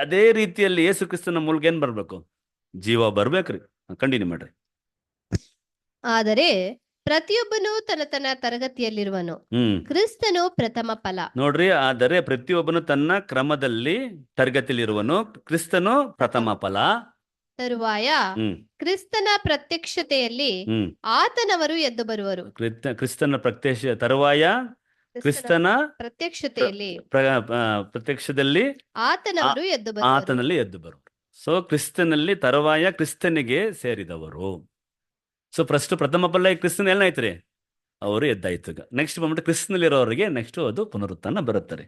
ಅದೇ ರೀತಿಯಲ್ಲಿ ಯೇಸು ಕ್ರಿಸ್ತನ ಮೂಲಕ ಏನ್ ಬರ್ಬೇಕು? ಜೀವ ಬರ್ಬೇಕ್ರಿ. ಕಂಟಿನ್ಯೂ ಮಾಡ್ರಿ. ಆದರೆ ಪ್ರತಿಯೊಬ್ಬನು ತನ್ನ ತರಗತಿಯಲ್ಲಿರುವನು, ಕ್ರಿಸ್ತನು ಪ್ರಥಮ ಫಲ. ನೋಡ್ರಿ, ಆದರೆ ಪ್ರತಿಯೊಬ್ಬನು ತನ್ನ ಕ್ರಮದಲ್ಲಿ ತರಗತಿಯಲ್ಲಿರುವನು, ಕ್ರಿಸ್ತನು ಪ್ರಥಮ ಫಲ. ತರುವಾಯ ಕ್ರಿಸ್ತನ ಪ್ರತ್ಯಕ್ಷತೆಯಲ್ಲಿ ಆತನವರು ಎದ್ದು ಬರುವರು. ಕ್ರಿಸ್ತನ ಪ್ರತ್ಯಕ್ಷ ತರುವಾಯ ಕ್ರಿಸ್ತನ ಪ್ರತ್ಯಕ್ಷತೆಯಲ್ಲಿ ಪ್ರತ್ಯಕ್ಷದಲ್ಲಿ ಆತನವರು ಎದ್ದು ಬಂದರು. ಆತನಲ್ಲಿ ಎದ್ದು ಬರುವರು. ಸೊ ಕ್ರಿಸ್ತನಲ್ಲಿ ತರುವಾಯ ಕ್ರಿಸ್ತನಿಗೆ ಸೇರಿದವರು. ಸೊ ಪ್ರಥಮ ಫಲ ಕ್ರಿಸ್ತನ ಏನಾಯ್ತು ರೀ? ಅವರು ಎದ್ದಾಯ್ತು. ಈಗ ನೆಕ್ಸ್ಟ್ ಬಂದ್ಬಿಟ್ಟು ಕ್ರಿಸ್ತನಲ್ಲಿರೋರಿಗೆ ನೆಕ್ಸ್ಟ್ ಅದು ಪುನರುತ್ಥಾನ ಬರುತ್ತಾರೆ.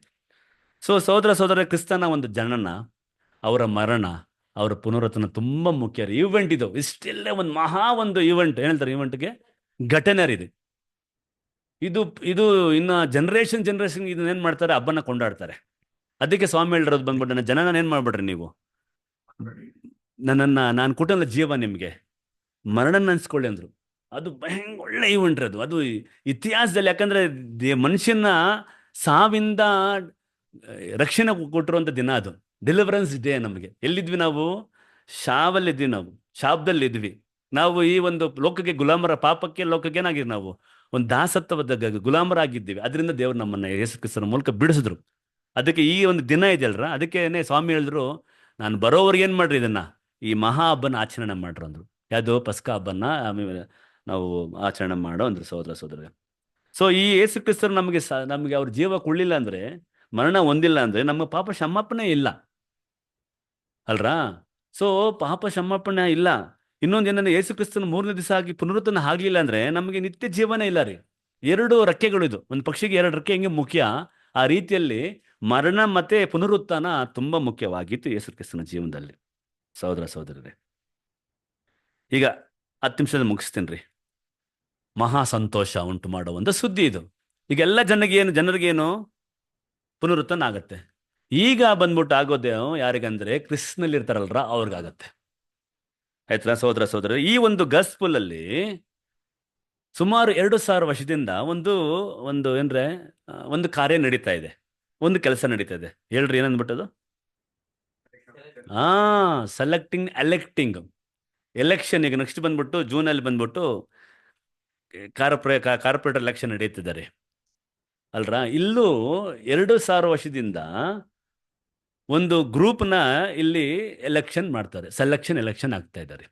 ಸೊ ಸಹೋದರ ಕ್ರಿಸ್ತನ ಒಂದು ಜನನ, ಅವರ ಮರಣ, ಅವರ ಪುನರುತ್ಥಾನ ತುಂಬಾ ಮುಖ್ಯ ರೀ. ಈವೆಂಟ್ ಇದು, ಇಷ್ಟೆಲ್ಲ ಒಂದು ಈವೆಂಟ್. ಏನ್ ಹೇಳ್ತಾರೆ ಈವೆಂಟ್ಗೆ? ಘಟನೆ ರೀ ಇದು. ಇದು ಇನ್ನ ಜನರೇಷನ್ ಇದನ್ನೇನ್ ಮಾಡ್ತಾರೆ? ಹಬ್ಬನ ಕೊಂಡಾಡ್ತಾರೆ. ಅದಕ್ಕೆ ಸ್ವಾಮಿ ಹೇಳಿರೋದು ಬಂದ್ಬಿಟ್ಟು, ನನ್ನ ಜನನ ಏನ್ ಮಾಡ್ಬಿಡ್ರಿ ನೀವು, ನಾನು ಕೊಟ್ಟಲ್ಲ ಜೀವ ನಿಮ್ಗೆ, ಮರಣ ನೆನ್ಸ್ಕೊಳ್ಳಿ ಅಂದ್ರು. ಅದು ಒಳ್ಳೆ ಈವೆಂಟ್ ಅದು. ಅದು ಇತಿಹಾಸದಲ್ಲಿ, ಯಾಕಂದ್ರೆ ಮನುಷ್ಯನ ಸಾವಿಂದ ರಕ್ಷಣೆ ಕೊಟ್ಟಿರುವಂತ ದಿನ ಅದು. ಡೆಲಿವರೆನ್ಸ್ ಡೇ ನಮಗೆ. ಎಲ್ಲಿದ್ವಿ ನಾವು? ಶಾವಲ್ಲಿದ್ವಿ, ನಾವು ಶಾಪದಲ್ಲಿದ್ವಿ. ನಾವು ಈ ಒಂದು ಲೋಕಕ್ಕೆ ಗುಲಾಮರ, ಪಾಪಕ್ಕೆ, ಲೋಕಕ್ಕೆ ಏನಾಗಿದ್ವಿ ನಾವು? ಒಂದು ದಾಸತ್ವದ ಗುಲಾಮರಾಗಿದ್ದೀವಿ. ಅದರಿಂದ ದೇವರು ನಮ್ಮನ್ನ ಯೇಸು ಕ್ರಿಸ್ತನ ಮೂಲಕ ಬಿಡಿಸಿದ್ರು. ಅದಕ್ಕೆ ಈ ಒಂದು ದಿನ ಇದೆಯಲ್ರ, ಅದಕ್ಕೇನೆ ಸ್ವಾಮಿ ಹೇಳಿದ್ರು, ನಾನು ಬರೋವರೆಗೆ ಏನ್ ಮಾಡ್ರಿ, ಇದನ್ನ ಈ ಮಹಾ ಹಬ್ಬನ ಆಚರಣೆ ಮಾಡ್ರು ಅಂದ್ರು. ಯಾವುದು? ಪಸ್ಕ ಹಬ್ಬನ ನಾವು ಆಚರಣೆ ಮಾಡೋ ಅಂದ್ರು ಸಹೋದರ. ಸೊ ಈ ಯೇಸು ಕ್ರಿಸ್ತರು ನಮಗೆ ಅವ್ರ ಜೀವ ಕೊಳ್ಳಿಲ್ಲ ಅಂದ್ರೆ, ಮರಣ ಹೊಂದಿಲ್ಲ ಅಂದ್ರೆ, ನಮ್ಮ ಪಾಪ ಕ್ಷಮಾಪಣೆ ಇಲ್ಲ ಅಲ್ರಾ? ಸೊ ಪಾಪ ಕ್ಷಮಾಪಣೆ ಇಲ್ಲ. ಇನ್ನೊಂದು ಏನಂದ್ರೆ, ಯೇಸು ಕ್ರಿಸ್ತನ 3ನೇ ದಿವಸ ಆಗಿ ಪುನರುತ್ಥಾನ ಆಗ್ಲಿಲ್ಲ ಅಂದ್ರೆ ನಮಗೆ ನಿತ್ಯ ಜೀವನ ಇಲ್ಲ ರೀ. 2 ರೆಕ್ಕೆಗಳು ಇದು. ಒಂದು ಪಕ್ಷಿಗೆ 2 ರೆಕ್ಕೆ ಹೆಂಗೆ ಮುಖ್ಯ, ಆ ರೀತಿಯಲ್ಲಿ ಮರಣ ಮತ್ತೆ ಪುನರುತ್ಥಾನ ತುಂಬಾ ಮುಖ್ಯವಾಗಿತ್ತು ಯೇಸು ಕ್ರಿಸ್ತನ ಜೀವನದಲ್ಲಿ. ಸಹೋದರರೇ, ಈಗ 10 ನಿಮಿಷದಲ್ಲಿ ಮುಗಿಸ್ತೀನಿ ರೀ. ಮಹಾ ಸಂತೋಷ ಉಂಟು ಮಾಡುವ ಒಂದು ಸುದ್ದಿ ಇದು. ಈಗ ಎಲ್ಲ ಜನರಿಗೇನು ಪುನರುತ್ಥಾನ ಆಗತ್ತೆ. ಈಗ ಬಂದ್ಬಿಟ್ಟು ಆಗೋದೇ ಯಾರಿಗಂದ್ರೆ ಕ್ರಿಸ್ತನಲ್ಲಿ ಇರ್ತಾರಲ್ರ, ಅವ್ರಿಗಾಗತ್ತೆ. ಆಯ್ತಾ ಸಹೋದರ? ಈ ಒಂದು ಗಾಸ್ಪಲ್ ಅಲ್ಲಿ ಸುಮಾರು 2000 ವರ್ಷದಿಂದ ಒಂದು ಏನ್ರೆ ಒಂದು ಕಾರ್ಯ ನಡೀತಾ ಇದೆ, ಒಂದು ಕೆಲಸ ನಡೀತಾ ಇದೆ. ಹೇಳ್ರಿ, ಏನಂದ್ಬಿಟ್ಟದು? Selecting, election. ಈಗ ನೆಕ್ಸ್ಟ್ ಬಂದ್ಬಿಟ್ಟು ಜೂನಲ್ಲಿ ಬಂದ್ಬಿಟ್ಟು ಕಾರ್ಪೊರೇಟರ್ ಎಲೆಕ್ಷನ್ ನಡೀತಿದ್ದಾರೆ ಅಲ್ರಾ? ಇಲ್ಲೂ 2000 ವರ್ಷದಿಂದ ಒಂದು ಗ್ರೂಪ್ನ ಇಲ್ಲಿ ಎಲೆಕ್ಷನ್ ಮಾಡ್ತಾರೆ, ಎಲೆಕ್ಷನ್ ಆಗ್ತಾ ಇದ್ದಾರೆ.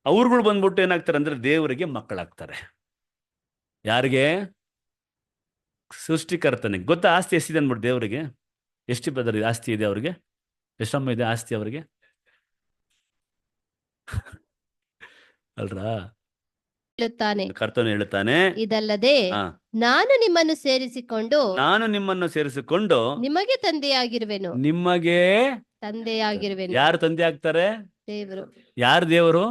ಅವ್ರುಗಳು ಬಂದ್ಬಿಟ್ಟು ಏನಾಗ್ತಾರೆ ಅಂದ್ರೆ, ದೇವರಿಗೆ ಮಕ್ಕಳಾಗ್ತಾರೆ. ಯಾರಿಗೆ? ಸೃಷ್ಟಿಕರ್ತನಿಗೆ. ಗೊತ್ತಾ ಆಸ್ತಿ ಎಷ್ಟಿದೆ ಅಂದ್ಬಿಟ್ಟು ದೇವರಿಗೆ? ಎಷ್ಟು ಬದರಿ ಆಸ್ತಿ ಇದೆ ಅವ್ರಿಗೆ? ಎಷ್ಟಮ್ಮ ಇದೆ ಆಸ್ತಿ ಅವ್ರಿಗೆ ಅಲ್ರಾ? ಕರ್ತನು ಹೇಳುತ್ತಾನೆ, ಇದಲ್ಲದೆ ನಾನು ನಿಮ್ಮನ್ನು ಸೇರಿಸಿಕೊಂಡು ನಿಮಗೆ ತಂದೆಯಾಗಿರುವೆನು. ನಿಮಗೆ ತಂದೆಯಾಗಿರುವೆನು. ಯಾರು ತಂದೆ ಆಗ್ತಾರೆ? ದೇವರು. ಯಾರು ದೇವರು?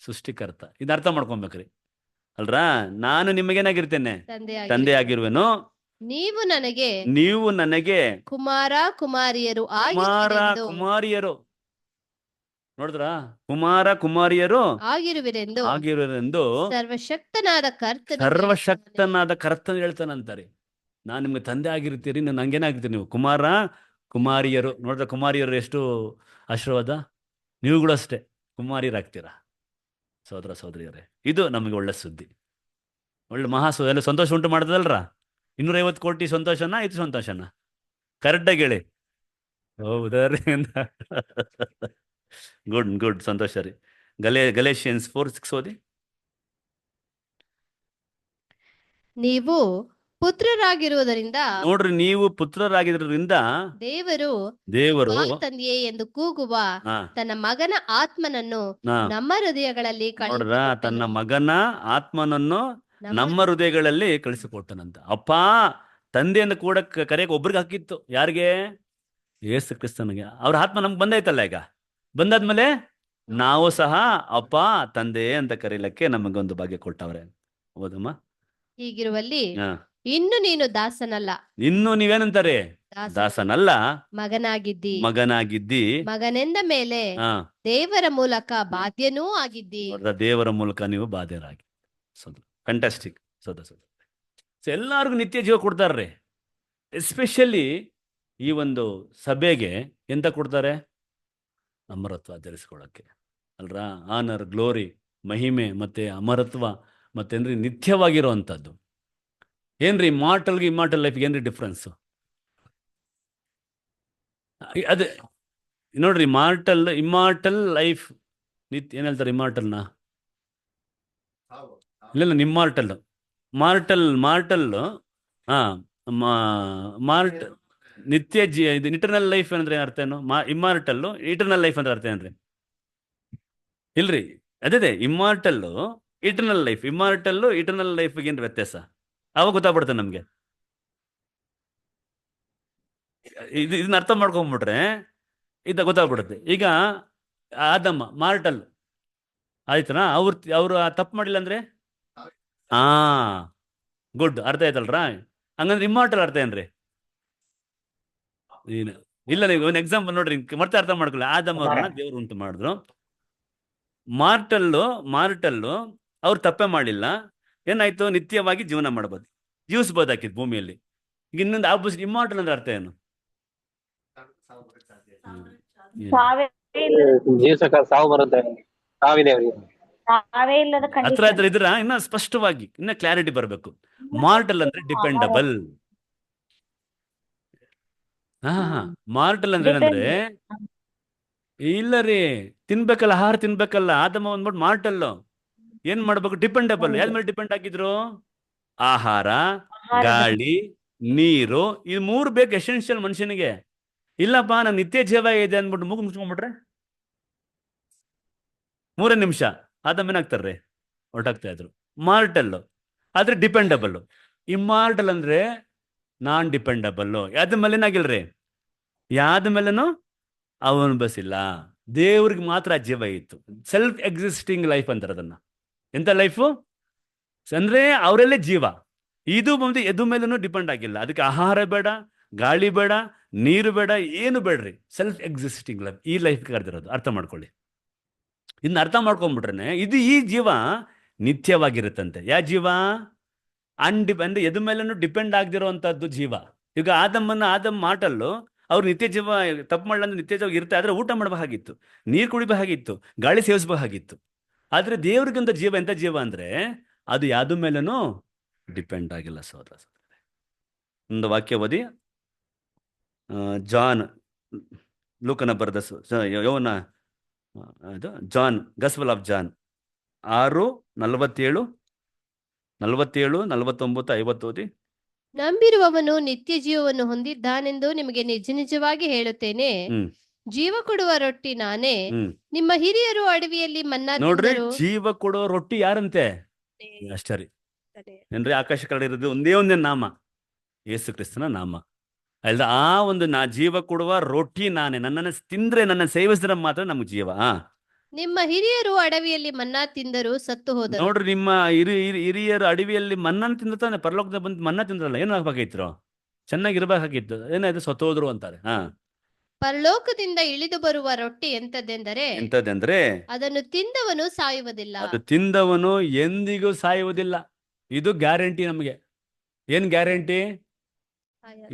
ಸೃಷ್ಟಿಕರ್ತ. ಇದು ಅರ್ಥ ಮಾಡ್ಕೊಬೇಕ್ರಿ ಅಲ್ರಾ? ನಾನು ನಿಮಗೇನಾಗಿರ್ತೇನೆ? ತಂದೆ ಆಗಿರುವೆನು. ನೀವು ನನಗೆ ಕುಮಾರ ಕುಮಾರಿಯರು ನೋಡಿದ್ರ? ಕುಮಾರ ಕುಮಾರಿಯರು ಆಗಿರುವಿರೆಂದು ಸರ್ವಶಕ್ತನಾದ ಕರ್ತನ ಹೇಳ್ತಾನಂತಾರೆ. ನಾನು ನಿಮ್ಗೆ ತಂದೆ ಆಗಿರ್ತೀರಿ, ನಾನು ಹಂಗೇನಾಗಿರ್ತೀರಿ, ನೀವು ಕುಮಾರ ಕುಮಾರಿಯರು. ನೋಡಿದ್ರ ಕುಮಾರಿಯರು ಎಷ್ಟು ಆಶೀರ್ವಾದ. ನೀವುಗಳು ಅಷ್ಟೇ ಕುಮಾರಿಯರಾಗ್ತೀರಾ ಸಹೋದರಿಯರೇ. ಇದು ನಮಗೆ ಒಳ್ಳೆ ಸುದ್ದಿ, ಒಳ್ಳೆ ಎಲ್ಲ ಸಂತೋಷ ಉಂಟು ಮಾಡ್ತದಲ್ರ? 250 ಕೋಟಿ ಸಂತೋಷನ? ಇದು ಸಂತೋಷನ? ಕರೆಕ್ಟಾಗಿ ಹೇಳಿ. ಹೌದಾ? ಗುಡ್ ಸಂತೋಷ ರೀ. ಗಲೇಷಿಯನ್ಸ್ 4:6 ಓದಿ. ನೀವು ಪುತ್ರರಾಗಿರುವುದರಿಂದ, ನೋಡ್ರಿ, ನೀವು ಪುತ್ರರಾಗಿರೋದ್ರಿಂದ ದೇವರು ತಂದೆಯೇ ಎಂದು ಕೂಗುವ ತನ್ನ ಮಗನ ಆತ್ಮನನ್ನು ನಮ್ಮ ಹೃದಯಗಳಲ್ಲಿ ತನ್ನ ಮಗನ ಆತ್ಮನನ್ನು ನಮ್ಮ ಹೃದಯಗಳಲ್ಲಿ ಕಳಿಸಿಕೊಟ್ಟನಂತ. ಅಪ್ಪ ತಂದೆಯನ್ನು ಕೂಡ ಕರೆಯಕ್ಕೆ ಒಬ್ರಿಗೆ ಹಾಕಿತ್ತು. ಯಾರಿಗೆ? ಯೇಸು ಕ್ರಿಸ್ತನಿಗೆ. ಅವ್ರ ಆತ್ಮ ನಮ್ಗೆ ಬಂದೈತಲ್ಲ. ಈಗ ಬಂದಾದ್ಮೇಲೆ ನಾವು ಸಹ ಅಪ್ಪ ತಂದೆ ಅಂತ ಕರೀಲಕ್ಕೆ ನಮಗೊಂದು ಭಾಗ್ಯ ಕೊಟ್ಟವ್ರೆ. ಹೌದಮ್ಮ? ಹೀಗಿರುವಲ್ಲಿ ಇನ್ನು ನೀನು ದಾಸನಲ್ಲ, ಇನ್ನು ನೀವೇನಂತಾರೆ? ದಾಸನಲ್ಲ, ಮಗನಾಗಿದ್ದಿ. ಮಗನೆಂದ ಮೇಲೆ ದೇವರ ಮೂಲಕ ಬಾಧ್ಯನೂ ಆಗಿದ್ದಿ. ದೇವರ ಮೂಲಕ ನೀವು ಬಾಧ್ಯರಾಗಿ. ಫ್ಯಾಂಟಾಸ್ಟಿಕ್. ಎಲ್ಲಾರ್ಗು ನಿತ್ಯ ಜೀವ ಕೊಡ್ತಾರ್ರಿ. ಎಸ್ಪೆಷಲಿ ಈ ಒಂದು ಸಭೆಗೆ ಎಂತ ಕೊಡ್ತಾರೆ? ಅಮರತ್ವ ಧರಿಸ್ಕೊಳ್ಳೋಕ್ಕೆ ಅಲ್ರಾ? ಆನರ್, ಗ್ಲೋರಿ, ಮಹಿಮೆ ಮತ್ತೆ ಅಮರತ್ವ ಮತ್ತೇನ್ರಿ ನಿತ್ಯವಾಗಿರುವಂಥದ್ದು. ಏನ್ರಿ ಇಮಾರ್ಟಲ್ ಲೈಫ್ಗೆ ಏನ್ರಿ ಡಿಫ್ರೆನ್ಸು? ಅದೇ ನೋಡ್ರಿ, ಇಮಾರ್ಟಲ್ ಲೈಫ್ ಏನ್ ಹೇಳ್ತಾರೆ? ಇಮಾರ್ಟಲ್ನ ಇಲ್ಲ, ನಿಮ್ಮಾರ್ಟಲ್ ಮಾರ್ಟಲ್ ಹಾ ಮಾರ್ಟ್ ನಿತ್ಯ ಇದು ಇಟರ್ನಲ್ ಲೈಫ್ ಅಂದ್ರೆ ಅರ್ಥ ಏನು? ಇಮ್ಮಾರ್ಟಲ್ ಇಟರ್ನಲ್ ಲೈಫ್ ಅಂದ್ರೆ ಅರ್ಥ ಏನ್ರಿ? ಇಲ್ರಿ, ಅದೇ ಇಮ್ಮಾರ್ಟಲ್ಲು ಇಟರ್ನಲ್ ಲೈಫ್, ಇಮ್ಮಾರ್ಟಲ್ಲು ಇಟರ್ನಲ್ ಲೈಫ್ಗೆ ಏನು ವ್ಯತ್ಯಾಸ? ಅವಾಗ ಗೊತ್ತಾಗ್ಬಿಡುತ್ತೆ ನಮ್ಗೆ. ಇದನ್ನ ಅರ್ಥ ಮಾಡ್ಕೊಂಡ್ಬಿಟ್ರೆ ಗೊತ್ತಾಗ್ಬಿಡುತ್ತೆ. ಈಗ ಆದಮ್ಮ ಮಾರ್ಟಲ್ ಆಯ್ತನಾ? ಅವ್ರು ತಪ್ಪು ಮಾಡಿಲ್ಲ ಅಂದ್ರೆ ಗುಡ್, ಅರ್ಥ ಆಯ್ತಲ್ರಾ? ಹಂಗಂದ್ರೆ ಇಮ್ಮಾರ್ಟಲ್ ಅರ್ಥ ಏನ್ರಿ? ಇಲ್ಲ, ನೀವು ಒಂದು ಎಕ್ಸಾಂಪಲ್ ನೋಡ್ರಿ, ಮತ್ತೆ ಅರ್ಥ ಮಾಡ್ಕೊಳ್ಳಿ. ಆದಮ್ಮ ಅವ್ರನ್ನ ದೇವ್ರು ಉಂಟು ಮಾಡಿದ್ರು. ಮಾರ್ಟಲ್ಲು ಅವ್ರು ತಪ್ಪೇ ಮಾಡಿಲ್ಲ, ಏನಾಯ್ತು? ನಿತ್ಯವಾಗಿ ಜೀವನ ಮಾಡ್ಬೋದು, ಜೀವಿಸ್ಬೋದಾಕಿತ್ತು ಭೂಮಿಯಲ್ಲಿ. ಈಗ ಇನ್ನೊಂದು ಆಪೋಸಿಟ್ ಇಮ್ಮಾರ್ಟಲ್ ಅಂದ್ರೆ ಅರ್ಥ ಏನು? ಸಾವು ಬರುತ್ತೆ, ಸಾವಿದೆ ಅವರಿಗೆ. ಸಾವೇ ಇಲ್ಲದ ಹತ್ರ ಕಂಡೀಷನ್. ಇದ್ರ ಇನ್ನ ಸ್ಪಷ್ಟವಾಗಿ ಇನ್ನ ಕ್ಲಾರಿಟಿ ಬರಬೇಕು. ಮಾರ್ಟಲ್ ಅಂದ್ರೆ ಡಿಪೆಂಡಬಲ್. ಮಾರ್ಟಲ್ ಅಂದ್ರೆ ಏನಂದ್ರೆ, ಇಲ್ಲ ರೀ, ತಿನ್ಬೇಕಲ್ಲ, ಆಹಾರ ತಿನ್ಬೇಕಲ್ಲ. ಆದಮ್ಮ ಅಂದ್ಬಿಟ್ಟು ಮಾರ್ಟಲ್ ಏನ್ ಮಾಡ್ಬೇಕು? ಡಿಪೆಂಡಬಲ್. ಯಾವ್ದ್ಮೇಲೆ ಡಿಪೆಂಡ್ ಆಗಿದ್ರು? ಆಹಾರ, ಗಾಳಿ, ನೀರು, ಇದು 3 ಬೇಕು, ಎಸೆನ್ಷಿಯಲ್ ಮನುಷ್ಯನಿಗೆ. ಇಲ್ಲಪ್ಪ ನಾನು ನಿತ್ಯ ಜೀವ ಇದೆ ಅಂದ್ಬಿಟ್ಟು ಮುಗಿಸ್ಕೊಂಡ್ಬಿಟ್ರೆ 3 ನಿಮಿಷ ಆದಮೇನಾಗ್ತಾರ್ರಿ, ಹೊರಟಾಗ್ತಾ ಇದ್ರು. ಮಾರ್ಟಲ್ ಆದ್ರೆ ಡಿಪೆಂಡಬಲ್. ಇಮ್ಮಾರ್ಟಲ್ ಅಂದ್ರೆ ನಾನ್ ಡಿಪೆಂಡಬಲ್. ಯಾವ್ದ ಮೇಲೇನಾಗಿಲ್ರಿ, ಯಾವ್ದ ಮೇಲೇನು ಅವನು ಬಸ್ಸಿಲ್ಲ. ದೇವ್ರಿಗೆ ಮಾತ್ರ ಜೀವ ಇತ್ತು. ಸೆಲ್ಫ್ ಎಕ್ಸಿಸ್ಟಿಂಗ್ ಲೈಫ್ ಅಂತಾರೆ ಅದನ್ನ. ಎಂತ ಲೈಫು ಅಂದ್ರೆ ಅವರಲ್ಲೇ ಜೀವ. ಇದು ಬಂದು ಎದು ಮೇಲೂ ಡಿಪೆಂಡ್ ಆಗಿಲ್ಲ. ಅದಕ್ಕೆ ಆಹಾರ ಬೇಡ, ಗಾಳಿ ಬೇಡ, ನೀರು ಬೇಡ, ಏನು ಬೇಡ್ರಿ. ಸೆಲ್ಫ್ ಎಕ್ಸಿಸ್ಟಿಂಗ್ ಲೈಫ್, ಈ ಲೈಫ್ ಕರೆದಿರೋದು. ಅರ್ಥ ಮಾಡ್ಕೊಳ್ಳಿ. ಇನ್ನು ಅರ್ಥ ಮಾಡ್ಕೊಂಡ್ಬಿಟ್ರೆ ಈ ಜೀವ ನಿತ್ಯವಾಗಿರುತ್ತಂತೆ. ಯಾವ ಜೀವ? ಅಂದ್ರೆ ಎದು ಮೇಲೂ ಡಿಪೆಂಡ್ ಆಗದಿರೋವಂಥದ್ದು ಜೀವ. ಈಗ ಆದಮ್ ಮಾಟಲ್ಲು ಅವ್ರು ನಿತ್ಯ ಜೀವ ತಪ್ಪು ಮಾಡಲ್ಲ ಅಂದ್ರೆ ನಿತ್ಯ ಜೀವ ಇರುತ್ತೆ. ಆದ್ರೆ ಊಟ ಮಾಡಬೇಕಾಗಿತ್ತು, ನೀರು ಕುಡಿಬೇಕಾಗಿತ್ತು, ಗಾಳಿ ಸೇವಿಸಬೇಕಾಗಿತ್ತು. ಆದ್ರೆ ದೇವ್ರಿಗಂತ ಜೀವ ಎಂತ ಜೀವ ಅಂದ್ರೆ ಅದು ಯಾವ್ದು ಮೇಲೂ ಡಿಪೆಂಡ್ ಆಗಿಲ್ಲ. ಸಹೋದರ ಒಂದು ವಾಕ್ಯ ಓದಿ, ಜಾನ್ ಲೂಕನ ಬರೆದ ಯೋನ ಅದು ಜಾನ್, ಗಾಸ್ಪಲ್ ಆಫ್ ಜಾನ್ 6:47, 49, 50 ಓದಿ. ನಂಬಿರುವವನು ನಿತ್ಯ ಜೀವವನ್ನು ಹೊಂದಿದ್ದಾನೆಂದು ನಿಮಗೆ ನಿಜವಾಗಿ ಹೇಳುತ್ತೇನೆ. ಜೀವ ಕೊಡುವ ರೊಟ್ಟಿ ನಾನೇ. ನಿಮ್ಮ ಹಿರಿಯರು ಅಡವಿಯಲ್ಲಿ ಮನ್ನಾ ನೋಡ್ರಿ, ತಿಂದರು. ಜೀವ ಕೊಡೋ ರೊಟ್ಟಿ ಯಾರಂತೆ? ಅಷ್ಟೇ ರೀ ಏನ್ರಿ, ಆಕಾಶ ಕಡೆ ಒಂದೇ ನಾಮ, ಯೇಸು ಕ್ರಿಸ್ತನ ನಾಮ. ಅಲ್ದ ಆ ಒಂದು ಜೀವ ಕೊಡುವ ರೊಟ್ಟಿ ನಾನೇ. ನನ್ನನ್ನು ತಿಂದ್ರೆ, ನನ್ನ ಸೇವಿಸಿದ್ರೆ ಮಾತ್ರ ನಮ್ಗೆ ಜೀವ. ನಿಮ್ಮ ಹಿರಿಯರು ಅಡವಿಯಲ್ಲಿ ಮನ್ನಾ ತಿಂದರು, ಸತ್ತು ಹೋದರು. ನೋಡ್ರಿ, ನಿಮ್ಮ ಹಿರಿಯರು ಅಡವಿಯಲ್ಲಿ ಮನ್ನಾ ತಿಂತಾನೆ, ಪರಲೋಕದ ಬಂದು ಮನ್ನಾ ತಿಂದ್ರಲ್ಲ, ಏನು ಆಗ್ಬೇಕಾಗಿತ್ತು? ಚೆನ್ನಾಗಿರ್ಬೇಕಾಗಿತ್ತು. ಏನಾಯ್ತು? ಸತ್ತೋದ್ರು ಅಂತಾರೆ. ಪರಲೋಕದಿಂದ ಇಳಿದು ಬರುವ ರೊಟ್ಟಿ ಎಂತದೆಂದರೆ ಅದನ್ನು ತಿಂದವನು ಸಾಯುವುದಿಲ್ಲ. ಅದು ತಿಂದವನು ಎಂದಿಗೂ ಸಾಯುವುದಿಲ್ಲ. ಇದು ಗ್ಯಾರಂಟಿ ನಮಗೆ. ಏನ್ ಗ್ಯಾರಂಟಿ?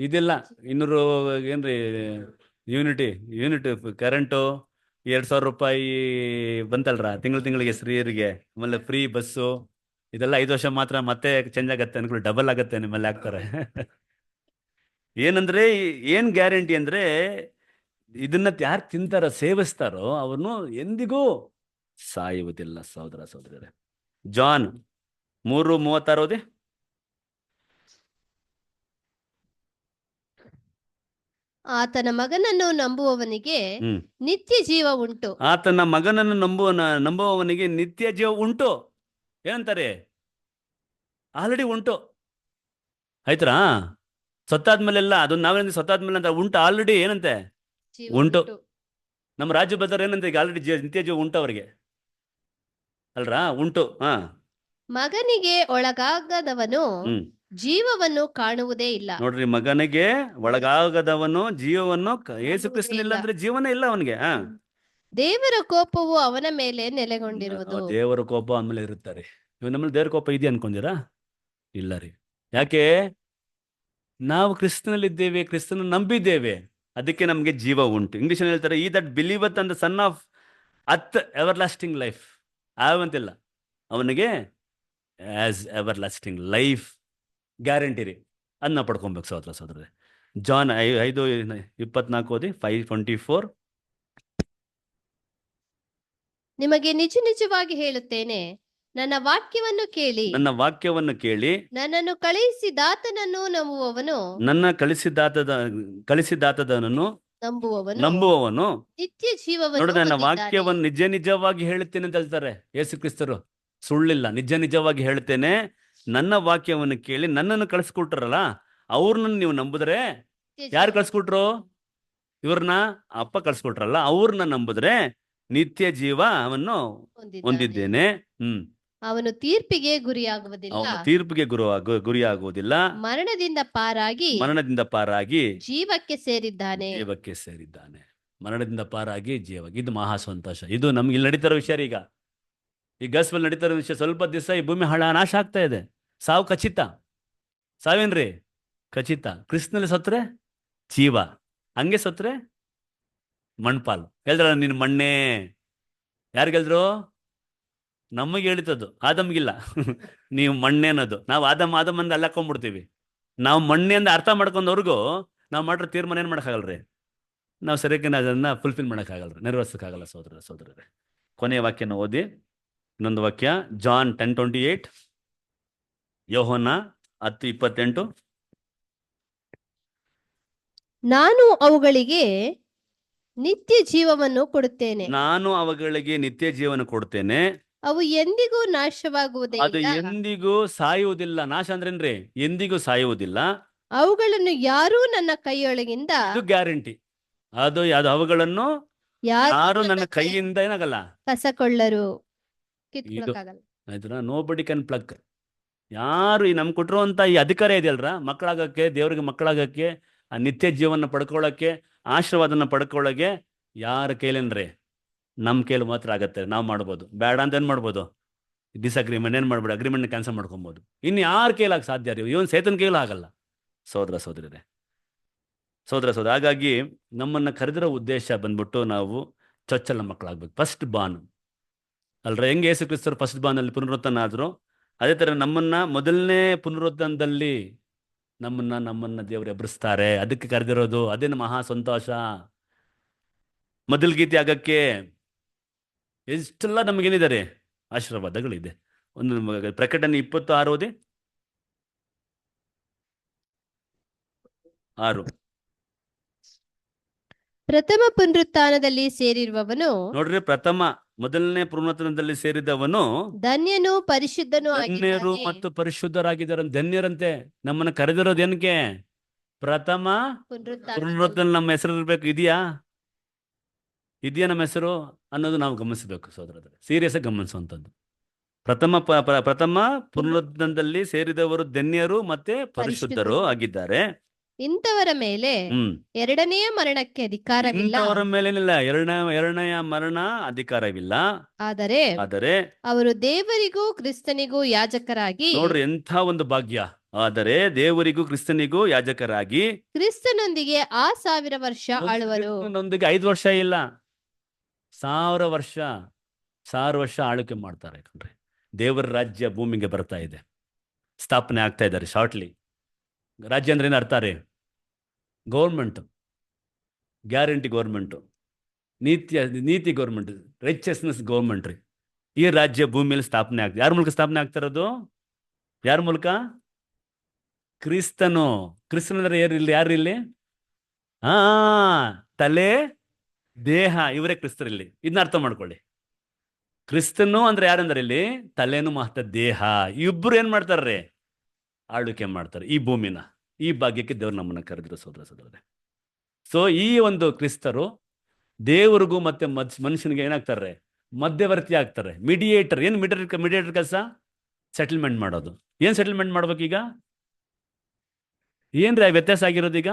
ಇದಿಲ್ಲ 200 ಏನ್ರಿ ಯೂನಿಟ್ ಕರೆಂಟು 2,000 ರೂಪಾಯಿ ಬಂತಲ್ರ ತಿಂಗಳಿಗೆ ಸ್ತ್ರೀಯರಿಗೆ. ಆಮೇಲೆ ಫ್ರೀ ಬಸ್ಸು, ಇದೆಲ್ಲ 5 ವರ್ಷ ಮಾತ್ರ, ಮತ್ತೆ ಚೇಂಜ್ ಆಗತ್ತೆ ಅನ್ಕೊಳ್ಳಿ, ಡಬಲ್ ಆಗತ್ತೆ ನಿಮ್ಮಲ್ಲಿ ಹಾಕ್ತಾರೆ. ಏನಂದ್ರೆ ಏನ್ ಗ್ಯಾರಂಟಿ ಅಂದ್ರೆ, ಇದನ್ನ ಯಾರು ತಿಂತಾರೋ, ಸೇವಿಸ್ತಾರೋ ಅವನು ಎಂದಿಗೂ ಸಾಯುವುದಿಲ್ಲ. ಸಹೋದರ ಸಹೋದರರೇ, ಜಾನ್ 3:36 ಓದಿ. ಆತನ ಮಗನನ್ನು ನಂಬುವವನಿಗೆ ನಿತ್ಯ ಜೀವ ಉಂಟು. ಆತನ ಮಗನನ್ನು ನಂಬುವವನಿಗೆ ನಿತ್ಯ ಜೀವ ಉಂಟು. ಏನಂತಾರೆ? ಆಲ್ರೆಡಿ ಉಂಟು. ಆಯ್ತರಾ? ಸತ್ತಾದ್ಮೇಲೆಲ್ಲ ಅದು ನಾವೇನ ಸತ್ತಾದ್ಮೇಲೆ ಅಂತ ಉಂಟು ಆಲ್ರೆಡಿ. ಏನಂತೆ? ಉಂಟು. ನಮ್ಮ ರಾಜ್ಯ ಬದರ್ ಏನಂತ, ಈಗ ಆಲ್ರೆಡಿ ನಿತ್ಯ ಜೀವ ಉಂಟು ಅವ್ರಿಗೆ ಅಲ್ರಾ? ಉಂಟು. ಮಗನಿಗೆ ಒಳಗಾಗದವನು ಜೀವವನ್ನು ಕಾಣುವುದೇ ಇಲ್ಲ. ನೋಡ್ರಿ, ಮಗನಿಗೆ ಒಳಗಾಗದವನು ಜೀವವನ್ನು ಯೇಸು ಕ್ರಿಸ್ತನಿಲ್ಲ ಅಂದ್ರೆ ಜೀವನ ಇಲ್ಲ ಅವನಿಗೆ. ದೇವರ ಕೋಪವು ಅವನ ಮೇಲೆ ನೆಲೆಗೊಂಡಿರುವುದು. ದೇವರ ಕೋಪ ಆಮೇಲೆ ಇರುತ್ತಾರೆ. ಇವ್ ನಮ್ಮಲ್ಲಿ ದೇವರ ಕೋಪ ಇದೆಯಾ ಅನ್ಕೊಂಡಿರಾ? ಇಲ್ಲ ರೀ. ಯಾಕೆ? ನಾವು ಕ್ರಿಸ್ತನಲ್ಲಿದ್ದೇವೆ, ಕ್ರಿಸ್ತನ ನಂಬಿದ್ದೇವೆ, ಅದಕ್ಕೆ ನಮ್ಗೆ ಜೀವ ಉಂಟು. ಇಂಗ್ಲಿಷ್ ಹೇಳ್ತಾರೆ, he that believeth and the son of hath everlasting life. ಆವಂತಿಲ್ಲ ಅವನಿಗೆ as everlasting life guarantee ರೀ. ಅದನ್ನ ಪಡ್ಕೊಬೇಕು ಸಹೋದರ ಸಹೋದರರೇ. ಜಾನ್ 5:24 ಓದಿ. 5:24. ನಿಮಗೆ ನಿಜವಾಗಿ ಹೇಳುತ್ತೇನೆ, ನನ್ನ ವಾಕ್ಯವನ್ನು ಕೇಳಿ ನನ್ನ ವಾಕ್ಯವನ್ನು ಕೇಳಿ ನನ್ನನ್ನು ಕಳುಹಿಸಿದಾತನನ್ನು ನಂಬುವವನು ನನ್ನ ಕಳಿಸಿದಾತನನ್ನು ನಂಬುವವನು ನಿತ್ಯ ಜೀವವನ್ನು ನೋಡಿದ್ರೆ ನನ್ನ ಹೊಂದಿದ್ದಾನೆ. ವಾಕ್ಯವನ್ನು ನಿಜವಾಗಿ ಹೇಳುತ್ತೇನೆ ಅಂತ ಹೇಳ್ತಾರೆ ಯೇಸು ಕ್ರಿಸ್ತರು. ಸುಳ್ಳಿಲ್ಲ, ನಿಜವಾಗಿ ಹೇಳ್ತೇನೆ. ನನ್ನ ವಾಕ್ಯವನ್ನು ಕೇಳಿ ನನ್ನನ್ನು ಕಳಿಸ್ಕೊಟ್ರಲ್ಲ, ಅವ್ರನ್ನ ನೀವು ನಂಬಿದ್ರೆ, ನಿತ್ಯ ಯಾರು ಜೀವ ಕಳ್ಸ್ಕೊಟ್ರು? ಇವ್ರನ್ನ ಅಪ್ಪ ಕಳ್ಸ್ಕೊಟ್ರಲ್ಲ, ಅವ್ರನ್ನ ನಂಬಿದ್ರೆ ನಿತ್ಯ ಜೀವವನ್ನು ಹೊಂದಿದ್ದಾನೆ. ಹೊಂದಿದ್ದೇನೆ. ಅವನು ತೀರ್ಪಿಗೆ ಗುರಿಯಾಗುವುದಿಲ್ಲ, ಅವನು ತೀರ್ಪಿಗೆ ಗುರಿಯಾಗುವುದಿಲ್ಲ, ಮರಣದಿಂದ ಪಾರಾಗಿ ಜೀವಕ್ಕೆ ಸೇರಿದ್ದಾನೆ. ಮರಣದಿಂದ ಪಾರಾಗಿ ಜೀವಕ್ಕೆ. ಇದು ಮಹಾ ಸಂತೋಷ. ಇದು ನಮ್ಗೆ ಇಲ್ಲಿ ನಡೀತಾರೋ ವಿಷಯ. ಈಗ ಈ ಗಾಸ್ಪಲ್ ನಡೀತಾರೋ ವಿಷಯ. ಸ್ವಲ್ಪ ದಿವಸ ಈ ಭೂಮಿ ನಾಶ ಆಗ್ತಾ ಇದೆ. ಸಾವು ಖಚಿತ. ಸಾವೇನ್ರಿ? ಖಚಿತ. ಕ್ರಿಸ್ತನಲ್ಲಿ ಸತ್ರೆ ಜೀವ, ಹಂಗೆ ಸತ್ರೆ ಮಣ್ಪಾಲು. ಹೇಳ್ದ್ರ ನೀನು ಮಣ್ಣೆ. ಯಾರು ಗೆಲ್ದ್ರು? ನಮಗೆ ಹೇಳಿತದ್ದು, ಆದಮ್ಗಿಲ್ಲ. ನೀವು ಮಣ್ಣೆ ಅನ್ನೋದು. ನಾವು ಆದಮ್ ಅಂದ ಅಲ್ಲಿ ಹಾಕೊಂಡ್ಬಿಡ್ತೀವಿ. ನಾವು ಮಣ್ಣೆ ಅಂದ ಅರ್ಥ ಮಾಡ್ಕೊಂಡವ್ರಿಗೂ ನಾವು ಮಾಡ್ರೆ ತೀರ್ಮಾನ ಏನು ಮಾಡೋಕ್ಕಾಗಲ್ರಿ. ನಾವು ಸರಿಯಾಗಿ ಅದನ್ನು ಫುಲ್ಫಿಲ್ ಮಾಡೋಕ್ಕಾಗಲ್ರಿ, ನೆರವೇರ್ಸೋಕ್ಕಾಗಲ್ಲ. ಸೋದರರೇ, ಕೊನೆಯ ವಾಕ್ಯನ ಓದಿ. ಇನ್ನೊಂದು ವಾಕ್ಯ, ಜಾನ್ 10:28, ಯೋಹನ 10:28. ನಾನು ಅವುಗಳಿಗೆ ನಿತ್ಯ ಜೀವವನ್ನು ಕೊಡುತ್ತೇನೆ, ನಾನು ಅವುಗಳಿಗೆ ನಿತ್ಯ ಜೀವನ ಕೊಡ್ತೇನೆ, ಅವು ಎಂದಿಗೂ ನಾಶವಾಗುವುದೇ ಅದು ಇಲ್ಲ. ಎಂದಿಗೂ ಸಾಯುವುದಿಲ್ಲ. ನಾಶ ಅಂದ್ರೇನ್ರಿ? ಎಂದಿಗೂ ಸಾಯುವುದಿಲ್ಲ. ಅವುಗಳನ್ನು ಯಾರೂ ನನ್ನ ಕೈಯೊಳಗಿಂದ ಇದು ಗ್ಯಾರಂಟಿ. ಅದು ಅವುಗಳನ್ನು ಯಾರು ನನ್ನ ಕೈಯಿಂದ ಏನಾಗಲ್ಲ, ಕಸಕೊಳ್ಳರು, ಕಿತ್ಕೊಳ್ಳೋಕ್ಕಾಗಲ್ಲ. ಆಯ್ತಾ? Nobody can plug. ಯಾರು ನಮ್ಗೆ ಕೊಟ್ಟಿರುವಂತ ಈ ಅಧಿಕಾರ ಇದೆಯಲ್ರ, ಮಕ್ಕಳಾಗಕ್ಕೆ, ದೇವ್ರಿಗೆ ಮಕ್ಕಳಾಗಕ್ಕೆ, ಆ ನಿತ್ಯ ಜೀವನ ಪಡ್ಕೊಳ್ಳೋಕ್ಕೆ, ಆಶೀರ್ವಾದನ ಪಡ್ಕೊಳ್ಳೋಕೆ ಯಾರ ಕೈಲೇನ್ರಿ? ನಮ್ಮ ಕೈಲಿ ಮಾತ್ರ ಆಗತ್ತೆ. ನಾವು ಮಾಡ್ಬೋದು. ಬೇಡ ಅಂತ ಏನು ಮಾಡ್ಬೋದು? ಡಿಸ್ಅಗ್ರಿಮೆಂಟ್ ಏನು ಮಾಡ್ಬೋದು? ಅಗ್ರಿಮೆಂಟ್ ಕ್ಯಾನ್ಸಲ್ ಮಾಡ್ಕೊಬೋದು. ಇನ್ನು ಯಾರ ಕೈಲಾಗ ಸಾಧ್ಯ ರೀ? ಇವನ್ ಸೈತನ್ ಕೈಲೂ ಆಗಲ್ಲ. ಸೋದರರೇ, ಹಾಗಾಗಿ ನಮ್ಮನ್ನು ಕರೆದಿರೋ ಉದ್ದೇಶ ಬಂದ್ಬಿಟ್ಟು ನಾವು ಚೊಚ್ಚಲ ಮಕ್ಕಳಾಗ್ಬೇಕು. ಫಸ್ಟ್ ಬಾನ್ ಅಲ್ರ. ಹೆಂಗೆ ಯೇಸು ಕ್ರಿಸ್ತರು ಫಸ್ಟ್ ಬಾನಲ್ಲಿ ಪುನರುತ್ಥಾನ ಆದ್ರು, ಅದೇ ಥರ ನಮ್ಮನ್ನ ಮೊದಲನೇ ಪುನರುತ್ಥಾನದಲ್ಲಿ ನಮ್ಮನ್ನ ದೇವರು ಎಬ್ಬರಿಸ್ತಾರೆ. ಅದಕ್ಕೆ ಕರೆದಿರೋದು. ಅದೇನು ಮಹಾ ಸಂತೋಷ. ಮೊದಲ ಗೀತೆ ಆಗಕ್ಕೆ ಎಷ್ಟೆಲ್ಲ ನಮಗೇನಿದ್ದಾರೆ ಆಶೀರ್ವಾದಗಳಿದೆ. ಒಂದು ಪ್ರಕಟಣೆ 26 ಓದಿ. 6. ಪ್ರಥಮ ಪುನರುತ್ಥಾನದಲ್ಲಿ ಸೇರಿರುವವನು ನೋಡ್ರಿ, ಮೊದಲನೇ ಪುನರುತ್ಥಾನದಲ್ಲಿ ಸೇರಿದವನು ಧನ್ಯನು ಪರಿಶುದ್ಧನು ಧನ್ಯರು ಆಗಿದ್ದಾನೆ. ಮತ್ತು ಪರಿಶುದ್ಧರಾಗಿದ್ದಾರೆ. ಧನ್ಯರಂತೆ. ನಮ್ಮನ್ನ ಕರೆದಿರೋದು ಏನಕ್ಕೆ? ಪ್ರಥಮ ಪುನರುತ್ಥಾನ. ನಮ್ಮ ಹೆಸರು ಇರ್ಬೇಕು. ಇದೆಯಾ ನಮ್ಮ ಹೆಸರು ಅನ್ನೋದು ನಾವು ಗಮನಿಸಬೇಕು ಸೋದರರೇ. ಸೀರಿಯಸ್ ಆಗಿ ಗಮನಿಸುವಂಥದ್ದು. ಪ್ರಥಮ ಪುನರುತ್ಥಾನದಲ್ಲಿ ಸೇರಿದವರು ಧನ್ಯರು ಮತ್ತೆ ಪರಿಶುದ್ಧರು ಆಗಿದ್ದಾರೆ. ಇಂಥವರ ಮೇಲೆ ಎರಡನೆಯ ಮರಣಕ್ಕೆ ಅಧಿಕಾರವಿಲ್ಲ. ಇಂಥವರ ಮೇಲೇನಿಲ್ಲ ಎರಡನೆಯ ಮರಣ ಅಧಿಕಾರವಿಲ್ಲ. ಆದರೆ ಅವರು ದೇವರಿಗೂ ಕ್ರಿಸ್ತನಿಗೂ ಯಾಜಕರಾಗಿ. ನೋಡ್ರಿ ಎಂಥ ಒಂದು ಭಾಗ್ಯ. ಆದರೆ ದೇವರಿಗೂ ಕ್ರಿಸ್ತನಿಗೂ ಯಾಜಕರಾಗಿ ಕ್ರಿಸ್ತನೊಂದಿಗೆ 1000 ವರ್ಷ ಆಳುವರು. 5 ವರ್ಷ ಇಲ್ಲ, 1000 ವರ್ಷ ಆಳ್ವಿಕೆ ಮಾಡ್ತಾರೆ. ಕಣ್ರಿ, ದೇವರ ರಾಜ್ಯ ಭೂಮಿಗೆ ಬರ್ತಾ ಇದೆ, ಸ್ಥಾಪನೆ ಆಗ್ತಾ ಇದ್ದಾರೆ ಶಾರ್ಟ್ಲಿ. ರಾಜ್ಯ ಅಂದ್ರೆ ಏನು ಅರ್ಥ ರೀ? ಗೌರ್ಮೆಂಟು, ಗ್ಯಾರಂಟಿ ಗೌರ್ಮೆಂಟು, ನೀತಿ ಗೌರ್ಮೆಂಟ್, ರೈಚಸ್ನೆಸ್ ಗೌರ್ಮೆಂಟ್ ರೀ. ಈ ರಾಜ್ಯ ಭೂಮಿಯಲ್ಲಿ ಸ್ಥಾಪನೆ ಆಗ್ತದೆ. ಯಾರ ಮೂಲಕ ಸ್ಥಾಪನೆ ಆಗ್ತಿರೋದು? ಯಾರ ಮೂಲಕ? ಕ್ರಿಸ್ತನು. ಕ್ರಿಸ್ತನಂದ್ರೆ ಯಾರು ಇಲ್ಲಿ? ತಲೆ, ದೇಹ, ಇವರೇ ಕ್ರಿಸ್ತರಲ್ಲಿ. ಇದನ್ನ ಅರ್ಥ ಮಾಡ್ಕೊಳ್ಳಿ. ಕ್ರಿಸ್ತನು ಅಂದ್ರೆ ಯಾರಂದ್ರೆ ಇಲ್ಲಿ ತಲೆನು ಮಹತ್ತ ದೇಹ. ಇಬ್ರು ಏನ್ ಮಾಡ್ತಾರ್ರಿ? ಆಳ್ವಿಕೆ ಮಾಡ್ತಾರೆ ಈ ಭೂಮಿನ. ಈ ಭಾಗ್ಯಕ್ಕೆ ದೇವ್ರು ನಮ್ಮನ್ನ ಕರೆದ್ರು ಸೋದರರೇ. ಸೊ ಈ ಒಂದು ಕ್ರಿಸ್ತರು ದೇವರಿಗೂ ಮತ್ತೆ ಮನುಷ್ಯನಿಗೆ ಏನಾಗ್ತಾರೆ? ಮಧ್ಯವರ್ತಿ ಆಗ್ತಾರೆ. ಮಿಡಿಯೇಟರ್. ಏನು ಮಿಡಿಯೇಟರ್ ಕೆಲಸ? ಸೆಟಲ್ಮೆಂಟ್ ಮಾಡೋದು. ಏನ್ ಸೆಟಲ್ಮೆಂಟ್ ಮಾಡ್ಬೇಕೀಗ? ಏನ್ರಿ ವ್ಯತ್ಯಾಸ ಆಗಿರೋದು ಈಗ?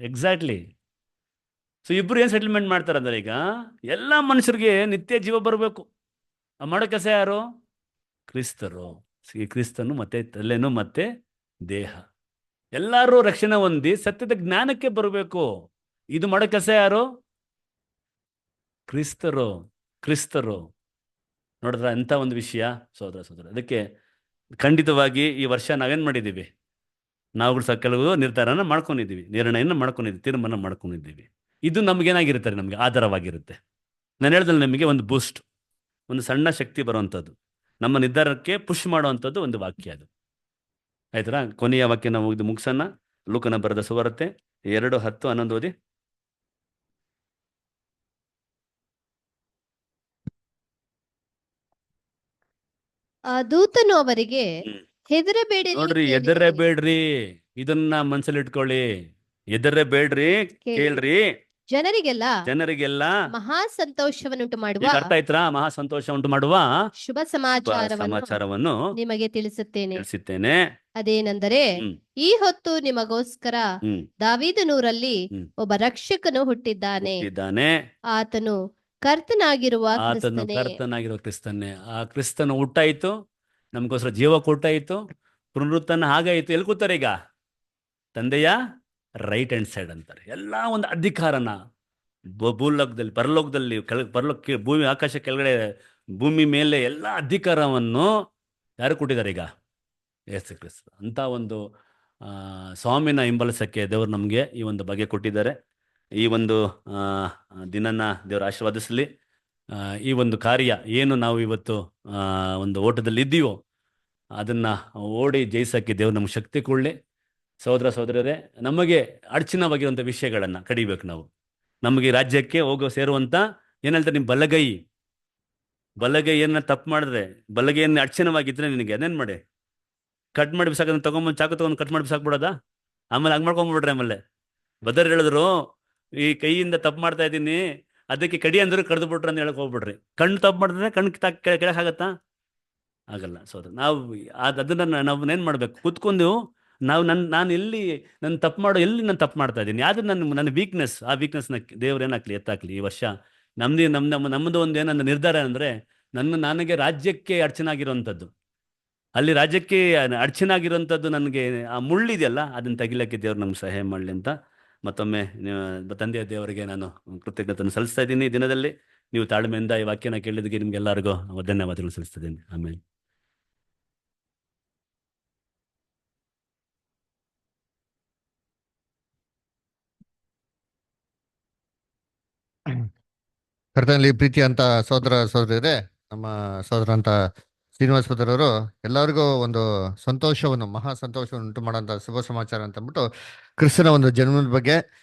ಎಕ್ಸಾಕ್ಟ್ಲಿ. ಸೊ ಇಬ್ರು ಏನ್ ಸೆಟಲ್ಮೆಂಟ್ ಮಾಡ್ತಾರೆ ಅಂದ್ರೆ, ಈಗ ಎಲ್ಲ ಮನುಷ್ಯರಿಗೆ ನಿತ್ಯ ಜೀವ ಬರಬೇಕು. ಮಾಡೋ ಕೆಲಸ ಯಾರು? ಕ್ರಿಸ್ತರು. ಕ್ರಿಸ್ತನು ಮತ್ತೆ ತಲೆನು ಮತ್ತೆ ದೇಹ, ಎಲ್ಲರೂ ರಕ್ಷಣೆ ಹೊಂದಿ ಸತ್ಯದ ಜ್ಞಾನಕ್ಕೆ ಬರಬೇಕು. ಇದು ಮಾಡೋ ಕೆಲಸ ಯಾರು? ಕ್ರಿಸ್ತರು. ನೋಡಿದ್ರ ಎಂಥ ಒಂದು ವಿಷಯ ಸೋದರ. ಅದಕ್ಕೆ ಖಂಡಿತವಾಗಿ ಈ ವರ್ಷ ನಾವೇನ್ ಮಾಡಿದ್ದೀವಿ? ನಾವು ಸಹ ಕೆಲವು ನಿರ್ಧಾರನ ಮಾಡ್ಕೊಂಡಿದ್ದೀವಿ, ನಿರ್ಣಯನ ಮಾಡ್ಕೊಂಡಿದ್ದೀವಿ, ತೀರ್ಮಾನ ಮಾಡ್ಕೊಂಡಿದ್ದೀವಿ. ಇದು ನಮ್ಗೇನಾಗಿರುತ್ತೆ? ನಮಗೆ ಆಧಾರವಾಗಿರುತ್ತೆ. ನಾನು ಹೇಳ್ದಲ್ಲಿ ನಮಗೆ ಒಂದು ಬೂಸ್ಟ್. ಒಂದು ಸಣ್ಣ ಶಕ್ತಿ ಬರುವಂಥದ್ದು, ನಮ್ಮ ನಿರ್ಧಾರಕ್ಕೆ ಪುಷ್ ಮಾಡುವಂಥದ್ದು ಒಂದು ವಾಕ್ಯ ಅದು. ಆಯ್ತಾ? ಕೊನೆಯ ವಾಕ್ಯ ನಾವು ಇದು ಮುಗಿಸೋಣ. ಲೂಕನ ಬರೆದ ಸುವಾರ್ತೆ 2:10-11 ಓದಿ. ಆ ದೂತನು ಅವರಿಗೆ ಹ್ಮ್. ಹೆದರಬೇಡಿರಿ ನೋಡ್ರಿ, ಕೇಳಿರಿ. ಎದರಬೇಡ್ರಿ, ಇದನ್ನ ಮನಸ್ಸಲ್ಲಿ ಇಟ್ಕೊಳ್ಳಿ. ಎದರಬೇಡ್ರಿ, ಕೇಳ್ರಿ, ಜನರಿಗೆಲ್ಲ ಮಹಾ ಮಹಾ ಸಂತೋಷವನ್ನುಂಟು ಮಾಡುವ ಅರ್ಥ ಆಯ್ತಾ? ಮಹಾ ಸಂತೋಷ ಉಂಟು ಮಾಡುವ ಶುಭ ಸಮಾಚಾರವನ್ನು ಸಮಾಚಾರವನ್ನು ನಿಮಗೆ ತಿಳಿಸುತ್ತೇನೆ. ತಿಳಿಸುತ್ತೇನೆ. ಅದೇನೆಂದರೆ, ಹ್ಮ್. ಈ ಹೊತ್ತು ನಿಮಗೋಸ್ಕರ ಹ್ಮ್. ದಾವೀದನೂರಲ್ಲಿ ಹ್ಮ್. ಒಬ್ಬ ರಕ್ಷಕನು ಹುಟ್ಟಿದ್ದಾನೆ. ಇದ್ದಾನೆ. ಆತನು ಕರ್ತನಾಗಿರುವ ಆತನು ಕ್ರಿಸ್ತನೇ. ಕರ್ತನಾಗಿರೋ ಕ್ರಿಸ್ತನ್ನೇ. ಆ ಕ್ರಿಸ್ತನ ಹುಟ್ಟಾಯಿತು, ನಮಗೋಸ್ಕರ ಜೀವ ಕೊಟ್ಟಾಯಿತು, ಪುನರುತ್ಥಾನ ಹಾಗಾಯಿತು. ಎಲ್ಲಿ ಕೂತಾರೆ ಈಗ? ತಂದೆಯ ರೈಟ್ ಹ್ಯಾಂಡ್ ಸೈಡ್ ಅಂತಾರೆ. ಎಲ್ಲ ಒಂದು ಅಧಿಕಾರನ ಭೂಲೋಕದಲ್ಲಿ, ಪರಲೋಕದಲ್ಲಿ, ಪರಲೋಕ, ಭೂಮಿ ಆಕಾಶ ಕೆಳಗಡೆ, ಭೂಮಿ ಮೇಲೆ ಎಲ್ಲ ಅಧಿಕಾರವನ್ನು ಯಾರು ಕೊಟ್ಟಿದ್ದಾರೆ ಈಗ? ಯೇಸು ಕ್ರಿಸ್ತ. ಅಂತ ಒಂದು ಸ್ವಾಮಿನ ಹಿಂಬಲಿಸಕ್ಕೆ ದೇವರು ನಮಗೆ ಈ ಒಂದು ಬಗೆ ಕೊಟ್ಟಿದ್ದಾರೆ. ಈ ಒಂದು ದಿನನ ದೇವರು ಆಶೀರ್ವಾದಿಸಲಿ. ಈ ಒಂದು ಕಾರ್ಯ ಏನು ನಾವು ಇವತ್ತು ಒಂದು ಓಟದಲ್ಲಿ ಇದ್ದೀವೋ ಅದನ್ನು ಓಡಿ ಜಯಿಸೋಕ್ಕೆ ದೇವರು ನಮ್ಗೆ ಶಕ್ತಿ ಕೊಡಲಿ. ಸಹೋದರ ಸಹೋದರರೇ, ನಮಗೆ ಅಡಚಿನವಾಗಿರುವಂಥ ವಿಷಯಗಳನ್ನು ಕಡಿಬೇಕು ನಾವು. ನಮಗೆ ರಾಜ್ಯಕ್ಕೆ ಸೇರುವಂಥ ಏನು ಹೇಳ್ತಾರೆ, ನಿಮ್ಮ ಬಲಗೈ ಏನ ತಪ್ಪು ಮಾಡಿದ್ರೆ, ಬಲಗೈಯನ್ನು ಅಡಚಿನವಾಗಿದ್ದರೆ ನಿನಗೆ ಅದೇನು ಮಾಡಿ, ಕಟ್ ಮಾಡಿ ಬಿಸಾಕ, ತೊಗೊಂಬಂದು ಚಾಕು ತೊಗೊಂಡು ಕಟ್ ಮಾಡಿ ಬಿಸಾಕ್ಬಿಡೋದಾ? ಆಮೇಲೆ ಹಂಗೆ ಮಾಡ್ಕೊಂಬಿಡ್ರಿ. ಆಮೇಲೆ ಬದರ್ ಹೇಳಿದ್ರು, ಈ ಕೈಯಿಂದ ತಪ್ಪು ಮಾಡ್ತಾ ಇದ್ದೀನಿ ಅದಕ್ಕೆ ಕಡಿ ಅಂದ್ರು ಕಡ್ದು ಬಿಟ್ರೆ ಅಂತ ಹೇಳಕ್ ಹೋಗ್ಬಿಡ್ರಿ. ಕಣ್ಣು ತಪ್ಪು ಮಾಡಿದ್ರೆ ಕಣ್ಣು ಕೆಳಕಾಗತ್ತಾ? ಆಗಲ್ಲ. ಸೋದರ, ನಾವು ಅದನ್ನು ನಾವು ಏನು ಮಾಡ್ಬೇಕು, ಕೂತ್ಕೊಂಡು ನಾವು ನಾನು ಎಲ್ಲಿ ನನ್ನ ತಪ್ಪು ಎಲ್ಲಿ ನಾನು ತಪ್ಪು ಮಾಡ್ತಾ ಇದ್ದೀನಿ, ಯಾವ್ದು ನನ್ನ ವೀಕ್ನೆಸ್, ಆ ವೀಕ್ನೆಸ್ನ ದೇವ್ರೇನಾಕ್ಲಿ ಎತ್ತಾಕ್ಲಿ. ಈ ವರ್ಷ ನಮ್ಮದು ಒಂದು ಏನಂದ ನಿರ್ಧಾರ ಅಂದರೆ, ನನಗೆ ರಾಜ್ಯಕ್ಕೆ ಅಡಚಣಾಗಿರುವಂಥದ್ದು, ಅಲ್ಲಿ ರಾಜ್ಯಕ್ಕೆ ಅಡಚಣಾಗಿರುವಂಥದ್ದು ನನಗೆ ಆ ಮುಳ್ಳಿದೆಯಲ್ಲ, ಅದನ್ನು ತೆಗಿಲಿಕ್ಕೆ ದೇವ್ರು ನಮ್ಗೆ ಸಹಾಯ ಮಾಡಲಿ ಅಂತ ಮತ್ತೊಮ್ಮೆ ತಂದೆಯ ದೇವರಿಗೆ ನಾನು ಕೃತಜ್ಞತೆಯನ್ನು ಸಲ್ಲಿಸ್ತಾ ಇದ್ದೀನಿ. ಈ ದಿನದಲ್ಲಿ ನೀವು ತಾಳ್ಮೆಯಿಂದ ಈ ವಾಕ್ಯನ ಕೇಳಿದ್ದಕ್ಕೆ ನಿಮ್ಗೆಲ್ಲರಿಗೂ ಧನ್ಯವಾದಗಳು ಸಲ್ಲಿಸ್ತಿದ್ದೀನಿ. ಆಮೇಲೆ ಕರ್ತನಲ್ಲಿ ಪ್ರೀತಿ ಅಂತ ಸಹೋದರ ಸಹೋದರಿಯರೇ, ನಮ್ಮ ಸಹೋದರ ಅಂತ ಶ್ರೀನಿವಾಸ ಸಹೋದರರು ಎಲ್ಲರಿಗೂ ಒಂದು ಸಂತೋಷವನ್ನು, ಮಹಾ ಸಂತೋಷವನ್ನು ಉಂಟು ಮಾಡೋಂಥ ಶುಭ ಸಮಾಚಾರ ಅಂತ ಅಂದ್ಬಿಟ್ಟು, ಕ್ರಿಸ್ತನ ಒಂದು ಜನ್ಮದ ಬಗ್ಗೆ,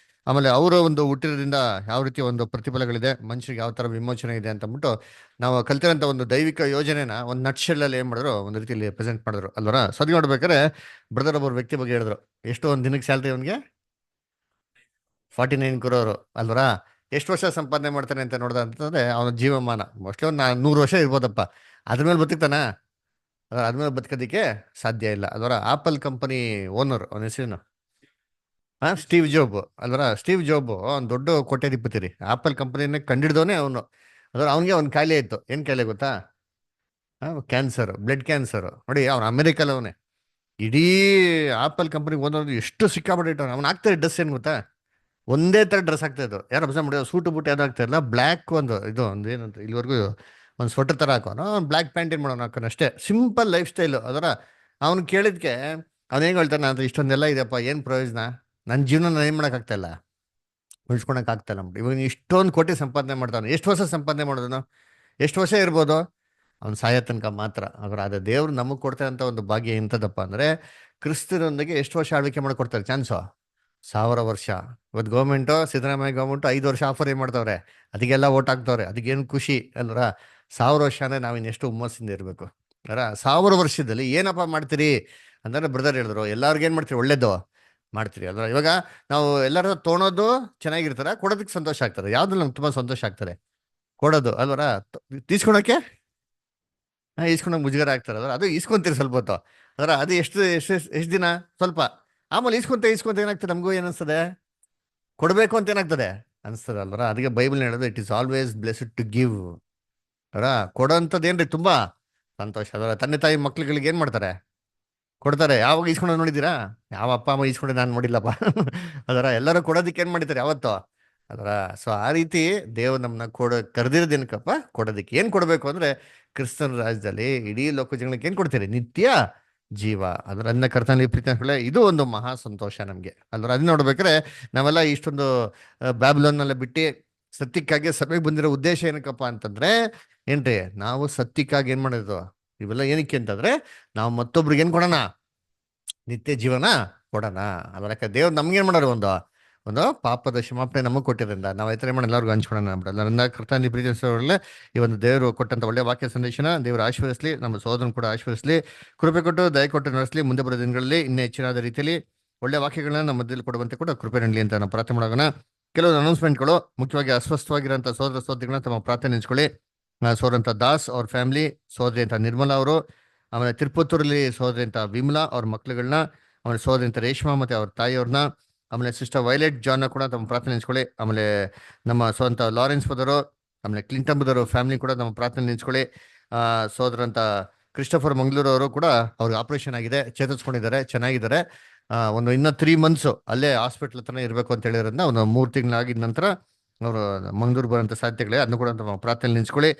ಆಮೇಲೆ ಅವರ ಒಂದು ಹುಟ್ಟಿರೋದ್ರಿಂದ ಯಾವ ರೀತಿ ಒಂದು ಪ್ರತಿಫಲಗಳಿದೆ, ಮನುಷ್ಯರಿಗೆ ಯಾವ ಥರ ವಿಮೋಚನೆ ಇದೆ ಅಂತ ಅಂದ್ಬಿಟ್ಟು ನಾವು ಕಲ್ತಿರೋಂಥ ಒಂದು ದೈವಿಕ ಯೋಜನೆನ ಒಂದು ನಟ್ಶೆಲ್ಲಲ್ಲಿ ಏನು ಮಾಡಿದ್ರು, ಒಂದು ರೀತಿಯಲ್ಲಿ ಪ್ರೆಸೆಂಟ್ ಮಾಡಿದ್ರು ಅಲ್ವರ. ಸರಿ, ನೋಡ್ಬೇಕಾದ್ರೆ ಬ್ರದರ್ ಒಬ್ಬರು ವ್ಯಕ್ತಿ ಬಗ್ಗೆ ಹೇಳಿದ್ರು, ಎಷ್ಟು ಒಂದು ದಿನಕ್ಕೆ ಸ್ಯಾಲ್ರಿ ಅವನಿಗೆ 49 crore ಅಲ್ವರ. ಎಷ್ಟು ವರ್ಷ ಸಂಪಾದನೆ ಮಾಡ್ತಾನೆ ಅಂತ ನೋಡ್ದ ಅಂತಂದ್ರೆ ಅವನ ಜೀವಮಾನ ಮೋಸ್ಟ್ಲಿ ಒಂದು 100 ವರ್ಷ ಇರ್ಬೋದಪ್ಪ. ಅದ್ರ ಮೇಲೆ ಬದುಕ್ತಾನ? ಅದ್ಮೇಲೆ ಬದುಕೋದಿಕ್ಕೆ ಸಾಧ್ಯ ಇಲ್ಲ ಅಲ್ವರ. ಆಪಲ್ ಕಂಪನಿ ಓನರ್, ಅವನ ಹೆಸರೇನು? ಸ್ಟೀವ್ ಜಾಬ್ ಅಲ್ವರ. ಸ್ಟೀವ್ ಜಾಬ್ ಅವ್ನು ದೊಡ್ಡ ಕೋಟ್ಯಾಧಿಪತಿ ರೀ. ಆಪಲ್ ಕಂಪನಿನ ಕಂಡಿಡ್ದವನೇ ಅವನು. ಅದ್ರ ಅವನಿಗೆ ಒಂದು ಕಾಯಿಲೆ ಇತ್ತು. ಏನು ಕಾಯಿಲೆ ಗೊತ್ತಾ? Cancer, blood cancer. ನೋಡಿ, ಅವ್ನು ಅಮೆರಿಕಲ್ಲವನೇ. ಇಡೀ ಆಪಲ್ ಕಂಪನಿಗೆ ಓನರ್ ಎಷ್ಟು ಸಿಕ್ಕಾಪಟ್ಟೆ ಅವ್ನು ಆಗ್ತಾರೆ. ಡ್ರೆಸ್ ಏನು ಗೊತ್ತಾ? ಒಂದೇ ಥರ ಡ್ರೆಸ್ ಆಗ್ತಾ ಇದ್ದು. ಯಾರು ಅಬ್ಸರ್ವ್ ಮಾಡಿದ್ರು, ಸೂಟು ಬೂಟ್ ಯಾವ್ದು ಆಗ್ತಾ ಇಲ್ಲ, ಬ್ಲ್ಯಾಕ್ ಒಂದು ಇದು ಒಂದು ಏನಂತ ಇಲ್ಲಿವರೆಗೂ ಒಂದು ಸ್ವೆಟರ್ ಥರ ಹಾಕೋನು, ಒಂದು ಬ್ಲ್ಯಾಕ್ ಪ್ಯಾಂಟ್ ಏನು ಮಾಡೋನು ಹಾಕೋನು ಅಷ್ಟೇ. ಸಿಂಪಲ್ ಲೈಫ್ ಸ್ಟೈಲು ಅದರ. ಅವ್ನು ಕೇಳಿದ್ಕೆ ಅವ್ನು ಹೆಂಗೆ ಹೇಳ್ತಾನೆ ಅಂತ, ಇಷ್ಟೊಂದೆಲ್ಲ ಇದೆಯಪ್ಪ, ಏನು ಪ್ರಯೋಜನ, ನನ್ನ ಜೀವನ ನಾನು ಏನು ಮಾಡೋಕ್ಕಾಗ್ತಾಯಿಲ್ಲ, ಉಳಿಸ್ಕೊಳಕ್ಕಾಗ್ತಾಯಿಲ್ಲ. ಇವಾಗ ಇಷ್ಟೊಂದು ಕೋಟಿ ಸಂಪಾದನೆ ಮಾಡ್ತಾನೆ. ಎಷ್ಟು ವರ್ಷ ಸಂಪಾದನೆ ಮಾಡೋದನು? ಎಷ್ಟು ವರ್ಷ ಇರ್ಬೋದು? ಅವ್ನು ಸಾಯೋ ತನಕ ಮಾತ್ರ. ಅದ್ರ ದೇವ್ರು ನಮಗೆ ಕೊಡ್ತಾ ಅಂತ ಒಂದು ಭಾಗ್ಯ ಎಂಥದಪ್ಪ ಅಂದರೆ, ಕ್ರಿಸ್ತರೊಂದಿಗೆ ಎಷ್ಟು ವರ್ಷ ಆಳ್ವಿಕೆ ಮಾಡಿಕೊಡ್ತಾರೆ ಚಾನ್ಸು? 1000 ವರ್ಷ. ಇವತ್ತು ಗೌರ್ಮೆಂಟು, ಸಿದ್ದರಾಮಯ್ಯ ಗೌರ್ಮೆಂಟು 5 ವರ್ಷ ಆಫರ್ ಏನು ಮಾಡ್ತವ್ರೆ, ಅದಕ್ಕೆಲ್ಲ ಓಟ್ ಹಾಕ್ತವ್ರೆ. ಅದಕ್ಕೇನು ಖುಷಿ ಅಲ್ರ. 1000 ವರ್ಷ ಅಂದರೆ ನಾವಿನ್ನೆಷ್ಟು ಹುಮ್ಮಸ್ಸಿಂದ ಇರಬೇಕು ಅರ. 1000 ವರ್ಷದಲ್ಲಿ ಏನಪ್ಪ ಮಾಡ್ತೀರಿ ಅಂದರೆ, ಬ್ರದರ್ ಹೇಳಿದ್ರು, ಎಲ್ಲರಿಗೂ ಏನು ಮಾಡ್ತೀರಿ, ಒಳ್ಳೇದು ಮಾಡ್ತೀರಿ ಅಲ್ರ. ಇವಾಗ ನಾವು ಎಲ್ಲರೂ ತೊಗೊಳೋದು ಚೆನ್ನಾಗಿರ್ತಾರೆ, ಕೊಡೋದಕ್ಕೆ ಸಂತೋಷ ಆಗ್ತಾರೆ. ಯಾವ್ದು ನಮ್ಗೆ ತುಂಬ ಸಂತೋಷ ಆಗ್ತಾರೆ? ಕೊಡೋದು ಅಲ್ವರ. ತೀಸ್ಕೊಳಕ್ಕೆ ಈಸ್ಕೊಂಡಂಗೆ ಮುಜುಗರ ಆಗ್ತಾರೆ ಅದ್ರ. ಅದು ಈಸ್ಕೊಂತೀರಿ ಸ್ವಲ್ಪ ಹೊತ್ತು ಅದರ. ಅದು ಎಷ್ಟು ದಿನ ಸ್ವಲ್ಪ, ಆಮೇಲೆ ಈಸ್ಕೊಂತ ಏನಾಗ್ತದೆ, ನಮಗೂ ಏನಿಸ್ತದೆ, ಕೊಡಬೇಕು ಅಂತ ಏನಾಗ್ತದೆ ಅನಿಸ್ತದೆ ಅಲ್ವರ. ಅದಕ್ಕೆ ಬೈಬಲ್ ಹೇಳೋದು, it is always blessed to give ಅರ. ಕೊಡೋಂಥದ್ದು ಏನ್ರಿ ತುಂಬ ಸಂತೋಷ ಅದರ. ತಂದೆ ತಾಯಿ ಮಕ್ಳುಗಳಿಗೆ ಏನು ಮಾಡ್ತಾರೆ, ಕೊಡ್ತಾರೆ. ಯಾವಾಗ ಈಸ್ಕೊಂಡು ನೋಡಿದ್ದೀರಾ? ಯಾವ ಅಪ್ಪ ಅಮ್ಮ ಈಸ್ಕೊಂಡು ನಾನು ನೋಡಿಲ್ಲಪ್ಪ ಅದರ. ಎಲ್ಲರೂ ಕೊಡೋದಕ್ಕೆ ಏನು ಮಾಡಿದ್ದಾರೆ ಯಾವತ್ತೋ ಅದರ. ಸೊ ಆ ರೀತಿ ದೇವ್ರು ನಮ್ಮನ್ನ ಕರೆದಿರೋದೇನಕ್ಕಪ್ಪ, ಕೊಡೋದಕ್ಕೆ. ಏನು ಕೊಡಬೇಕು ಅಂದರೆ, ಕ್ರಿಸ್ತನ ರಾಜ್ಯದಲ್ಲಿ ಇಡೀ ಲೋಕ ಜನಗಳಿಗೆ ಏನು ಕೊಡ್ತೀರಿ? ನಿತ್ಯ ಜೀವ. ಅದರ ಅನ್ನ ಕರ್ತನಲ್ಲಿ ಪ್ರೀತಿ. ಇದು ಒಂದು ಮಹಾ ಸಂತೋಷ ನಮಗೆ ಅಲ್ವ. ಅದನ್ನ ನೋಡ್ಬೇಕಾದ್ರೆ ನಾವೆಲ್ಲ ಇಷ್ಟೊಂದು ಬ್ಯಾಬ್ಲೋನ್ನೆಲ್ಲ ಬಿಟ್ಟು ಸತ್ಯಕ್ಕಾಗಿ ಸಭೆಗೆ ಬಂದಿರೋ ಉದ್ದೇಶ ಏನಕ್ಕಪ್ಪ ಅಂತಂದ್ರೆ ಏನ್ರಿ, ನಾವು ಸತ್ಯಕ್ಕಾಗಿ ಏನ್ ಮಾಡೋದು ಇವೆಲ್ಲ ಏನಕ್ಕೆ ಅಂತಂದ್ರೆ ನಾವು ಮತ್ತೊಬ್ರಿಗೆ ಏನ್ ಕೊಡೋಣ, ನಿತ್ಯ ಜೀವನ ಕೊಡೋಣ. ಅದಕ್ಕೆ ದೇವ್ರು ನಮ್ಗೆ ಏನ್ ಮಾಡೋರು, ಒಂದು ಪಾಪದ ಕ್ಷಮಾಪಣೆ ನಮಗೆ ಕೊಟ್ಟಿರೋದ್ರಿಂದ ನಾವು ಆಯ್ತಾರೆ ಮಾಡಿ ಎಲ್ಲರಿಗೂ ಹಂಚ್ಕೊಳೋಣ ಅಂದ್ಬಿಡಲ್ಲ. ಕರ್ತನಲ್ಲಿ ಪ್ರೀತಿಸೋರಲ್ಲೇ ಈ ಒಂದು ದೇವರು ಕೊಟ್ಟಂತ ಒಳ್ಳೆ ವಾಕ್ಯ ಸಂದೇಶನ ದೇವರು ಆಶೀರ್ವದಿಸಲಿ, ನಮ್ಮ ಸಹೋದರನ್ ಕೂಡ ಆಶೀರ್ವದಿಸಲಿ, ಕೃಪೆ ಕೊಟ್ಟು ದಯ ಕೊಟ್ಟು ನಡೆಸಲಿ. ಮುಂದೆ ಬರೋ ದಿನಗಳಲ್ಲಿ ಇನ್ನೂ ಹೆಚ್ಚಿನಾದ ರೀತಿಯಲ್ಲಿ ಒಳ್ಳೆ ವಾಕ್ಯಗಳನ್ನ ನಮ್ಮ ಮಧ್ಯದಲ್ಲಿ ಕೊಡುವಂತೆ ಕೂಡ ಕೃಪೆ ನೀಡಲಿ ಅಂತ ನಾವು ಪ್ರಾರ್ಥನೆ ಮಾಡೋಣ. ಕೆಲವೊಂದು ಅನೌನ್ಸ್ಮೆಂಟ್ಗಳು, ಮುಖ್ಯವಾಗಿ ಅಸ್ವಸ್ಥವಾಗಿರೋಂಥ ಸಹೋದರ ಸಹೋದರಿಗಳನ್ನ ತಮ್ಮ ಪ್ರಾರ್ಥನೆ ನೆನೆಸ್ಕೊಳ್ಳಿ. ಸೋದರಂತ ದಾಸ್ ಅವ್ರ ಫ್ಯಾಮಿಲಿ, ಸಹೋದರಿ ಅಂತ ನಿರ್ಮಲಾ ಅವರು, ಆಮೇಲೆ ತಿರುಪತ್ತೂರಲ್ಲಿ ಸಹೋದರಿ ಅಂತ ವಿಮಲಾ ಅವ್ರ ಮಕ್ಳುಗಳನ್ನ, ಆಮೇಲೆ ಸಹೋದರಿ ಅಂತ ರೇಷ್ಮಾ ಮತ್ತೆ ಅವ್ರ ತಾಯಿಯವ್ರನ್ನ, ಆಮೇಲೆ ಸಿಸ್ಟರ್ ವೈಲೆಟ್ ಜಾನ್ನ ಕೂಡ ತಮ್ಮ ಪ್ರಾರ್ಥನೆ ನೆನೆಸ್ಕೊಳ್ಳಿ. ಆಮೇಲೆ ನಮ್ಮ ಸ್ವಂತ ಲಾರೆನ್ಸ್ ಬದವರು, ಆಮೇಲೆ ಕ್ಲಿಂಟನ್ ಬದವರು ಫ್ಯಾಮಿಲಿ ಕೂಡ ನಮ್ಮ ಪ್ರಾರ್ಥನೆ ನೆನೆಸ್ಕೊಳ್ಳಿ. ಸಹೋದರಂತ ಕ್ರಿಸ್ಟಫರ್ ಮಂಗಳೂರು ಅವರು ಕೂಡ ಅವ್ರಿಗೆ ಆಪರೇಷನ್ ಆಗಿದೆ, ಚೇತರಿಸ್ಕೊಂಡಿದ್ದಾರೆ, ಚೆನ್ನಾಗಿದ್ದಾರೆ. ಇನ್ನೂ 3 months ಅಲ್ಲೇ ಹಾಸ್ಪಿಟ್ಲ್ ಹತ್ರನೇ ಇರಬೇಕು ಅಂತ ಹೇಳಿದ್ರಿಂದ ಒಂದು 3 ತಿಂಗಳಾಗಿದ ನಂತರ ಅವರು ಮಂಗಳೂರು ಬರೋಂಥ ಸಾಧ್ಯತೆಗಳೇ, ಅದನ್ನು ಕೂಡ ಪ್ರಾರ್ಥನೆ ನೆನೆಸ್ಕೊಳ್ಳಿ.